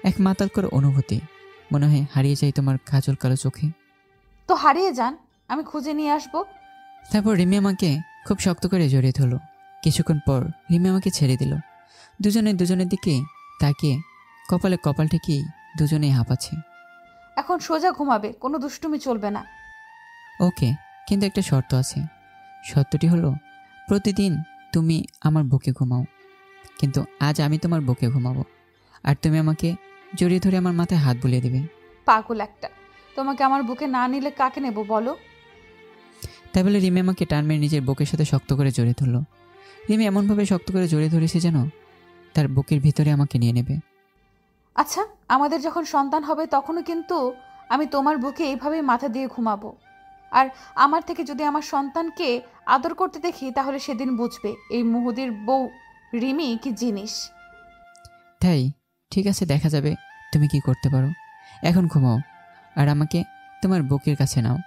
এক মাতাল করে অনুভূতি, মনে হয় হারিয়ে যাই তোমার কাজল কালো চোখে। তো হারিয়ে যান, আমি খুঁজে নিয়ে আসবো। তারপর রিমি আমাকে খুব শক্ত করে জড়িয়ে ধরলো। কিছুক্ষণ পর রিমি আমাকে ছেড়ে দিল। দুজনের দিকে তাকিয়ে কপালে কপাল ঠেকিয়ে দুজনেই হাঁপাচ্ছে। এখন সোজা ঘুমাবে, কোনো দুষ্টুমি চলবে না। ওকে, কিন্তু একটা শর্ত আছে। শর্তটি হলো, প্রতিদিন তুমি আমার বুকে ঘুমাও, কিন্তু আজ আমি তোমার বুকে ঘুমাবো, আর তুমি আমাকে জড়িয়ে ধরে আমার মাথায় হাত বুলিয়ে দেবে। পাগল একটা। তোমাকে আমার বুকে না নিলে কাকে নেব বলো? তাই বলে রিমি আমাকে টান মেরে নিজের বুকের সাথে শক্ত করে জড়িয়ে ধরল। রিমি এমনভাবে শক্ত করে জড়িয়ে ধরেছে যেন তার বুকের ভিতরে আমাকে নিয়ে নেবে। আচ্ছা, আমাদের যখন সন্তান হবে তখনও কিন্তু আমি তোমার বুকে এইভাবেই মাথা দিয়ে ঘুমাবো। আর আমার থেকে যদি আমার সন্তানকে আদর করতে দেখি তাহলে সেদিন বুঝবে এই মুহুদির বউ রিমি কি জিনিস। তাই ঠিক আছে, দেখা যাবে তুমি কি করতে পারো। এখন ঘুমাও আর আমাকে তোমার বুকের কাছে নাও।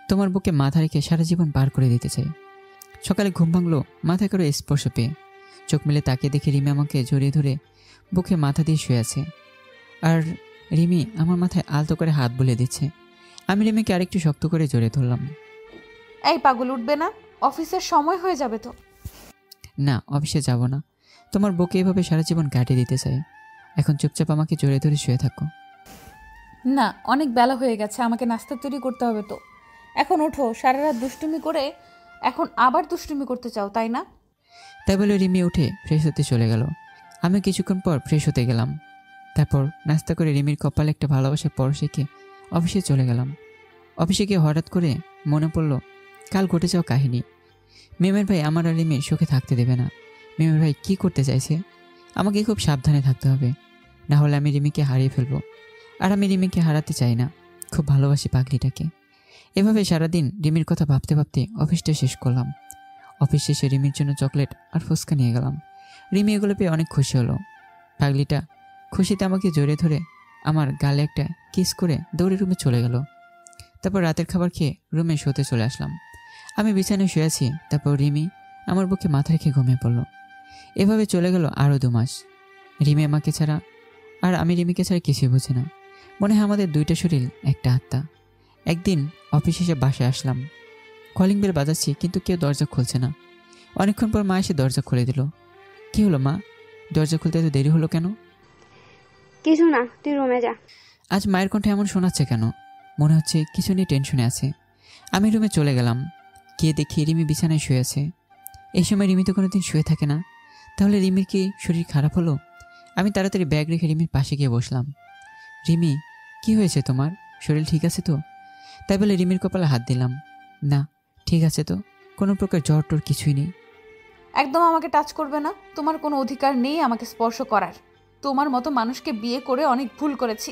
তোমার বুকে মাথা রেখে সারা জীবন পার করে দিতে চাই। সকালে ঘুম ভাঙলো মাথায় করে স্পর্শ পেয়ে। চোখ মেলে তাকিয়ে দেখে রিমি আমাকে জড়িয়ে ধরে বুকে মাথা দিয়ে শুয়ে আছে। আর রিমি আমার মাথায় আলতো করে হাত বুলিয়ে দিচ্ছে। আমি রিমিকে আরেকটু শক্ত করে জড়িয়ে ধরলাম। এই পাগল, উঠবে না? অফিসের সময় হয়ে যাবে তো। না, অফিসে যাব না। তোমার বুকে এভাবে সারা জীবন কাটিয়ে দিতে চাই। এখন চুপচাপ আমাকে জড়িয়ে ধরে শুয়ে থাকো। না, অনেক বেলা হয়ে গেছে, আমাকে নাস্তা তৈরি করতে হবে তো। এখন ওঠো, সারা রাত দুষ্টুমি করে এখন আবার দুষ্টুমি করতে চাও তাই না? তাই বলে রিমি উঠে ফ্রেশ হতে চলে গেল। আমি কিছুক্ষণ পর ফ্রেশ হতে গেলাম। তারপর নাস্তা করে রিমির কপালে একটা ভালোবাসার পরশ রেখে অফিসে চলে গেলাম। অফিসে গিয়ে হঠাৎ করে মনে পড়ল কাল ঘটে যাওয়া কাহিনী। মিমের ভাই আমার আর রিমির সুখে থাকতে দেবে না। মিমের ভাই কি করতে চাইছে? আমাকে খুব সাবধানে থাকতে হবে, না হলে আমি রিমিকে হারিয়ে ফেলবো। আর আমি রিমিকে হারাতে চাই না, খুব ভালোবাসি পাগলিটাকে। এভাবে সারাদিন রিমির কথা ভাবতে ভাবতে অফিসটা শেষ করলাম। অফিস শেষে রিমির জন্য চকলেট আর ফুচকা নিয়ে গেলাম। রিমি এগুলো পেয়ে অনেক খুশি হলো। পাগলিটা খুশিতে আমাকে জড়িয়ে ধরে আমার গালে একটা কিস করে দৌড়ে রুমে চলে গেল। তারপর রাতের খাবার খেয়ে রুমে শুতে চলে আসলাম। আমি বিছানায় শুয়ে আছি, তারপর রিমি আমার বুকে মাথা রেখে ঘুমিয়ে পড়ল। এভাবে চলে গেল আরও 2 মাস। রিমি আমাকে ছাড়া আর আমি রিমিকে ছাড়া কিছুই বুঝি না। মনে হয় আমাদের দুইটা শরীর একটা আত্মা। একদিন অফিস শেষে বাসায় আসলাম। কলিং বেল বাজাচ্ছি কিন্তু কেউ দরজা খুলছে না। অনেকক্ষণ পর মা এসে দরজা খুলে দিল। কি হলো মা, দরজা খুলতে এত দেরি হলো কেন? কিছু না, তুই রুমে যা। আজ মায়ের কণ্ঠে এমন শোনাচ্ছে কেন? মনে হচ্ছে কিছু নিয়ে টেনশনে আছে। আমি রুমে চলে গেলাম। গিয়ে দেখি রিমি বিছানায় শুয়ে আছে। এই সময় রিমি তো কোনোদিন শুয়ে থাকে না। তাহলে রিমির কি শরীর খারাপ হলো? আমি তাড়াতাড়ি ব্যাগ রেখে রিমির পাশে গিয়ে বসলাম। রিমি, কি হয়েছে তোমার? শরীর ঠিক আছে তো? তাই বলে রিমির কপালে হাত দিলাম। না, ঠিক আছে তো, কোনো প্রকার জ্বর টর কিছুই নেই। একদম আমাকে টাচ করবে না, তোমার কোনো অধিকার নেই আমাকে স্পর্শ করার। তোমার মতো মানুষকে বিয়ে করে অনেক ভুল করেছি।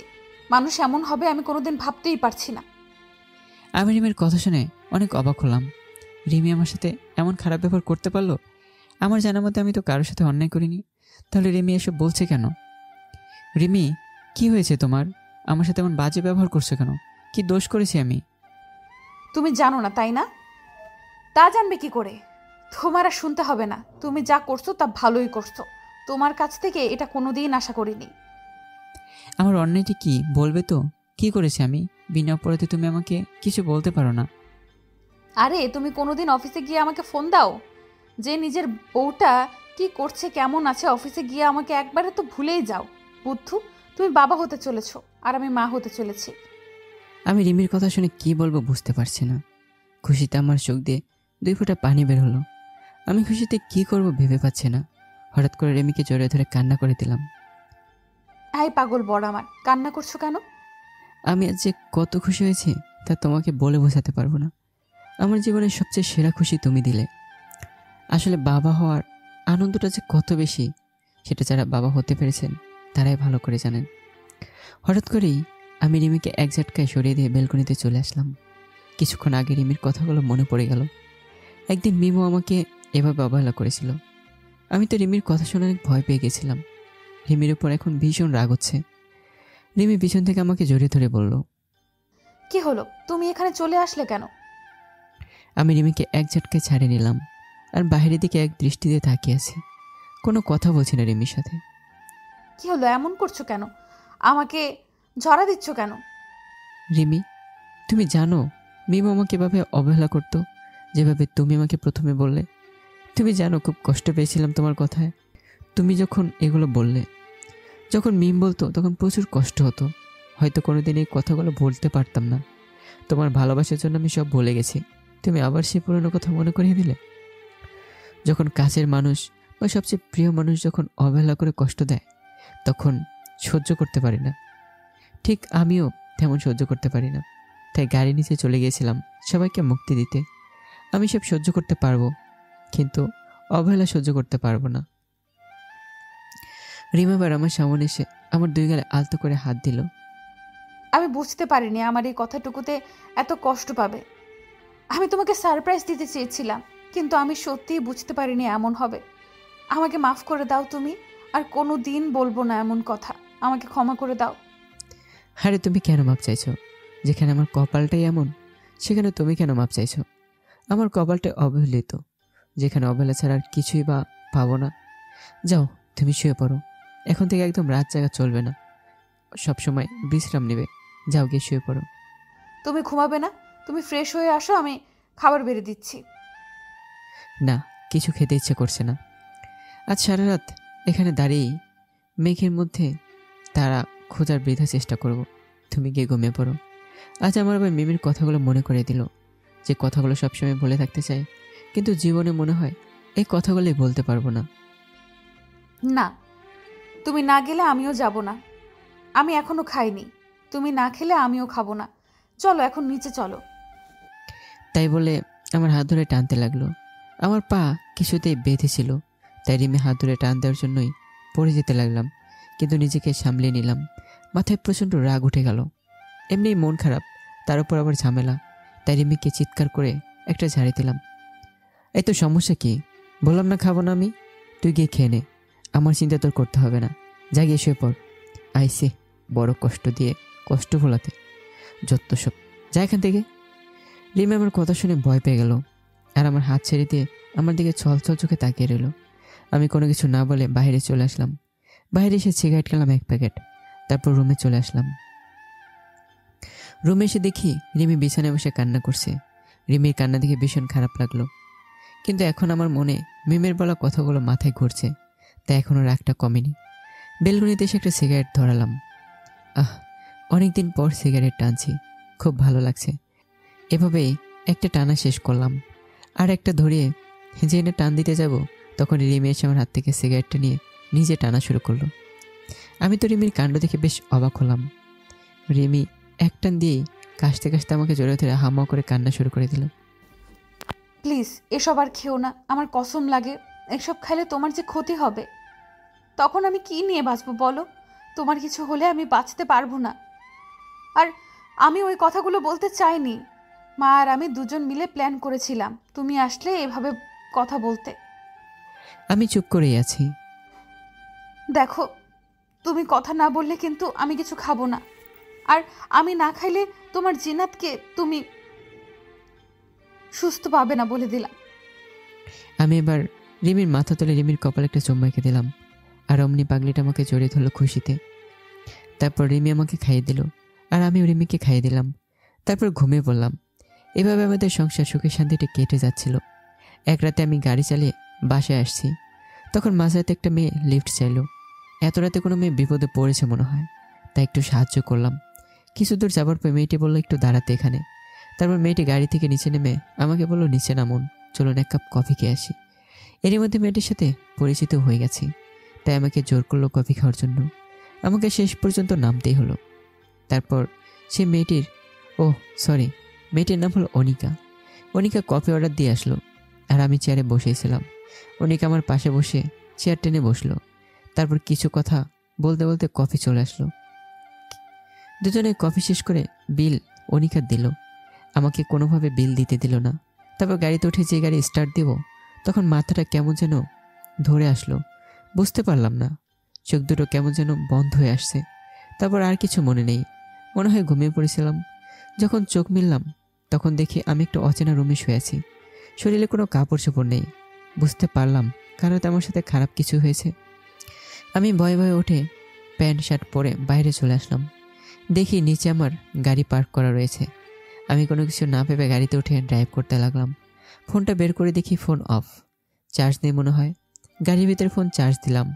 মানুষ এমন হবে আমি কোনোদিন ভাবতেই পারছি না। আমি রিমির কথা শুনে অনেক অবাক হলাম। রিমি আমার সাথে এমন খারাপ ব্যবহার করতে পারলো? আমার জানার মধ্যে আমি তো কারোর সাথে অন্যায় করিনি। তাহলে রিমি এসব বলছে কেন? রিমি, কি হয়েছে তোমার? আমার সাথে এমন বাজে ব্যবহার করছো কেন? কি দোষ করেছি আমি? তুমি জানো না তাই না? তা জানবে কি করে? তোমার আর শুনতে হবে না। তুমি যা করছো তা ভালোই করছো। তোমার কাছ থেকে এটা কোনোদিন আশা করিনি। আমার অন্যায়টি কি বলবে তো? কি করেছি আমি? বিনা অপরাধে তুমি আমাকে কিছু বলতে পারো না? আরে তুমি কোনোদিন অফিসে গিয়ে আমাকে ফোন দাও যে নিজের বউটা কি করছে, কেমন আছে? অফিসে গিয়ে আমাকে একবারে তো ভুলেই যাও। বুদ্ধু, তুমি বাবা হতে চলেছো আর আমি মা হতে চলেছি। আমি রিমির কথা শুনে কি বলবো বুঝতে পারছি না। খুশিতে আমার চোখ দিয়ে 2 ফোঁটা পানি বের হলো। আমি খুশিতে কি করব ভেবে পাচ্ছি না। হঠাৎ করে রিমিকে জড়িয়ে ধরে কান্না করে দিলাম। আই পাগল বড় আমার, কান্না করছো কেন? আমি আজ যে কত খুশি হয়েছি তা তোমাকে বলে বোঝাতে পারবো না। আমার জীবনের সবচেয়ে সেরা খুশি তুমি দিলে। আসলে বাবা হওয়ার আনন্দটা যে কত বেশি সেটা যারা বাবা হতে পেরেছেন তারাই ভালো করে জানেন। হঠাৎ করেই আমি রিমিকে এক ঝটকায় সরিয়ে দিয়ে বেলকনিতে চলে আসলাম। কিছুক্ষণ আগে রিমির কথাগুলো মনে পড়ে গেল। একদিন মিমো আমাকে এভাবে অবহেলা করেছিল। আমি তো রিমির কথা শুনে অনেক ভয় পেয়ে গেছিলাম। রিমির উপর এখন ভীষণ রাগ হচ্ছে। রিমি পিছন থেকে আমাকে জড়িয়ে ধরে বলল, কি হলো, তুমি এখানে চলে আসলে কেন? আমি রিমিকে এক ঝটকায় ছাড়িয়ে নিলাম আর বাইরের দিকে এক দৃষ্টিতে তাকিয়ে আছি। কোনো কথা বলছি না রিমির সাথে। কি হলো, এমন করছো কেন? আমাকে ঝরা দিচ্ছ কেন? রিমি, তুমি জানো মিমো আমাকে এভাবে অবহেলা করতো যেভাবে তুমি আমাকে প্রথমে বললে? তুমি জানো খুব কষ্ট পেয়েছিলাম তোমার কথায়। তুমি যখন এগুলো বললে, যখন মিম বলতো তখন প্রচুর কষ্ট হতো। হয়তো কোনোদিন এই কথাগুলো বলতে পারতাম না। তোমার ভালোবাসার জন্য আমি সব ভুলে গেছি। তুমি আবার সেই পুরনো কথা মনে করিয়ে দিলে। যখন কাছের মানুষ বা সবচেয়ে প্রিয় মানুষ যখন অবহেলা করে কষ্ট দেয় তখন সহ্য করতে পারি না। ঠিক আমিও তেমন সহ্য করতে পারি না। তাই গাড়ি নিচে চলে গিয়েছিলাম সবাইকে মুক্তি দিতে। আমি সব সহ্য করতে পারবো, কিন্তু অবহেলা সহ্য করতে পারবো না। রিমা এবার আমার সামনে এসে আমার দুই গালে আলতো করে হাত দিল। আমি বুঝতে পারিনি আমার এই কথাটুকুতে এত কষ্ট পাবে। আমি তোমাকে সারপ্রাইজ দিতে চেয়েছিলাম, কিন্তু আমি সত্যিই বুঝতে পারিনি এমন হবে। আমাকে মাফ করে দাও তুমি, আর কোনো দিন বলবো না এমন কথা। আমাকে ক্ষমা করে দাও। আরে তুমি কেন মাপ চাইছো? যেখানে আমার কপালটাই এমন, সেখানে তুমি কেন মাপ চাইছো? আমার কপালটা অবহেলিত, যেখানে অবহেলা ছাড়া আর কিছুই বা পাবো না। যাও, তুমি শুয়ে পড়ো। এখন থেকে একদম রাত জাগা চলবে না, সবসময় বিশ্রাম নেবে। যাও, গিয়ে শুয়ে পড়ো। তুমি ঘুমাবে না? তুমি ফ্রেশ হয়ে আসো, আমি খাবার বেড়ে দিচ্ছি। না, কিছু খেতে ইচ্ছে করছে না। আজ সারা রাত এখানে দাঁড়িয়েই মেঘের মধ্যে তারা খোঁজার বৃথা চেষ্টা করব। তুমি গিয়ে ঘুমিয়ে পড়ো। আজ আমার আবার মিমির কথাগুলো মনে করে দিল, যে কথাগুলো সবসময় বলে থাকতে চাই, কিন্তু জীবনে মনে হয় এই কথাগুলোই বলতে পারবো না। না, তুমি না গেলে আমিও যাব না। আমি এখনো খাইনি, তুমি না খেলে আমিও খাবো না। চলো এখন নিচে চলো। তাই বলে আমার হাত ধরে টানতে লাগলো। আমার পা কিছুতেই বেঁধে ছিল, তাই রিমে হাত ধরে টান দেওয়ার জন্যই পড়ে যেতে লাগলাম, কিন্তু নিজেকে সামলে নিলাম। মাথায় প্রচণ্ড রাগ উঠে গেল, এমনিই মন খারাপ, তার উপর আবার ঝামেলা। তাই রিমিকে চিৎকার করে একটা ঝাড়ি দিলাম। এই তো সমস্যা কি? বললাম না খাবো না আমি, তুই গিয়ে খেয়ে নে, আমার চিন্তা তোর করতে হবে না। যা গিয়ে শুয়ে পড়। আইসে বড় কষ্ট দিয়ে কষ্ট ভোলাতে, যত সব। যা এখান থেকে। রিমা আমার কথা শুনে ভয় পেয়ে গেল, আর আমার হাত ছেড়ে দিয়ে আমার দিকে ছল ছল চোখে তাকিয়ে রইল। আমি কোনো কিছু না বলে বাইরে চলে আসলাম। বাইরে এসে সিগারেট খেলাম 1 প্যাকেট, তারপর রুমে চলে আসলাম। রুমে এসে দেখি রিমি বিছানায় বসে কান্না করছে। রিমির কান্না দেখে ভীষণ খারাপ লাগলো, কিন্তু এখন আমার মনে মিমের বলা কথাগুলো মাথায় ঘুরছে, তাই এখনও রাগটা কমেনি। বেলকনিতে এসে একটা সিগারেট ধরালাম। অনেকদিন পর সিগারেট টানছি, খুব ভালো লাগছে। এভাবেই একটা টানা শেষ করলাম, আর একটা ধরিয়ে যে এনে টান দিতে যাব, তখন রিমি এসে আমার হাত থেকে সিগারেটটা নিয়ে নিজে টানা শুরু করলো। আমি তো রিমির কাণ্ড দেখে বেশ অবাক হলাম। রিমি এক টান দিয়েই কাশতে কাশতে আমাকে জড়িয়ে ধরে হামা করে কান্না শুরু করে দিল। প্লিজ এসব আর খেও না, আমার কসম লাগে। এসব খেলে তোমার যে ক্ষতি হবে, তখন আমি কি নিয়ে বাঁচবো বলো? তোমার কিছু হলে আমি বাঁচতে পারবো না। আর আমি ওই কথাগুলো বলতে চাইনি। মা আর আমি দুজন মিলে প্ল্যান করেছিলাম তুমি আসলে এভাবে কথা বলতে। আমি চুপ করেই আছি। দেখো, তুমি কথা না বললে কিন্তু আমি কিছু খাবো না, আর আমি না খাইলে তোমার জিনাতকে তুমি সুস্থ পাবে না, বলে দিলাম। আমি এবার রিমির মাথা তুলে রিমির কপালে একটা চুম্বা এঁকে দিলাম, আর অমনি পাগলিটা আমাকে জড়িয়ে ধরলো খুশিতে। তারপর রিমি আমাকে খাইয়ে দিল, আর আমিও রিমিকে খাইয়ে দিলাম। তারপর ঘুমিয়ে পড়লাম। এভাবে আমাদের সংসার সুখে শান্তিতে কেটে যাচ্ছিল। এক রাতে আমি গাড়ি চালিয়ে বাসায় আসছি, তখন মাঝরাতে একটা মেয়ে লিফট চাইলো। এত রাতে কোনো মেয়ে বিপদে পড়েছে মনে হয়, তাই একটু সাহায্য করলাম। কিছু দূর যাবার পর মেয়েটি বললো একটু দাঁড়াতে এখানে। তারপর মেয়েটি গাড়ি থেকে নিচে নেমে আমাকে বললো নিচে নামুন, চলুন 1 কাপ কফি খেয়ে আসি। এরই মধ্যে মেয়েটির সাথে পরিচিত হয়ে গেছি, তাই আমাকে জোর করলো কফি খাওয়ার জন্য। আমাকে শেষ পর্যন্ত নামতেই হলো। তারপর সে মেয়েটির নাম হলো অনিকা। অনিকা কফি অর্ডার দিয়ে আসলো, আর আমি চেয়ারে বসেছিলাম। অনিকা আমার পাশে বসে চেয়ার টেনে বসলো। তারপর কিছু কথা বলতে বলতে কফি চলে আসলো। দুজনে কফি শেষ করে বিল অনিকা দিল, আমাকে কোনোভাবে বিল দিতে দিল না। তারপর গাড়িতে উঠে যে গাড়ি স্টার্ট দেব, তখন মাথাটা কেমন যেন ধরে আসলো, বুঝতে পারলাম না। চোখ দুটো কেমন যেন বন্ধ হয়ে আসছে। তারপর আর কিছু মনে নেই, মনে হয় ঘুমিয়ে পড়েছিলাম। যখন চোখ মিললাম, তখন দেখি আমি একটা অচেনা রুমে শুয়ে আছি। শরীরে কোনো কাপড় চোপড় নেই। বুঝতে পারলাম কারণ আমার সাথে খারাপ কিছু হয়েছে। আমি ভয়ে ভয়ে উঠে প্যান্ট শার্ট পরে বাইরে চলে আসলাম। দেখি নিচে আমার গাড়ি পার্ক করা রয়েছে। আমি কোনো কিছু না ভেবে গাড়িতে উঠে ড্রাইভ করতে লাগলাম। ফোনটা বের করে দেখি ফোন অফ, চার্জ নেই মনে হয়। গাড়ির ভিতরে ফোন চার্জ দিলাম।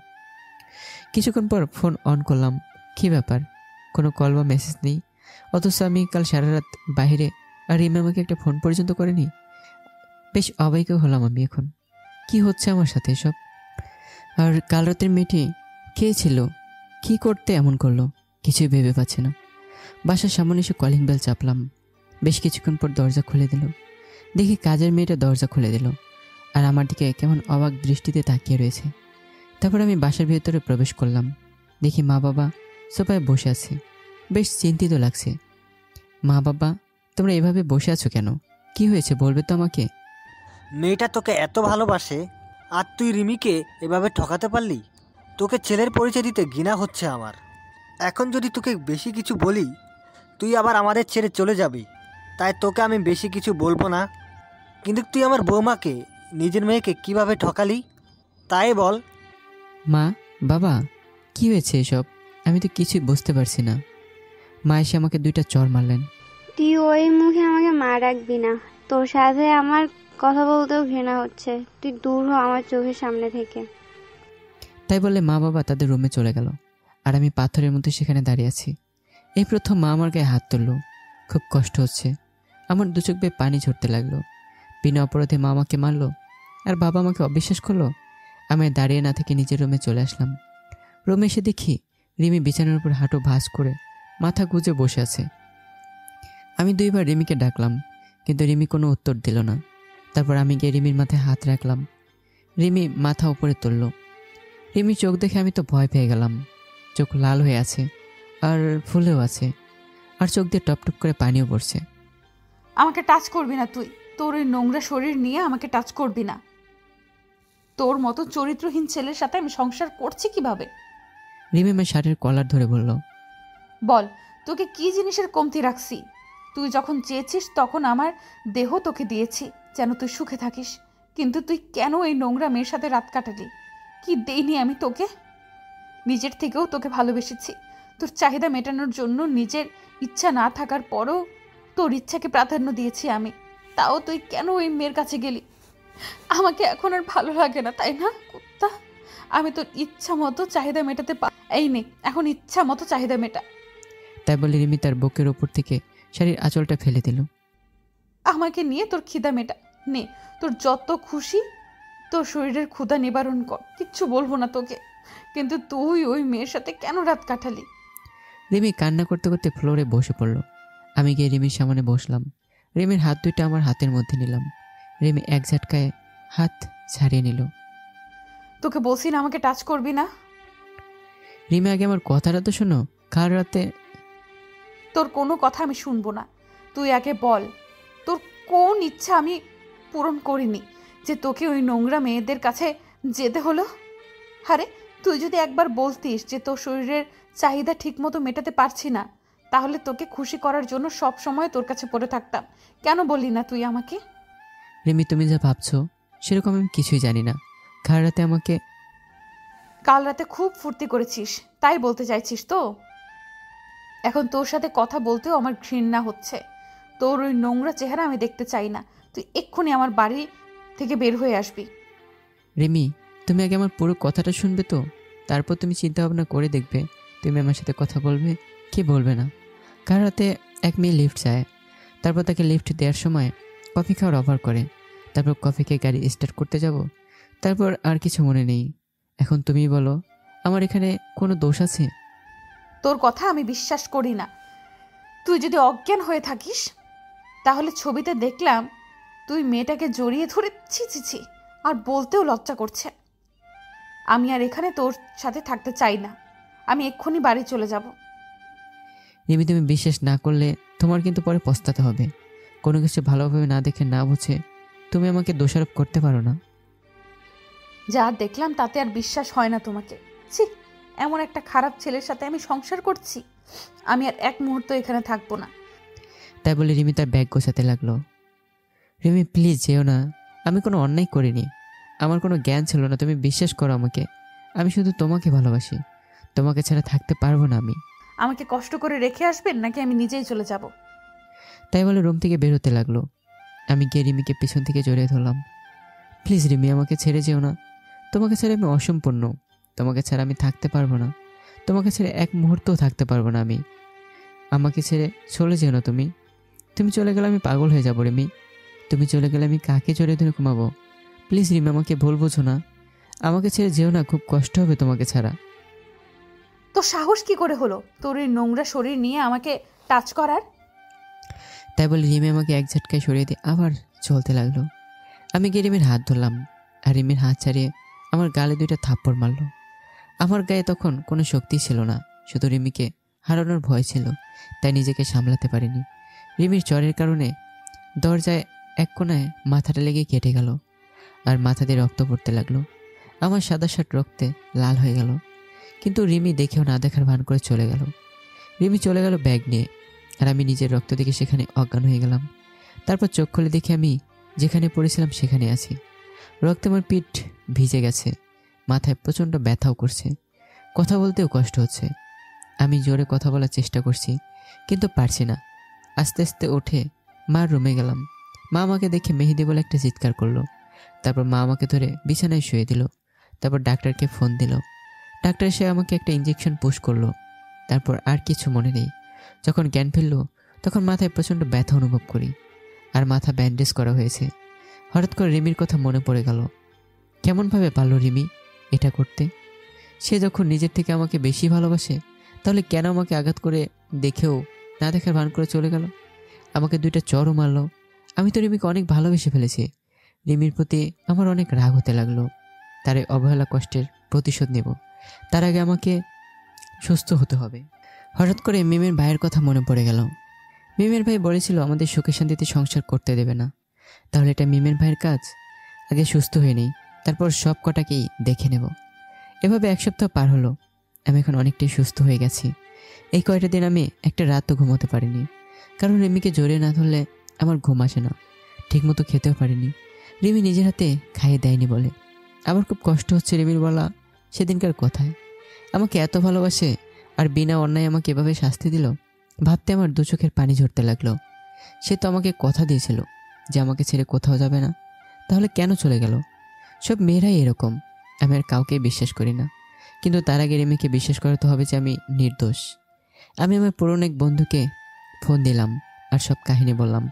কিছুক্ষণ পর ফোন অন করলাম। কী ব্যাপার, কোনো কল বা মেসেজ নেই, অথচ আমি কাল সারা রাত বাইরে, আর রিমা আমাকে একটা ফোন পর্যন্ত করেনি। বেশ অবাকই হলাম আমি এখন, কি হচ্ছে আমার সাথে এসব। আর কাল রাতের মেয়েটি কে ছিল, কি করতে এমন করলো, কিছুই ভেবে পাচ্ছি না। বাসার সামনে এসে কলিং বেল চাপলাম। বেশ কিছুক্ষণ পর দরজা খুলে দিল। দেখি কাজের মেয়েটা দরজা খুলে দিল আর আমার দিকে কেমন অবাক দৃষ্টিতে তাকিয়ে রয়েছে। তারপর আমি বাসার ভেতরে প্রবেশ করলাম। দেখি মা বাবা সোফায় বসে আছে। বেশ চিন্তিত লাগছে। মা বাবা, তোমরা এভাবে বসে আছো কেন? কি হয়েছে বলবে তো আমাকে? মেয়েটা তোকে এত ভালোবাসে আর তুই রিমিকে এভাবে ঠকাতে পারলি? তোকে ছেলের পরিচয় দিতে ঘৃণা হচ্ছে আমার। এখন যদি তোকে বেশি কিছু বলি তুই আবার আমাদের ছেড়ে চলে যাবি, তাই তোকে আমি বেশি কিছু বলবো না। কিন্তু তুই আমার বৌমাকে, নিজের মেয়েকে কিভাবে ঠকালি তাই বল। মা বাবা, কি হয়েছে এসব? আমি তো কিছুই বুঝতে পারছি না। মা এসে আমাকে 2টা চড় মারলেন। তুই ওই মুখে আমাকে মা রাখবি না। তোর সাথে আমার কথা বলতেও ঘৃণা হচ্ছে। তুই দূর হ আমার চোখের সামনে থেকে। তাই বলে মা বাবা তাদের রুমে চলে গেল আর আমি পাথরের মধ্যে সেখানে দাঁড়িয়ে আছি। এই প্রথম মা আমার গায়ে হাত তুলল। খুব কষ্ট হচ্ছে। আমার 2 চোখ বেয়ে পানি ঝরতে লাগলো। বিনা অপরাধে মা আমাকে মারলো আর বাবা আমাকে অবিশ্বাস করলো। আমি দাঁড়িয়ে না থেকে নিজের রুমে চলে আসলাম। রুমে এসে দেখি রিমি বিছানার উপর হাঁটু ভাঁজ করে মাথা গুজে বসে আছে। আমি 2বার রিমিকে ডাকলাম, কিন্তু রিমি কোনো উত্তর দিল না। তারপর আমি গিয়ে রিমির মাথায় হাত রাখলাম। রিমি মাথা উপরে তুলল। রিমির চোখ দেখে আমি তো ভয় পেয়ে গেলাম। চোখ লাল হয়ে আছে আর ফুলেও আছে, আর চোখ দিয়ে টপ টপ করে পানিও পড়ছে। আমাকে টাচ করবি না তুই। তোর ওই নোংরা শরীর নিয়ে আমাকে টাচ করবি না। তোর মতো চরিত্রহীন ছেলের সাথে আমি সংসার করছি কিভাবে? রিমি আমার শার্টের কলার ধরে বলল, বল, তোকে কি জিনিসের কমতি রাখছি? তুই যখন চেয়েছিস তখন আমার দেহ তোকে দিয়েছি যেন তুই সুখে থাকিস, কিন্তু তুই কেন এই নোংরা মেয়ের সাথে রাত কাটালি? কি দেইনি আমি তোকে? নিজের থেকেও তোকে ভালোবেসেছি। তোর চাহিদা মেটানোর জন্য নিজের ইচ্ছা না থাকার পরও তোর ইচ্ছাকে প্রাধান্য দিয়েছি আমি। তাও তুই কেন ওই মেয়ের কাছে গেলি? আমাকে এখন আর ভালো লাগে না, তাই না কুত্তা? আমি তোর ইচ্ছা মতো চাহিদা মেটাতে এই নে, এখন ইচ্ছা মতো চাহিদা মেটা। তাই বলে রিমি তার বুকের ওপর থেকে শাড়ির আঁচলটা ফেলে দিল। আমাকে নিয়ে তোর খিদা মেটা। নে, তোর যত খুশি তোর শরীরের ক্ষুধা নিবারণ কর, কিচ্ছু বলবো না তোকে। কিন্তু তুই ওই মেয়ের সাথে কেন রাত কাটালি? রিমি কান্না করতে করতে ফ্লোরে বসে পড়ল। আমি গিয়ে রিমির সামনে বসলাম। রিমির হাত 2টা আমার হাতের মধ্যে নিলাম। রিমি এক ঝাটকায় হাত ছাড়িয়ে নিল। তোকে বলছি না আমাকে টাচ করবি না। রিমি আগে আমার কথাটা তো শোনো। কাল রাতে তোর কোনো কথা আমি শুনবো না। তুই আগে বল, তোর কোন ইচ্ছা আমি পূরণ করিনি যে তোকে ওই নোংরা মেয়েদের কাছে যেতে হলো? আরে তুই যদি একবার বলতিস যে তোর শরীরের চাহিদা ঠিকমতো মেটাতে পারছি না, তাহলে তোকে খুশি করার জন্য সব সময় তোর কাছে পড়ে থাকতাম। কেন বললি না তুই আমাকে? রিমি, তুমি যা ভাবছো সেরকম আমি কিছুই জানি না। কাল রাতে আমাকে কাল রাতে খুব ফুর্তি করেছিস তাই বলতে চাইছিস তো? এখন তোর সাথে কথা বলতেও আমার ঘৃণা হচ্ছে। তোর ওই নোংরা চেহারা আমি দেখতে চাই না। তুই এক্ষুনি আমার বাড়ি থেকে বের হয়ে আসবি। রিমি, তুমি আগে আমার পুরো কথাটা শুনবে তো, তারপর তুমি চিন্তা ভাবনা করে দেখবে তুমি আমার সাথে কথা বলবে কি বলবে না। কাল রাতে এক মেয়ে লিফট চায়, তারপর তাকে লিফট দেওয়ার সময় কফি খাওয়ার অফার করে। তারপর কফিকে গাড়ি স্টার্ট করতে যাব, তারপর আর কিছু মনে নেই। এখন তুমি বলো, আমার এখানে কোনো দোষ আছে? তোর কথা আমি বিশ্বাস করি না। তুই যদি অজ্ঞান হয়ে থাকিস, তাহলে ছবিতে দেখলাম তুই মেয়েটাকে জড়িয়ে ধরে ছি, আর বলতেও লজ্জা করছে। আমি আর এখানে তোর সাথে থাকতে চাই না। আমি এক্ষুনি বাড়ি চলে যাব। রিমি, তুমি বিশ্বাস না করলে তোমার কিন্তু পরে পস্তাতে হবে। কোনো কিছু ভালোভাবে না দেখে না বুঝে তুমি আমাকে দোষারোপ করতে পারো না। যা দেখলাম তাতে আর বিশ্বাস হয় না তোমাকে। ছি, এমন একটা খারাপ ছেলের সাথে আমি সংসার করছি। আমি আর এক মুহূর্ত এখানে থাকবো না। তাই বলে রিমি তার ব্যাগ গোছাতে লাগলো। রিমি, প্লিজ যেও না। আমি কোনো অন্যায় করিনি, আমার কোনো জ্ঞান ছিল না। তুমি বিশ্বাস করো আমাকে। আমি শুধু তোমাকে ভালোবাসি। তোমাকে ছাড়া থাকতে পারবো না আমি। আমাকে কষ্ট করে রেখে আসবেন নাকি আমি নিজেই চলে যাব? তাই বলে রুম থেকে বের হতে লাগলো। আমি গিয়ে রিমিকে পিছন থেকে জড়িয়ে ধরলাম। প্লিজ রিমি, আমাকে ছেড়ে যেও না। তোমাকে ছেড়ে আমি অসম্পূর্ণ। তোমাকে ছাড়া আমি থাকতে পারবো না। তোমাকে ছেড়ে এক মুহূর্তও থাকতে পারবো না আমি। আমাকে ছেড়ে চলে যেও না তুমি। তুমি চলে গেলে আমি পাগল হয়ে যাবো রিমি। তুমি চলে গেলে আমি কাকে জড়িয়ে ধরে ঘুমাবো? প্লিজ রিমি, আমাকে ভুল বোঝো না। আমাকে ছেড়ে যেও না, খুব কষ্ট হবে তোমাকে ছাড়া। তোর সাহস কি করে হলো তোর এই নোংরা শরীর নিয়ে আমাকে টাচ করার? তাই বলে রিমি আমাকে এক ঝটকায় সরিয়ে দিয়ে আবার চলতে লাগলো। আমি গিয়ে রিমির হাত ধরলাম, আর রিমির হাত ছাড়িয়ে আমার গালে 2টা থাপ্পড় মারলো। আমার গায়ে তখন কোনো শক্তি ছিল না, শুধু রিমিকে হারানোর ভয় ছিল, তাই নিজেকে সামলাতে পারিনি। রিমির জ্বরের কারণে দরজায় এক কোণায় মাথাটা লেগে কেটে গেল, আর মাথা দিয়ে রক্ত পড়তে লাগলো। আমার সাদা শার্ট রক্তে লাল হয়ে গেল, কিন্তু রিমি দেখেও না দেখার ভান করে চলে গেল। রিমি চলে গেল ব্যাগ নিয়ে, আর আমি নিজের রক্ত দেখে সেখানে অজ্ঞান হয়ে গেলাম। তারপর চোখ খুলে দেখে আমি যেখানে পড়েছিলাম সেখানে আছি। রক্তে আমার পিঠ ভিজে গেছে, মাথায় প্রচণ্ড ব্যথাও করছে, কথা বলতেও কষ্ট হচ্ছে। আমি জোরে কথা বলার চেষ্টা করছি, কিন্তু পারছি না। আস্তে আস্তে উঠে মার রুমে গেলাম। মা আমাকে দেখে মেহেদি বলে একটা চিৎকার করলো। তারপর মা আমাকে ধরে বিছানায় শুয়ে দিল। তারপর ডাক্তারকে ফোন দিল। ডাক্তার এসে আমাকে একটা ইঞ্জেকশন পুশ করলো। তারপর আর কিছু মনে নেই। যখন জ্ঞান ফিরলো তখন মাথায় প্রচণ্ড ব্যথা অনুভব করি, আর মাথা ব্যান্ডেজ করা হয়েছে। হঠাৎ করে রিমির কথা মনে পড়ে গেল। কেমনভাবে পারল রিমি এটা করতে? সে যখন নিজের থেকে আমাকে বেশি ভালোবাসে, তাহলে কেন আমাকে আঘাত করে দেখেও না দেখার ভান করে চলে গেল? আমাকে 2টা চড়ও মারলো। আমি তো রিমিকে অনেক ভালোবেসে ফেলেছি। রিমির প্রতি আমার অনেক রাগ হতে লাগলো। তার এই অবহেলা কষ্টের প্রতিশোধ নেব, তার আগে আমাকে সুস্থ হতে হবে। হঠাৎ করে মিমের ভাইয়ের কথা মনে পড়ে গেল। মিমের ভাই বলেছিল আমাদের সুখে শান্তিতে সংসার করতে দেবে না। তাহলে এটা মিমের ভাইয়ের কাজ? আগে সুস্থ হয়ে নেই, তারপর সব কটাকেই দেখে নেব। এভাবে 1 সপ্তাহ পার হলো। আমি এখন অনেকটাই সুস্থ হয়ে গেছি। এই কয়টা দিন আমি একটা রাতও ঘুমোতে পারিনি, কারণ রিমিকে জড়িয়ে না ধরলে আমার ঘুম আসে না। ঠিকমতো খেতেও পারিনি, রিমি নিজের হাতে খাইয়ে দেয়নি বলে। আমার খুব কষ্ট হচ্ছে রিমির বলা সেদিনকার কথায়। আমাকে এত ভালোবাসে, আর বিনা অন্যায় আমাকে এভাবে শাস্তি দিল। ভাবতে আমার 2 চোখের পানি ঝরতে লাগলো। সে তো আমাকে কথা দিয়েছিল যে আমাকে ছেড়ে কোথাও যাবে না, তাহলে কেন চলে গেল? সব মেয়েরাই এরকম, আমি আর কাউকে বিশ্বাস করি না। কিন্তু তার আগে রিমিকে বিশ্বাস করাতে হবে যে আমি নির্দোষ। আমি আমার পুরনো এক বন্ধুকে ফোন দিলাম, আর সব কাহিনী বললাম।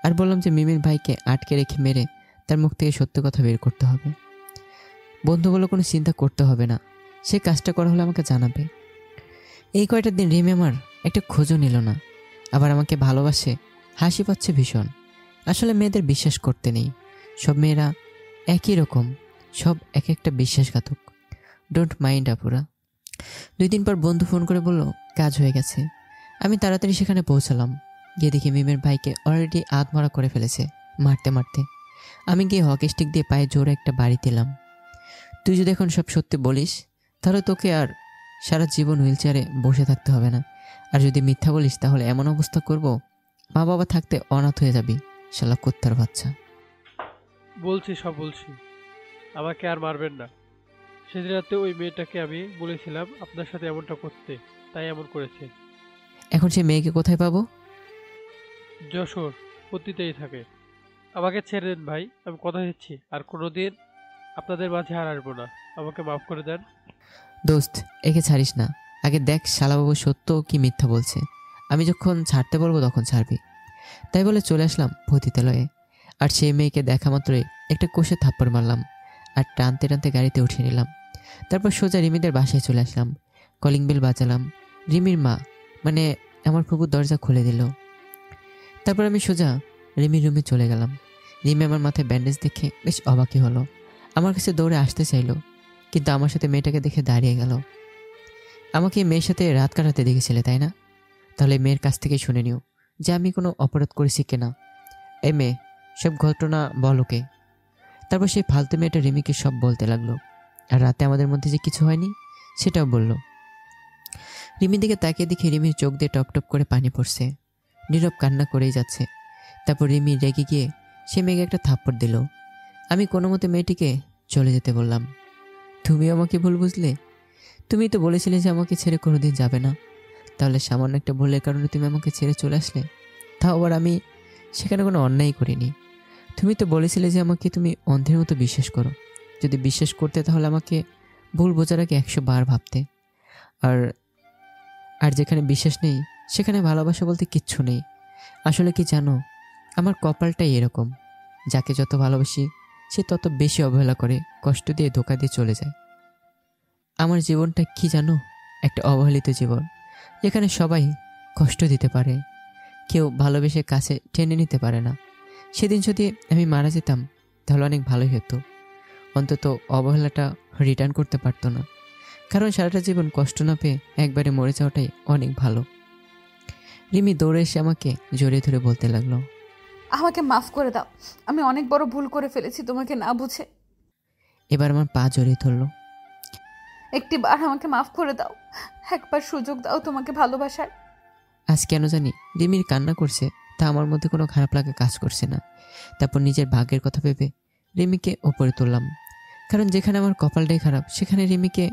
আর বললাম যে মিমির ভাইকে আটকে রেখে মেরে তার মুখ থেকে সত্য কথা বের করতে হবে। বন্ধু বলে কোনো চিন্তা করতে হবে না, সে কাজটা করা হলে আমাকে জানাবে। এই কয়টা দিন রিমি আমার একটা খোঁজও নিল না। আবার আমাকে ভালোবাসে, হাসি পাচ্ছে ভীষণ। আসলে মেয়েদের বিশ্বাস করতে নেই, সব মেয়েরা একই রকম, সব এক একটা বিশ্বাসঘাতক। ডোন্ট মাইন্ড আপুরা। 2 দিন পর বন্ধু ফোন করে বলল কাজ হয়ে গেছে। আমি তাড়াতাড়ি সেখানে পৌঁছালাম। গিয়ে দেখি মিমের ভাইকে অলরেডি আধমরা করে ফেলেছে মারতে মারতে। আমি গিয়ে হকি স্টিক দিয়ে পায়ে জোরে একটা বাড়ি দিলাম। তুই যদি এখন সব সত্যি বলিস, তাহলে তোকে আর সারা জীবন হুইল চেয়ারে বসে থাকতে হবে না। আর যদি মিথ্যা বলিস, তাহলে এমন অবস্থা করব মা বাবা থাকতে অনাথ হয়ে যাবি, শালা কুত্তার বাচ্চা। বলছি, সব বলছি, আমাকে আর মারবেন না। সেদিন রাতে ওই মেয়েটাকে আমি বলেছিলাম আপনার সাথে এমনটা করতে, তাই এমন করেছে। এখন সে মেয়েকে কোথায় পাবো? যশোর, পতিতেই থাকে। আমাকে ছেড়ে দেন ভাই, আমি কথা দিচ্ছি আর কোনোদিন আপনাদের মাঝে আর আসবো না। আমাকে মাফ করে দেন। দোস্ত, একে ছাড়িস না। আগে দেখ শালাবাবু সত্য কি মিথ্যা বলছে। আমি যখন ছাড়তে বলবো তখন ছাড়বি। তাই বলে চলে আসলাম পতিতালয়ে। আর সেই মেয়েকে দেখা মাত্রই একটা কষে থাপ্পড় মারলাম, আর টানতে টানতে গাড়িতে উঠিয়ে নিলাম। তারপর সোজা রিমিদের বাসায় চলে আসলাম। Calling bell বাজালাম। রিমির মা, মানে আমার ফুপু দরজা খুলে দিল। তারপর আমি সোজা রিমির রুমে চলে গেলাম। রিমি আমার মাথায় ব্যান্ডেজ দেখে বেশ অবাকই হলো। আমার কাছে দৌড়ে আসতে চাইলো, কিন্তু আমার সাথে মেয়েটাকে দেখে দাঁড়িয়ে গেল। আমাকে মেয়ের সাথে রাত কাটাতে দেখেছিলে তাই না? তাহলে মেয়ের কাছ থেকে শুনে নিও যে আমি কোনো অপরাধ করেছি কিনা। এই মেয়ে, সব ঘটনা বল ওকে। তারপর সেই ফালতু মেয়েটা রিমিকে সব বলতে লাগলো, আর রাতে আমাদের মধ্যে যে কিছু হয়নি সেটাও বলল। রিমির দিকে তাকিয়ে দেখে রিমির চোখ দিয়ে টপ টপ করে পানি পড়ছে, নীরব কান্না করেই যাচ্ছে। তারপর রিমি রেগে গিয়ে সে মেয়েকে একটা থাপ্পড় দিল। আমি কোনো মতে মেয়েটিকে চলে যেতে বললাম। তুমিও আমাকে ভুল বুঝলে? তুমি তো বলেছিলে যে আমাকে ছেড়ে কোনোদিন যাবে না। তাহলে সামান্য একটা ভুলের কারণে তুমি আমাকে ছেড়ে চলে আসলে। তাও আবার আমি সেখানে কোনো অন্যায় করিনি। তুমি তো বলেছিলে যে আমাকে তুমি অন্ধের মতো বিশ্বাস করো। যদি বিশ্বাস করতে তাহলে আমাকে ভুল বোঝার আগে 100 বার ভাবতে। আর আর যেখানে বিশ্বাস নেই সেখানে ভালোবাসা বলতে কিচ্ছু নেই। আসলে কি জানো, আমার কপালটাই এরকম। যাকে যত ভালোবাসি সে তত বেশি অবহেলা করে, কষ্ট দিয়ে ধোঁকা দিয়ে চলে যায়। আমার জীবনটা কি জানো, একটা অবহেলিত জীবন, যেখানে সবাই কষ্ট দিতে পারে কেউ ভালোবেসে কাছে টেনে নিতে পারে না। সেদিন যদি আমি মারা যেতাম তাহলে অনেক ভালোই হতো, অন্তত অবহেলাটা রিটার্ন করতে পারতো না। কারণ সারাটা জীবন কষ্ট না পেয়ে একবারে মরে যাওয়াটাই অনেক ভালো। রিমি দৌড়ে এসে আমাকে জড়িয়ে ধরে বলতে লাগলো, আমাকে মাফ করে দাও, আমি অনেক বড় ভুল করে ফেলেছি তোমাকে না বুঝে। এবার আমার পা জড়িয়ে ধরলো। একটিবার আমাকে মাফ করে দাও, একবার সুযোগ দাও তোমাকে ভালোবাসার। আজ কেন জানি রিমির কান্না করছে তা আমার মধ্যে কোনো খারাপ লাগা কাজ করছে না। তারপর নিজের ভাগ্যের কথা ভেবে রিমিকে ওপরে তুললাম, কারণ যেখানে আমার কপালটাই খারাপ সেখানে রিমিকে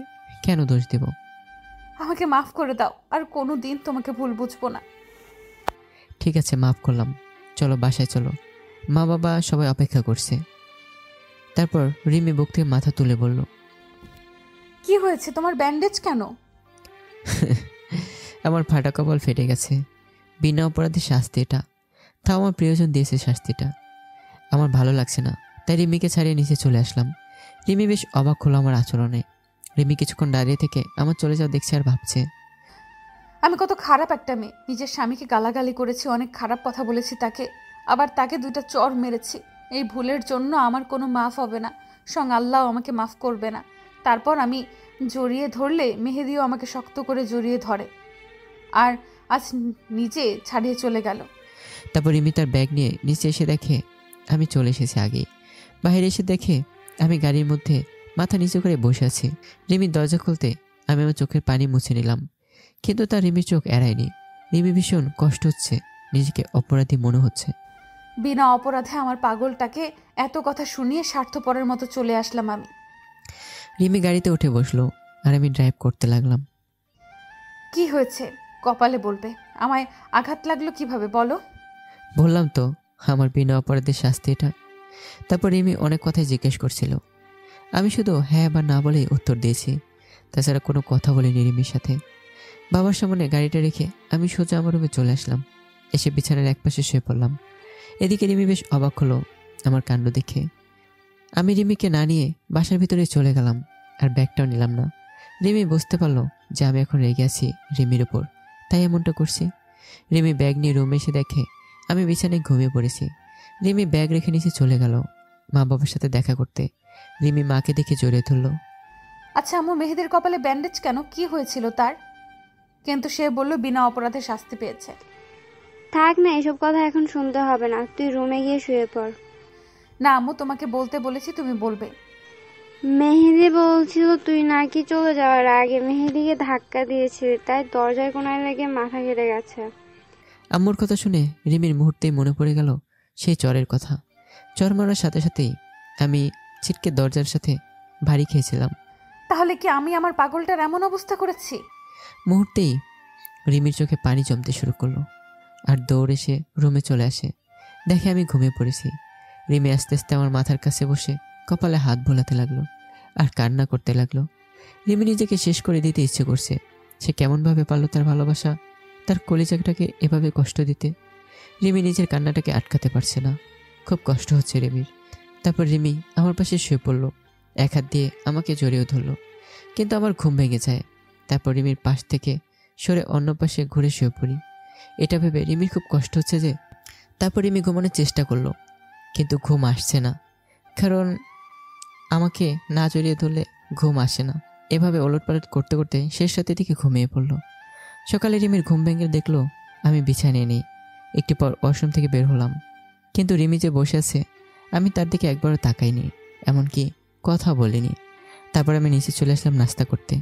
কেন দোষ দেব। আমাকে মাফ করে দাও, আর কোনো দিন তোমাকে ভুল বুঝবো না। ঠিক আছে, মাফ করলাম, চলো বাসায় চলো, মা বাবা সবাই অপেক্ষা করছে। তারপর রিমি বুক থেকে মাথা তুলে বলল, কি হয়েছে তোমার, ব্যান্ডেজ কেন? আমার ফাটা কপাল ফেটে গেছে, বিনা অপরাধে শাস্তি এটা, তাও আমার প্রিয়জন দিয়েছে শাস্তিটা। আমার ভালো লাগছে না, তাই রিমিকে ছাড়িয়ে নিচে চলে আসলাম। রিমি বেশ অবাক হলো আমার আচরণে। রিমি কিছুক্ষণ দাঁড়িয়ে থেকে আমার চলে যাওয়া দেখছে আর ভাবছে, আমি কত খারাপ একটা মেয়ে, নিজের স্বামীকে গালাগালি করেছি, অনেক খারাপ কথা বলেছি তাকে, আবার তাকে 2টা চড় মেরেছি। এই ভুলের জন্য আমার কোনো মাফ হবে না, স্বয়ং আল্লাহ আমাকে মাফ করবে না। তারপর আমি জড়িয়ে ধরলে মেহেদিও আমাকে শক্ত করে জড়িয়ে ধরে, আর আজ নিজে ছাড়িয়ে চলে গেল। তারপর রিমি তার ব্যাগ নিয়ে নিচে এসে দেখে আমি চলে এসেছি আগেই। বাইরে এসে দেখে আমি গাড়ির মধ্যে মাথা নিচু করে বসে আছি। রিমির দরজা খুলতে আমি আমার চোখের পানি মুছে নিলাম, কিন্তু তার রিমির চোখ এড়ায়নি। রিমি ভীষণ কষ্ট হচ্ছে, নিজেকে অপরাধী মনে হচ্ছে। বিনা অপরাধে আমার পাগলটাকে এত কথা শুনিয়ে স্বার্থপরের মতো চলে আসলাম আমি। রিমি গাড়িতে উঠে বসলো আর আমি ড্রাইভ করতে লাগলাম। কি হয়েছে কপালে বলবে, আমায় আঘাত লাগলো কিভাবে বলো? বললাম তো, আমার বিনা অপরাধের শাস্তি এটা। তারপর রিমি অনেক কথাই জিজ্ঞেস করছিল, আমি শুধু হ্যাঁ বা না বলেই উত্তর দিয়েছি, তাছাড়া কোনো কথা বলিনি রিমির সাথে। বাবার সামনে গাড়িটা রেখে আমি সোজা আমার রুমে চলে আসলাম। এসে বিছানার একপাশে শুয়ে পড়লাম। এদিকে রিমি বেশ অবাক হলো আমার কাণ্ড দেখে। আমি রিমিকে না নিয়ে বাসার ভিতরে চলে গেলাম, আর ব্যাগটাও নিলাম না। রিমি বুঝতে পারলো যে আমি এখন রেগে আছি রিমির ওপর, তাই এমনটা করছি। রিমি ব্যাগ নিয়ে রুমে এসে দেখে আমি বিছানায় ঘুমিয়ে পড়েছি। রিমি ব্যাগ রেখে নিচে চলে গেল মা বাবার সাথে দেখা করতে। রিমি মাকে দেখে জড়িয়ে ধরল। আচ্ছা আম্মু, মেহেদির কপালে ব্যান্ডেজ কেন, কি হয়েছিল তার? কিন্তু সে বলল বিনা অপরাধে শাস্তি পেয়েছে। থাক না, এসব কথা এখন শুনতে হবে না, তুই রুমে গিয়ে শুয়ে পড়। না আম্মু, তোমাকে বলতে বলেছি, তুমি বলবে। মেহেদি বলছিল তুই নাকি চলে যাওয়ার আগে মেহেদিকে ধাক্কা দিয়েছিলি, তাই দরজায় কোনায় লেগে মাথা কেটে গেছে। আম্মুর কথা শুনে রিমির মুহূর্তেই মনে পড়ে গেল সেই চরের কথা। চর মারার সাথে সাথেই আমি ছিটকে দরজার সাথে ভারী খেয়েছিলাম। তাহলে কি আমি আমার পাগলটার এমন অবস্থা করেছি? মুহূর্তেই রিমির চোখে পানি জমতে শুরু করলো আর দৌড় এসে রুমে চলে আসে। দেখে আমি ঘুমিয়ে পড়েছি। রিমি আস্তে আস্তে আমার মাথার কাছে বসে কপালে হাত বোলাতে লাগলো আর কান্না করতে লাগলো। রিমি নিজেকে শেষ করে দিতে ইচ্ছে করছে। সে কেমনভাবে পারলো তার ভালোবাসা, তার কলিজাটাকে এভাবে কষ্ট দিতে। রিমি নিজের কান্নাটাকে আটকাতে পারছে না, খুব কষ্ট হচ্ছে রিমির। তারপর রিমি আমার পাশে শুয়ে পড়লো, এক হাত দিয়ে আমাকে জড়িয়ে ধরলো, কিন্তু আমার ঘুম ভেঙে যায়। তারপর রিমির পাশ থেকে সরে অন্য পাশে ঘুরে শুয়ে পড়ি। এটা ভেবে রিমির খুব কষ্ট হচ্ছে যে। তারপর রিমি ঘুমানোর চেষ্টা করলো, কিন্তু ঘুম আসছে না, কারণ আমাকে না জড়িয়ে ধরলে ঘুম আসে না। এভাবে ওলটপালট করতে করতে শেষ রাতের দিকে ঘুমিয়ে পড়লো। সকালে রিমির ঘুম ভেঙে দেখলো আমি বিছানায় নেই। একটু পর ওয়াশরুম থেকে বের হলাম, কিন্তু রিমি যে বসে আছে আমি তার দিকে একবারও তাকাইনি, এমনকি কথা বলিনি। তারপর আমি নিচে চলে আসলাম নাস্তা করতে।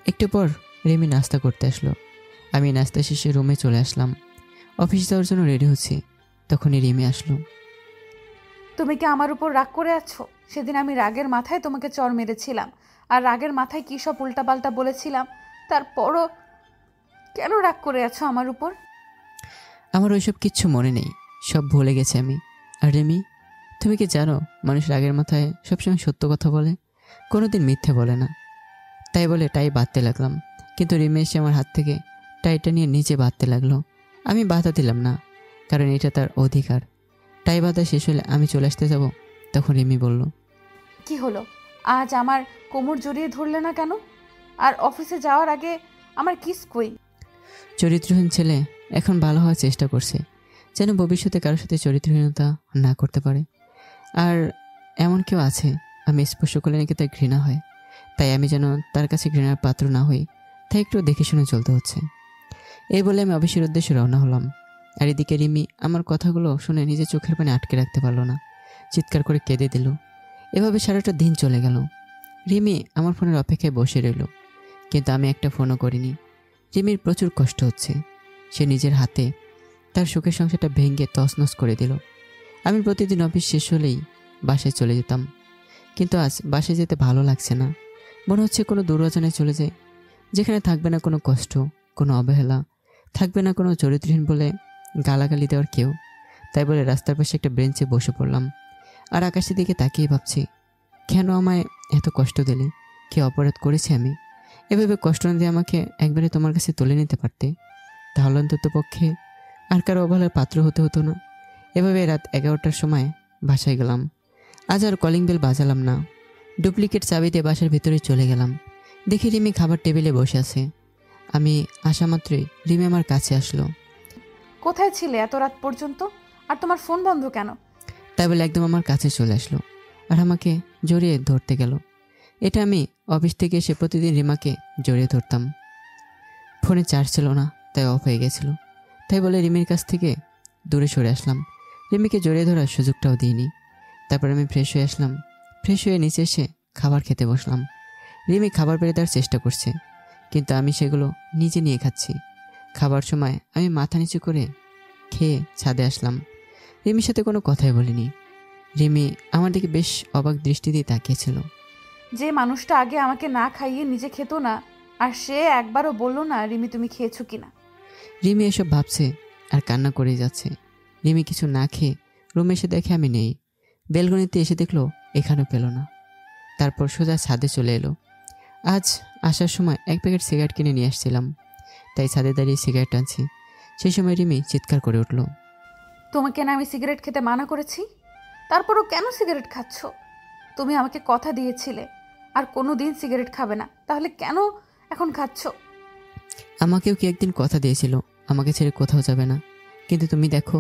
একটু পর রিমি নাস্তা করতে আসলো। আমি নাস্তা শেষে রুমে চলে আসলাম। অফিস যাওয়ার জন্য রেডি হচ্ছি, তখনই রিমি আসলো। তুমি কি আমার উপর রাগ করে আছো? সেদিন আমি রাগের মাথায় তোমাকে চর মেরেছিলাম, আর রাগের মাথায় কী সব উল্টাপাল্টা বলেছিলাম, তারপরও কেন রাগ করে আছো আমার উপর? আমার ওইসব কিচ্ছু মনে নেই, সব ভুলে গেছি আমি। আর রিমি, তুমি কি জানো মানুষ রাগের মাথায় সবসময় সত্য কথা বলে, কোনোদিন মিথ্যে বলে না। তাই বলে টাই বাঁধতে লাগলাম, কিন্তু রিমি এসে আমার হাত থেকে টাইটা নিয়ে নিচে বাঁধতে লাগলো। আমি বাধা দিলাম না, কারণ এটা তার অধিকার। টাই বাঁধা শেষ হলে আমি চলে আসতে যাব, তখন রিমি বলল, কি হলো, আজ আমার কোমর জড়িয়ে ধরলে না কেন? আর অফিসে যাওয়ার আগে আমার কিস কই? চরিত্রহীন ছেলে এখন ভালো হওয়ার চেষ্টা করছে, যেন ভবিষ্যতে কারোর সাথে চরিত্রহীনতা না করতে পারে। আর এমন কেউ আছে আমি স্পর্শ করলে নাকি তার ঘৃণা হয়, তাই আমি যেন তার কাছে ঘৃণার পাত্র না হই, তাই একটু দেখে শুনে চলতে হচ্ছে। এই বলে আমি অফিসের উদ্দেশ্যে রওনা হলাম। আর এদিকে রিমি আমার কথাগুলো শুনে নিজের চোখের পানি আটকে রাখতে পারলো না, চিৎকার করে কেঁদে দিল। এভাবে সারাটা দিন চলে গেল। রিমি আমার ফোনের অপেক্ষায় বসে রইল, কিন্তু আমি একটা ফোনও করিনি। রিমির প্রচুর কষ্ট হচ্ছে, সে নিজের হাতে তার সুখের সংসারটা ভেঙে তছনছ করে দিল। আমি প্রতিদিন অফিস শেষ হলেই বাসায় চলে যেতাম, কিন্তু আজ বাসায় যেতে ভালো লাগছে না। মনে হচ্ছে কোনো দুর্ঘটনায় চলে যায়, যেখানে থাকবে না কোনো কষ্ট, কোনো অবহেলা, থাকবে না কোনো চরিত্রহীন বলে গালাগালি দেওয়ার কেউ। তাই বলে রাস্তার পাশে একটা বেঞ্চে বসে পড়লাম, আর আকাশের দিকে তাকিয়ে ভাবছি, কেন আমায় এত কষ্ট দিলে? কি অপরাধ করেছি আমি? এভাবে কষ্ট না দিয়ে আমাকে একবারে তোমার কাছে তুলে নিতে পারতে, তাহলে অন্তত পক্ষে আর কারো অবহেলার পাত্র হতে হতো না। এভাবে রাত 11টার সময় বাসায় গেলাম। আজ আর কলিং বেল বাজালাম না, ডুপ্লিকেট চাবি দিয়ে বাসার ভিতরে চলে গেলাম। দেখি রিমি খাবার টেবিলে বসে আছে। আমি আসা মাত্রই রিমি আমার কাছে আসলো। কোথায় ছিলে এত রাত পর্যন্ত? আর তোমার ফোন বন্ধ কেন? তাই বলে একদম আমার কাছে চলে আসলো আর আমাকে জড়িয়ে ধরতে গেল। এটা আমি অফিস থেকে এসে প্রতিদিন রিমাকে জড়িয়ে ধরতাম। ফোনে চার্জ ছিল না, তাই অফ হয়ে গেছিল। তাই বলে রিমির কাছ থেকে দূরে সরে আসলাম, রিমিকে জড়িয়ে ধরার সুযোগটাও দিইনি। তারপর আমি ফ্রেশ হয়ে আসলাম। ফ্রেশ হয়ে নিচে এসে খাবার খেতে বসলাম। রিমি খাবার বেড়ে দেওয়ার চেষ্টা করছে, কিন্তু আমি সেগুলো নিজে নিয়ে খাচ্ছি। খাবার সময় আমি মাথা নিচু করে খেয়ে ছাদে আসলাম। রিমির সাথে কোনো কথাই বলিনি। রিমি আমার দিকে বেশ অবাক দৃষ্টি দিয়ে তাকিয়েছিল। যে মানুষটা আগে আমাকে না খাইয়ে নিজে খেত না, আর সে একবারও বললো না রিমি তুমি খেয়েছো কিনা। রিমি এসব ভাবছে আর কান্না করেই যাচ্ছে। রিমি কিছু না খেয়ে রুমে এসে দেখে আমি নেই। বেলকনিতে এসে দেখলো এখানেও পেল না। তারপর সোজা ছাদে চলে এলো। আজ আসার সময় এক প্যাকেট সিগারেট কিনে নিয়ে আসছিলাম, তাই ছাদে দাঁড়িয়ে সিগারেট টানছি। সেই সময় রিমি চিৎকার করে উঠল, তোমাকে না আমি সিগারেট খেতে মানা করেছি, তারপরও কেন সিগারেট খাচ্ছ? তুমি আমাকে কথা দিয়েছিলে আর কোনো দিন সিগারেট খাবে না, তাহলে কেন এখন খাচ্ছ? আমাকেও কি একদিন কথা দিয়েছিল আমাকে ছেড়ে কোথাও যাবে না, কিন্তু তুমি দেখো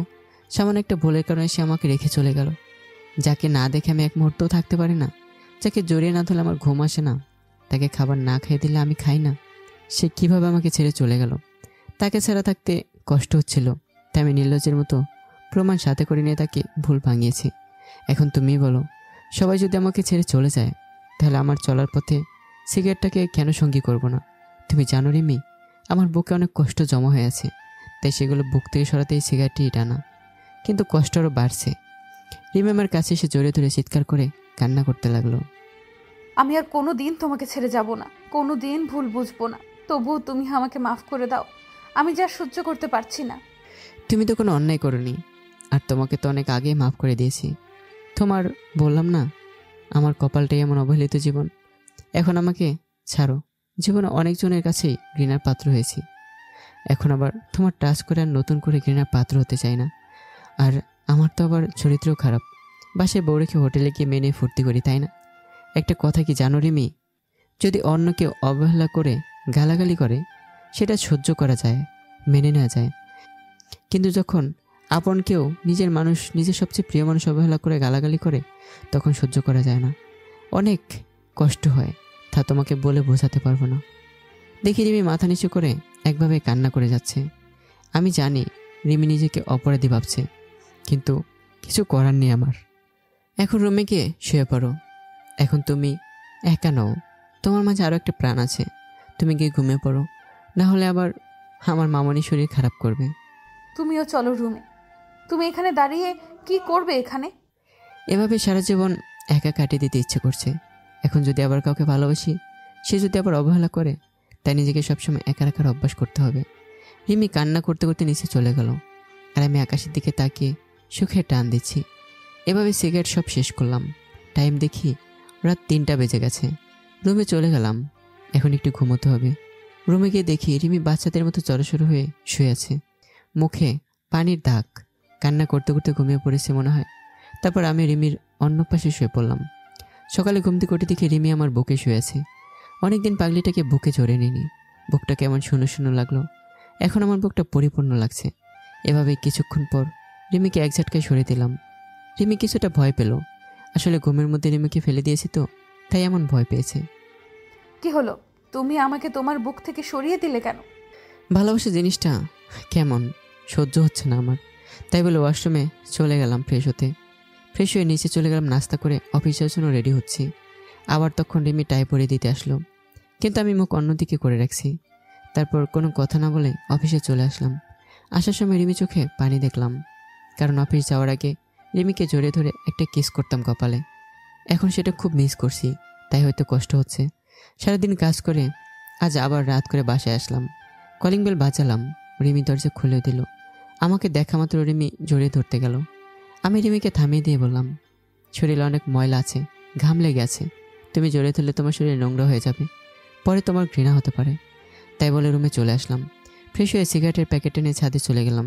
সামান্য একটা ভুলের কারণে সে আমাকে রেখে চলে গেল। যাকে না দেখে আমি এক মুহূর্তও থাকতে পারি না, যাকে জড়িয়ে না ধরলে আমার ঘুম আসে না, তাকে খাবার না খেয়ে দিলে আমি খাই না, সে কিভাবে আমাকে ছেড়ে চলে গেল। তাকে ছাড়া থাকতে কষ্ট হচ্ছিল, তাই আমি নির্লজ্জের মতো প্রমাণ সাথে করে নিয়ে তাকে ভুল ভাঙিয়েছি। এখন তুমি বলো, সবাই যদি আমাকে ছেড়ে চলে যায়, তাহলে আমার চলার পথে সিগারেটটাকে কেন সঙ্গী করব না? তুমি জানো রিমি, আমার বুকে অনেক কষ্ট জমা হয়ে আছে, তাই সেগুলো বুক থেকে সরাতেই সিগারেটটি টানা, কিন্তু কষ্ট আরও বাড়ছে। রিমি আমার কাছে এসে জড়িয়ে ধরে চিৎকার করে কান্না করতে লাগলো। আমি আর কোনো দিন তোমাকে ছেড়ে যাব না, কোনো দিন ভুল বুঝবো না, তবুও তুমি আমাকে মাফ করে দাও। আমি যা সহ্য করতে পারছি না। তুমি তো কোনো অন্যায় করোনি, আর তোমাকে তো অনেক আগেই মাফ করে দিয়েছি। তোমার বললাম না, আমার কপালটাই এমন অবহেলিত জীবন। এখন আমাকে ছাড়ো। জীবনে অনেকজনের কাছেই ঘৃণার পাত্র হয়েছি, এখন আবার তোমার টাচ করে আর নতুন করে ঘৃণার পাত্র হতে চাই না। আর আমার তো আবার চরিত্রও খারাপ, বাসায় বউ রেখে হোটেলে গিয়ে মেনে ফুর্তি করি, তাই না? একটা কথা কি জানো রিমি, যদি অন্য কেউ অবহেলা করে গালাগালি করে সেটা সহ্য করা যায়, মেনে নেওয়া যায়, কিন্তু যখন আপন কেউ নিজের মানুষ, নিজের সবচেয়ে প্রিয় মানুষ অবহেলা করে গালাগালি করে, তখন সহ্য করা যায় না, অনেক কষ্ট হয়, তা তোমাকে বলে বোঝাতে পারবো না। দেখি রিমি মাথা নিচু করে একভাবে কান্না করে যাচ্ছে। আমি জানি রিমি নিজেকে অপরাধী ভাবছে, কিন্তু কিছু করার নেই আমার। এখন রুমে গিয়ে শুয়ে পড়ো। এখন তুমি একা নও, তোমার মাঝে আরও একটা প্রাণ আছে। তুমি গিয়ে ঘুমিয়ে পড়ো, না হলে আবার আমার মামনি শরীর খারাপ করবে। তুমিও চলো রুমে। তুমি এখানে দাঁড়িয়ে কি করবে এখানে? এভাবে সারা জীবন একা কাটিয়ে দিতে ইচ্ছে করছে। এখন যদি আবার কাউকে ভালোবাসি, সে যদি আবার অবহেলা করে, তাই নিজেকে সবসময় একা রাখার অভ্যাস করতে হবে। রিমি কান্না করতে করতে নিচে চলে গেল, আর আমি আকাশের দিকে তাকিয়ে সুখে টান দিচ্ছি। এভাবে সিগারেট সব শেষ করলাম। টাইম দেখি রাত 3টা বেজে গেছে। রুমে চলে গেলাম, এখন একটু ঘুমোতে হবে। রুমে গিয়ে দেখি রিমি বাচ্চাদের মতো জড়সড় হয়ে শুয়ে আছে, মুখে পানির দাগ, কান্না করতে করতে ঘুমিয়ে পড়েছে মনে হয়। তারপর আমি রিমির অন্য পাশে শুয়ে পড়লাম। সকালে ঘুম থেকে উঠে দেখি রিমি আমার বুকে শুয়ে আছে। অনেকদিন পাগলিটাকে বুকে জড়িয়ে নিইনি, বুকটা কেমন শূন্য শূন্য লাগলো। এখন আমার বুকটা পরিপূর্ণ লাগছে। এভাবে কিছুক্ষণ পর রিমিকে এক ঝটকায় সরিয়ে দিলাম। রিমি কিছুটা ভয় পেল। আসলে ঘুমের মধ্যে রিমিকে ফেলে দিয়েছি তো, তাই এমন ভয় পেয়েছে। কি হলো, তুমি আমাকে তোমার বুক থেকে সরিয়ে দিলে কেন? ভালোবাসা জিনিসটা কেমন সহ্য হচ্ছে না আমার, তাই বলে ওয়াশরুমে চলে গেলাম ফ্রেশ হতে। ফ্রেশ হয়ে নিচে চলে গেলাম, নাস্তা করে অফিস যাওয়ার জন্য রেডি হচ্ছি। আবার তখন রিমি টাই পরিয়ে দিতে আসলো, কিন্তু আমি মুখ অন্যদিকে করে রাখছি। তারপর কোনো কথা না বলে অফিসে চলে আসলাম। আসার সময় রিমি চোখে পানি দেখলাম, কারণ অফিস যাওয়ার আগে রিমিকে জড়িয়ে ধরে একটা কিস করতাম কপালে। এখন সেটা খুব মিস করছি, তাই হয়তো কষ্ট হচ্ছে। সারাদিন কাজ করে আজ আবার রাত করে বাসায় আসলাম। কলিং বেল বাজালাম, রিমি দরজা খুলে দিল। আমাকে দেখা মাত্র রিমি জড়িয়ে ধরতে গেল। আমি রিমিকে থামিয়ে দিয়ে বললাম, শরীরে অনেক ময়লা আছে, ঘাম লেগে আছে, তুমি জড়িয়ে ধরলে তোমার শরীর নোংরা হয়ে যাবে, পরে তোমার ঘৃণা হতে পারে। তাই বলে রুমে চলে আসলাম। ফ্রেশ হয়ে সিগারেটের প্যাকেট এনে ছাদে চলে গেলাম।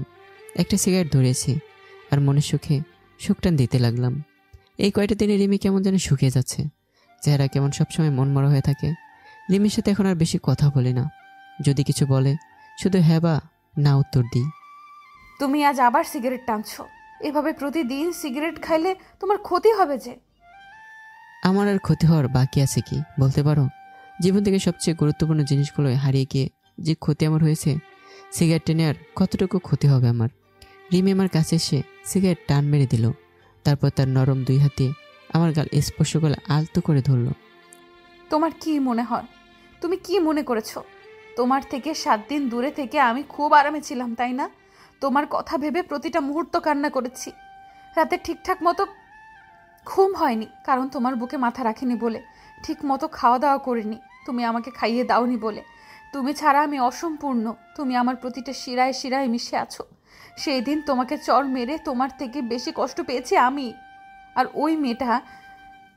একটা সিগারেট ধরেছি আর মনের সুখে সুখটান দিতে লাগলাম। এই কয়টা দিনে রিমি কেমন যেন শুকিয়ে যাচ্ছে, চেহারা কেমন সবসময় মনমরা হয়ে থাকে। রিমির সাথে এখন আর বেশি কথা বলি না, যদি কিছু বলে শুধু হ্যাঁ বা না উত্তর দিই। তুমি আজ আবার সিগারেট টানছো? এভাবে প্রতিদিন সিগারেট খাইলে তোমার ক্ষতি হবে যে। আমার আর ক্ষতি হওয়ার বাকি আছে কি বলতে পারো? জীবন থেকে সবচেয়ে গুরুত্বপূর্ণ জিনিসগুলো হারিয়ে গিয়ে যে ক্ষতি আমার হয়েছে, সিগারেট টেনে আর কতটুকু ক্ষতি হবে আমার? রিমি আমার কাছে এসে সিগারেট টান মেরে দিল, তারপর তার নরম দুই হাতে আমার গাল স্পর্শ করে আলতো করে ধরল। তোমার কি মনে হয়? তুমি কি মনে করেছো? তোমার থেকে 7 দিন দূরে থেকে আমি খুব আরামে ছিলাম, তাই না? তোমার কথা ভেবে প্রতিটা মুহূর্ত কান্না করেছি। রাতে ঠিকঠাক মতো ঘুম হয়নি, কারণ তোমার বুকে মাথা রাখিনি বলে। ঠিক মতো খাওয়া দাওয়া করিনি, তুমি আমাকে খাইয়ে দাওনি বলে। তুমি ছাড়া আমি অসম্পূর্ণ। তুমি আমার প্রতিটা শিরায় শিরায় মিশে আছো। সেই দিন তোমাকে চর মেরে তোমার থেকে বেশি কষ্ট পেয়েছি আমি। আর ওই মেয়েটা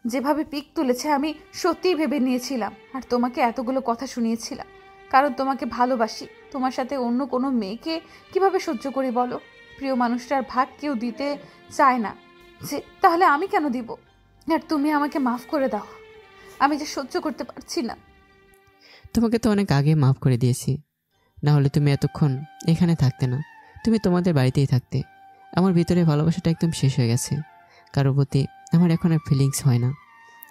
যেভাবে পিক তুলেছে আমি সত্যিই ভেবে নিয়েছিলাম, আর তোমাকে এতগুলো কথা শুনিয়েছিলাম, কারণ তোমাকে ভালোবাসি। তোমার সাথে অন্য কোনো মেয়েকে কিভাবে সহ্য করি বলো? প্রিয় মানুষটার ভাগ কেউ দিতে চায় না যে, তাহলে আমি কেন দিব? আর তুমি আমাকে মাফ করে দাও, আমি যে সহ্য করতে পারছি না। তোমাকে তো অনেক আগে মাফ করে দিয়েছি, না হলে তুমি এতক্ষণ এখানে থাকতে না, তুমি তোমাদের বাড়িতেই থাকতে। আমার ভিতরে ভালোবাসাটা একদম শেষ হয়ে গেছে। কারোর প্রতি আমার এখন আর ফিলিংস হয় না,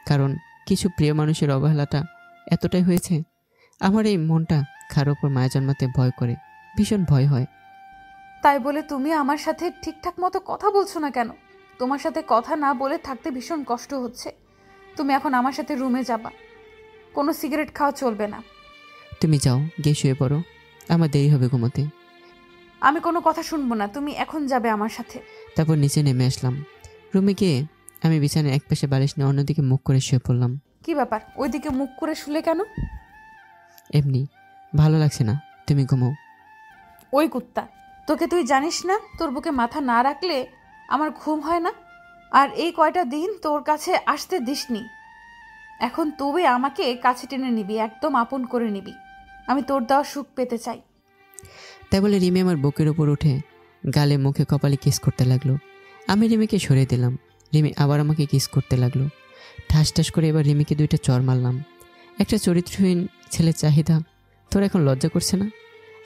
কারণ কিছু প্রিয় মানুষের অবহেলাটা এতটাই হয়েছে। আমার এই মনটা কারোর ওপর মায়া জন্মাতে ভয় করে, ভীষণ ভয় হয়। তাই বলে তুমি আমার সাথে ঠিকঠাক মতো কথা বলছো না কেন? তোমার সাথে কথা না বলে থাকতে ভীষণ কষ্ট হচ্ছে। তুমি এখন আমার সাথে রুমে যাবা, কোনো সিগারেট খাওয়া চলবে না। তুমি যাও, গিয়ে শুয়ে পড়ো, আমার দেরি হবে ঘুমোতে। আমি কোনো কথা শুনবো না, তুমি এখন যাবে আমার সাথে। তারপর নিচে নেমে আসলাম। রুমে গিয়ে আমি বিছানায় এক পাশে বালিশ নিয়ে অন্যদিকে মুখ করে শুয়ে পড়লাম। কি ব্যাপার, ওইদিকে মুখ করে শুলে কেন? এমনি, ভালো লাগছে না, তুমি ঘুমাও। ওই কুত্তা, তোকে তুই জানিস না তোর বুকে মাথা না রাখলে আমার ঘুম হয় না? আর এই কয়টা দিন তোর কাছে আসতে দিসনি, এখন তুই আমাকে কাছে টেনে নিবি, একদম আপন করে নিবি। আমি তোর দেওয়া সুখ পেতে চাই। তাই বলে রিমি আমার বুকের উপর উঠে গালে মুখে কপালে কিস করতে লাগলো। আমি রিমিকে সরিয়ে দিলাম। রিমি আবার আমাকে কিস করতে লাগলো। ঠাস ঠাস করে এবার রিমিকে 2টা চর মারলাম। একটা চরিত্রহীন ছেলের চাহিদা তোর এখন লজ্জা করছে না?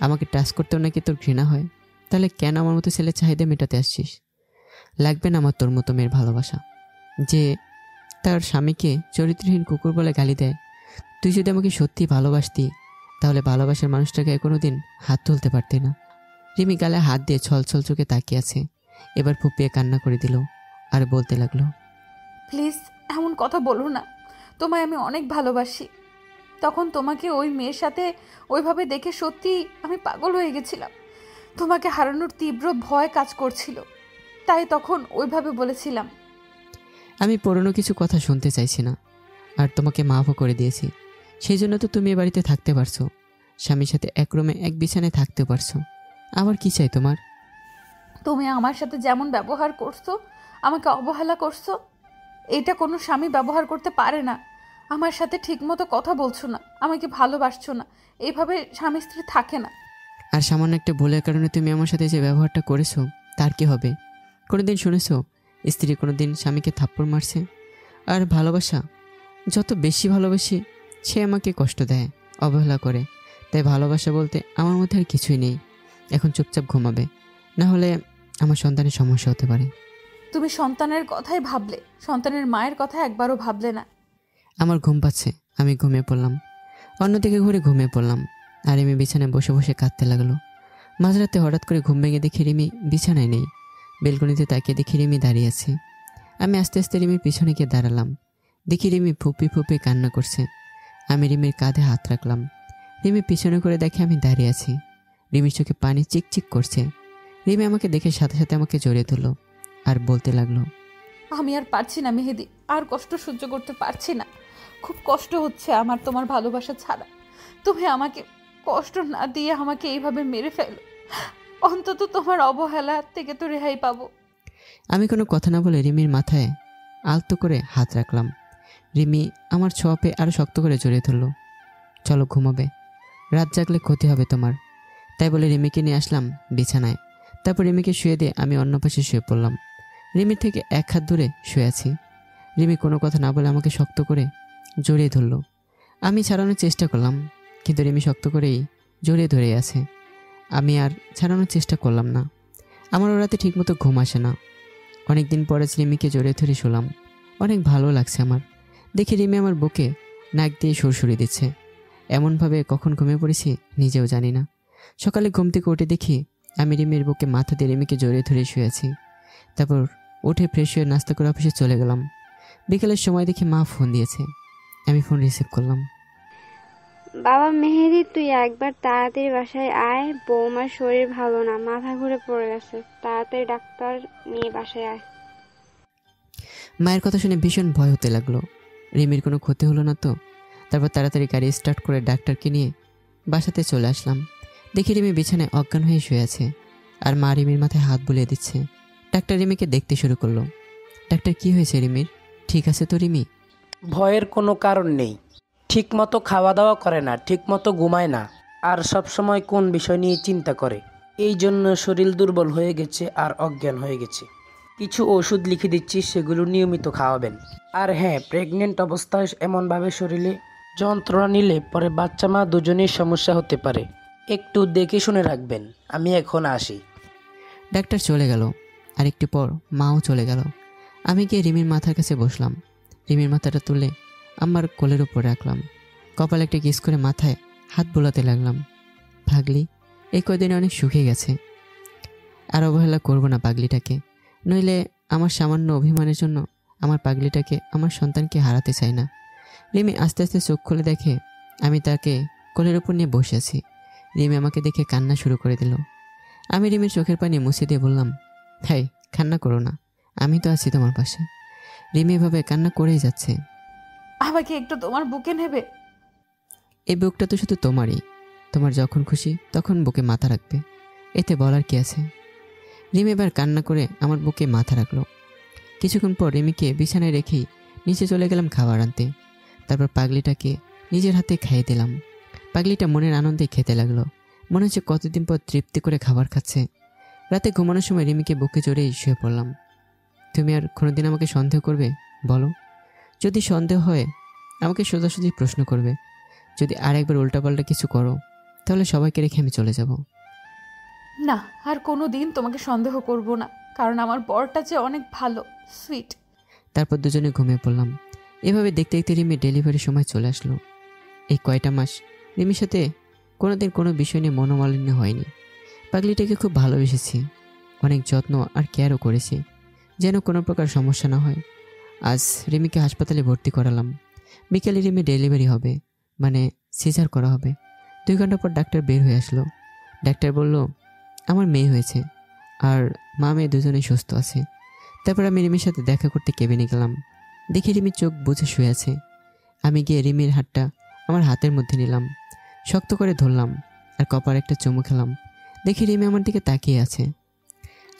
আমাকে টাচ করতেও নাকি তোর ঘৃণা হয়? তাহলে কেন আমার মতো ছেলের চাহিদা মেটাতে আসছিস? লাগবে না আমার তোর মতো মেয়ের ভালোবাসা, যে তার স্বামীকে চরিত্রহীন কুকুর বলে গালি দেয়। তুই যদি আমাকে সত্যি ভালোবাসতি, তাহলে ভালোবাসার মানুষটাকে কোনোদিন হাত তুলতে পারতি না। রিমি গালে হাত দিয়ে ছলছল চোখে তাকিয়ে আছে। এবার ফুপিয়ে কান্না করে দিল আর বলতে লাগলো, প্লিজ এমন কথা বলো না, তোমায় আমি অনেক ভালোবাসি। তখন তোমাকে ওই মেয়ের সাথে ওইভাবে দেখে সত্যি আমি পাগল হয়ে গেছিলাম। তোমাকে হারানোর তীব্র ভয় কাজ করছিল, তাই তখন ওইভাবে বলেছিলাম। আমি পুরনো কিছু কথা শুনতে চাইছি না, আর তোমাকে মাফও করে দিয়েছি। সেই জন্য তো তুমি এ বাড়িতে থাকতে পারছো, স্বামীর সাথে এক রুমে এক বিছানায় থাকতে পারছো। আবার কি চাই তোমার? তুমি আমার সাথে যেমন ব্যবহার করছো, আমাকে অবহেলা করছো, এটা কোনো স্বামী ব্যবহার করতে পারে না। আমার সাথে ঠিকমতো কথা বলছো না, আমাকে ভালোবাসছো না, এইভাবে স্বামী স্ত্রী থাকে না। আর সামান্য একটা ভুলের কারণে তুমি আমার সাথে যে ব্যবহারটা করেছো, তার কি হবে? কোনোদিন শুনেছো স্ত্রী কোনোদিন স্বামীকে থাপ্পড় মারছে? আর ভালোবাসা, যত বেশি ভালোবাসি সে আমাকে কষ্ট দেয়, অবহেলা করে। তাই ভালোবাসা বলতে আমার মধ্যে আর কিছুই নেই। এখন চুপচাপ ঘুমাবে, না হলে আমার সন্তানের সমস্যা হতে পারে। তুমি সন্তানের কথাই ভাবলে, সন্তানের মায়ের কথা একবারও ভাবলে না। আমার ঘুম পাচ্ছে, আমি ঘুমিয়ে পড়লাম। অন্যদিকে ঘুরে ঘুমিয়ে পড়লাম, আর রিমি বিছানায় বসে বসে কাঁদতে লাগলো। মাঝরাতে হঠাৎ করে ঘুম ভেঙে দেখি রিমি বিছানায় নেই। বেলকনিতে তাকিয়ে দেখি রিমি দাঁড়িয়ে আছে। আমি আস্তে আস্তে রিমির পিছনে গিয়ে দাঁড়ালাম। দেখি রিমি ফুপি ফুপি কান্না করছে। আমি রিমির কাঁধে হাত রাখলাম। রিমি পিছনে করে দেখে আমি দাঁড়িয়ে আছি। রিমির চোখে পানি চিকচিক করছে। রিমি আমাকে দেখে সাথে সাথে আমাকে জড়িয়ে ধরলো আর বলতে লাগলো, আমি আর পারছি না মেহেদি, আর কষ্ট সহ্য করতে পারছি না। খুব কষ্ট হচ্ছে আমার তোমার ভালোবাসা ছাড়া। তুমি আমাকে কষ্ট না দিয়ে আমাকে এইভাবে মেরে ফেলো, অন্তত তোমার অবহেলা থেকে তো রেহাই পাবো। আমি কোনো কথা না বলে রিমির মাথায় আলতো করে হাত রাখলাম। রিমি আমার ছোঁয়া পেয়ে আরও শক্ত করে জড়িয়ে ধরলো। চলো ঘুমাবে, রাত জাগলে ক্ষতি হবে তোমার। তাই বলে রিমিকে নিয়ে আসলাম বিছানায়। তারপর রিমিকে শুয়ে দিয়ে আমি অন্য পাশে শুয়ে পড়লাম। রিমির থেকে এক হাত দূরে শুয়ে আছি। রিমি কোনো কথা না বলে আমাকে শক্ত করে জড়িয়ে ধরলো। আমি ছাড়ানোর চেষ্টা করলাম, কিন্তু রিমি শক্ত করেই জড়িয়ে ধরে আছে। আমি আর ছাড়ানোর চেষ্টা করলাম না। আমার ও রাতে ঠিকমতো ঘুম আসে না। অনেক দিন পরে রিমিকে জড়িয়ে ধরে শুলাম। অনেক ভালো লাগছে আমার। দেখি রিমি আমার বুকে নাক দিয়ে সুরসুরি দিচ্ছে। এমনভাবে কখন ঘুমিয়ে পড়েছি নিজেও জানি না। সকালে ঘুম থেকে উঠে দেখি আমি রিমির বুকে মাথা দিয়ে রিমিকে জড়িয়ে ধরে শুয়ে আছি। তারপর উঠে ফ্রেশ হয়ে নাস্তা করে অফিসে চলে গেলাম। বিকেলের সময় দেখি মা ফোন দিয়েছে। আমি ফোন রিসিভ করলাম। বাবা মেহেদি, তুই একবার তাড়াতাড়ি বাসায় আয়, বৌমার শরীর ভালো না, মাথা ঘুরে পড়ে গেছে, তাড়াতাড়ি ডাক্তার নিয়ে বাসায় আয়। মায়ের কথা শুনে ভীষণ ভয় হতে লাগলো। রিমির কোনো ক্ষতি হলো না তো? তারপর তাড়াতাড়ি গাড়ি স্টার্ট করে ডাক্তারকে নিয়ে বাসাতে চলে আসলাম। দেখি রিমি বিছানায় অজ্ঞান হয়ে শুয়ে আছে, আর মা রিমির মাথায় হাত বুলিয়ে দিচ্ছে। ডাক্তার রিমিকে দেখতে শুরু করলো। ডাক্তার, কি হয়েছে রিমির? ঠিক আছে তো রিমি? ভয়ের কোনো কারণ নেই। ঠিকমতো খাওয়া দাওয়া করে না, ঠিকমতো ঘুমায় না, আর সব সময় কোন বিষয় নিয়ে চিন্তা করে। এই জন্য শরীর দুর্বল হয়ে গেছে আর অজ্ঞান হয়ে গেছে। কিছু ওষুধ লিখে দিচ্ছি, সেগুলো নিয়মিত খাওয়াবেন। আর হ্যাঁ, প্রেগনেন্ট অবস্থায় এমনভাবে শরীরে যন্ত্রণা নিলে পরে বাচ্চা মা দুজনেই সমস্যা হতে পারে। একটু দেখে শুনে রাখবেন। আমি এখন আসি। ডাক্তার চলে গেল। আর একটু পর মাও চলে গেল। আমি গিয়ে রিমির মাথার কাছে বসলাম। রিমির মাথাটা তুলে আমার কোলের উপর রাখলাম। কপালে একটা কিস করে মাথায় হাত বোলাতে লাগলাম। পাগলি, এই কদিনে অনেক শুকিয়ে গেছে। আর অবহেলা করবো না পাগলিটাকে, নইলে আমার সামান্য অভিমানের জন্য আমার পাগলিটাকে, আমার সন্তানকে হারাতে চাই না। রিমি আস্তে আস্তে চোখ খুলে দেখে আমি তাকে কোলের উপর নিয়ে বসে আছি। রিমি আমাকে দেখে কান্না শুরু করে দিল। আমি রিমির চোখের পানি মুছে দিয়ে বললাম, হাই, কান্না করো না, আমি তো আছি তোমার পাশে। রিমি এভাবে কান্না করেই যাচ্ছে। আমাকে একটু তোমার বুকে নেবে? এই বুকটা তো শুধু তোমারই। তোমার যখন খুশি তখন বুকে মাথা রাখবে, এতে বলার কি আছে? রিমি এবার কান্না করে আমার বুকে মাথা রাখলো। কিছুক্ষণ পর রিমিকে বিছানায় রেখেই নিচে চলে গেলাম খাবার আনতে। তারপর পাগলিটাকে নিজের হাতে খাইয়ে দিলাম। পাগলিটা মনের আনন্দে খেতে লাগলো। মনে হচ্ছে কতদিন পর তৃপ্তি করে খাবার খাচ্ছে। রাতে ঘুমানোর সময় রিমিকে বুকে চড়েই শুয়ে পড়লাম। তুমি আর কোনোদিন আমাকে সন্দেহ করবে বলো? যদি সন্দেহ হয় আমাকে সোজাসুজি প্রশ্ন করবে। যদি আরেকবার উল্টাপাল্টা কিছু করো তাহলে সবাইকে রেখে আমি চলে যাব। না, আর কোনো দিন তোমাকে সন্দেহ করব না, কারণ আমার বরটা যে অনেক ভালো, সুইট। তারপর দুজনে ঘুমিয়ে পড়লাম। এভাবে দেখতে দেখতে রিমির ডেলিভারির সময় চলে আসলো। এই কয়টা মাস রিমির সাথে কোনোদিন কোনো বিষয় নিয়ে মনোমালিন্য হয়নি। পাগলিটাকে খুব ভালোবেসেছি, অনেক যত্ন আর কেয়ারও করেছি, যেন কোনো প্রকার সমস্যা না হয়। আজ রিমিকে হাসপাতালে ভর্তি করালাম। বিকেলে রিমি ডেলিভারি হবে, মানে সিজার করা হবে। 2 ঘন্টা পর ডাক্তার বের হয়ে আসলো। ডাক্তার বলল আমার মেয়ে হয়েছে, আর মা মেয়ে দুজনেই সুস্থ আছে। তারপর আমি রিমির সাথে দেখা করতে কেবিনে গেলাম। দেখি রিমির চোখ বুজে শুয়ে আছে। আমি গিয়ে রিমির হাতটা আমার হাতের মধ্যে নিলাম, শক্ত করে ধরলাম আর কপালে একটা চুমু খেলাম। দেখি রিমি আমার দিকে তাকিয়ে আছে।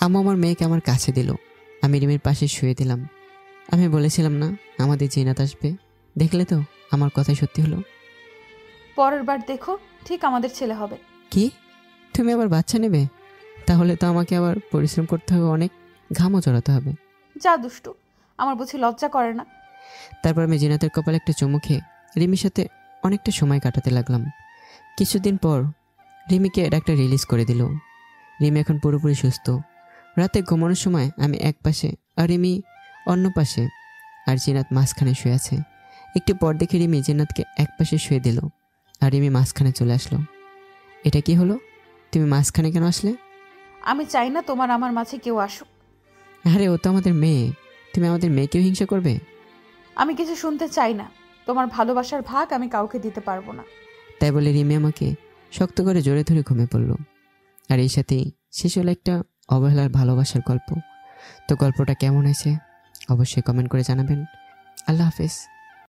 আম্মু আমার মেয়েকে আমার কাছে দিল। আমি রিমির পাশে শুয়ে দিলাম। আমি বলেছিলাম না আমাদের জিনাত আসবে? দেখলে তো আমার কথাই সত্যি হলো। পরের বার দেখো ঠিক আমাদের ছেলে হবে। কি, তুমি আবার বাচ্চা নেবে? তাহলে তো আমাকে আবার পরিশ্রম করতে হবে, অনেক ঘামও চড়াতে হবে। যা দুষ্টু, আমার বুঝি লজ্জা করে না? তারপর আমি জিনাতের কপালে একটা চুমু খেয়ে রিমির সাথে অনেকটা সময় কাটাতে লাগলাম। কিছুদিন পর রিমিকে ডাক্তার রিলিজ করে দিল। রিমি এখন পুরোপুরি সুস্থ। রাতে ঘুমানোর সময় আমি এক পাশে আর রিমি অন্য পাশে, আর জিনাত মাঝখানে শুয়ে আছে। একটু পর দেখে রিমি জিনাতকে এক পাশে শুয়ে দিল আর রিমি মাঝখানে চলে আসলো। এটা কি হলো? তুমি মাঝখানে কেন আসলে? আমি চাই না তোমার আমার মাঝে কেউ আসুক। আরে ও তো আমাদের মেয়ে, তুমি আমাদের মেয়েকেও হিংসা করবে? আমি কিছু শুনতে চাই না। তোমার ভালোবাসার ভাগ আমি কাউকে দিতে পারবো না। তাই বলে রিমি আমাকে শক্ত করে জোরে ধরে ঘুমিয়ে পড়ল। আর এই সাথেই শেষ হলো একটা অবহেলার ভালোবাসার গল্প। তো গল্পটা কেমন হয়েছে অবশ্যই কমেন্ট করে জানাবেন। আল্লাহ হাফেজ।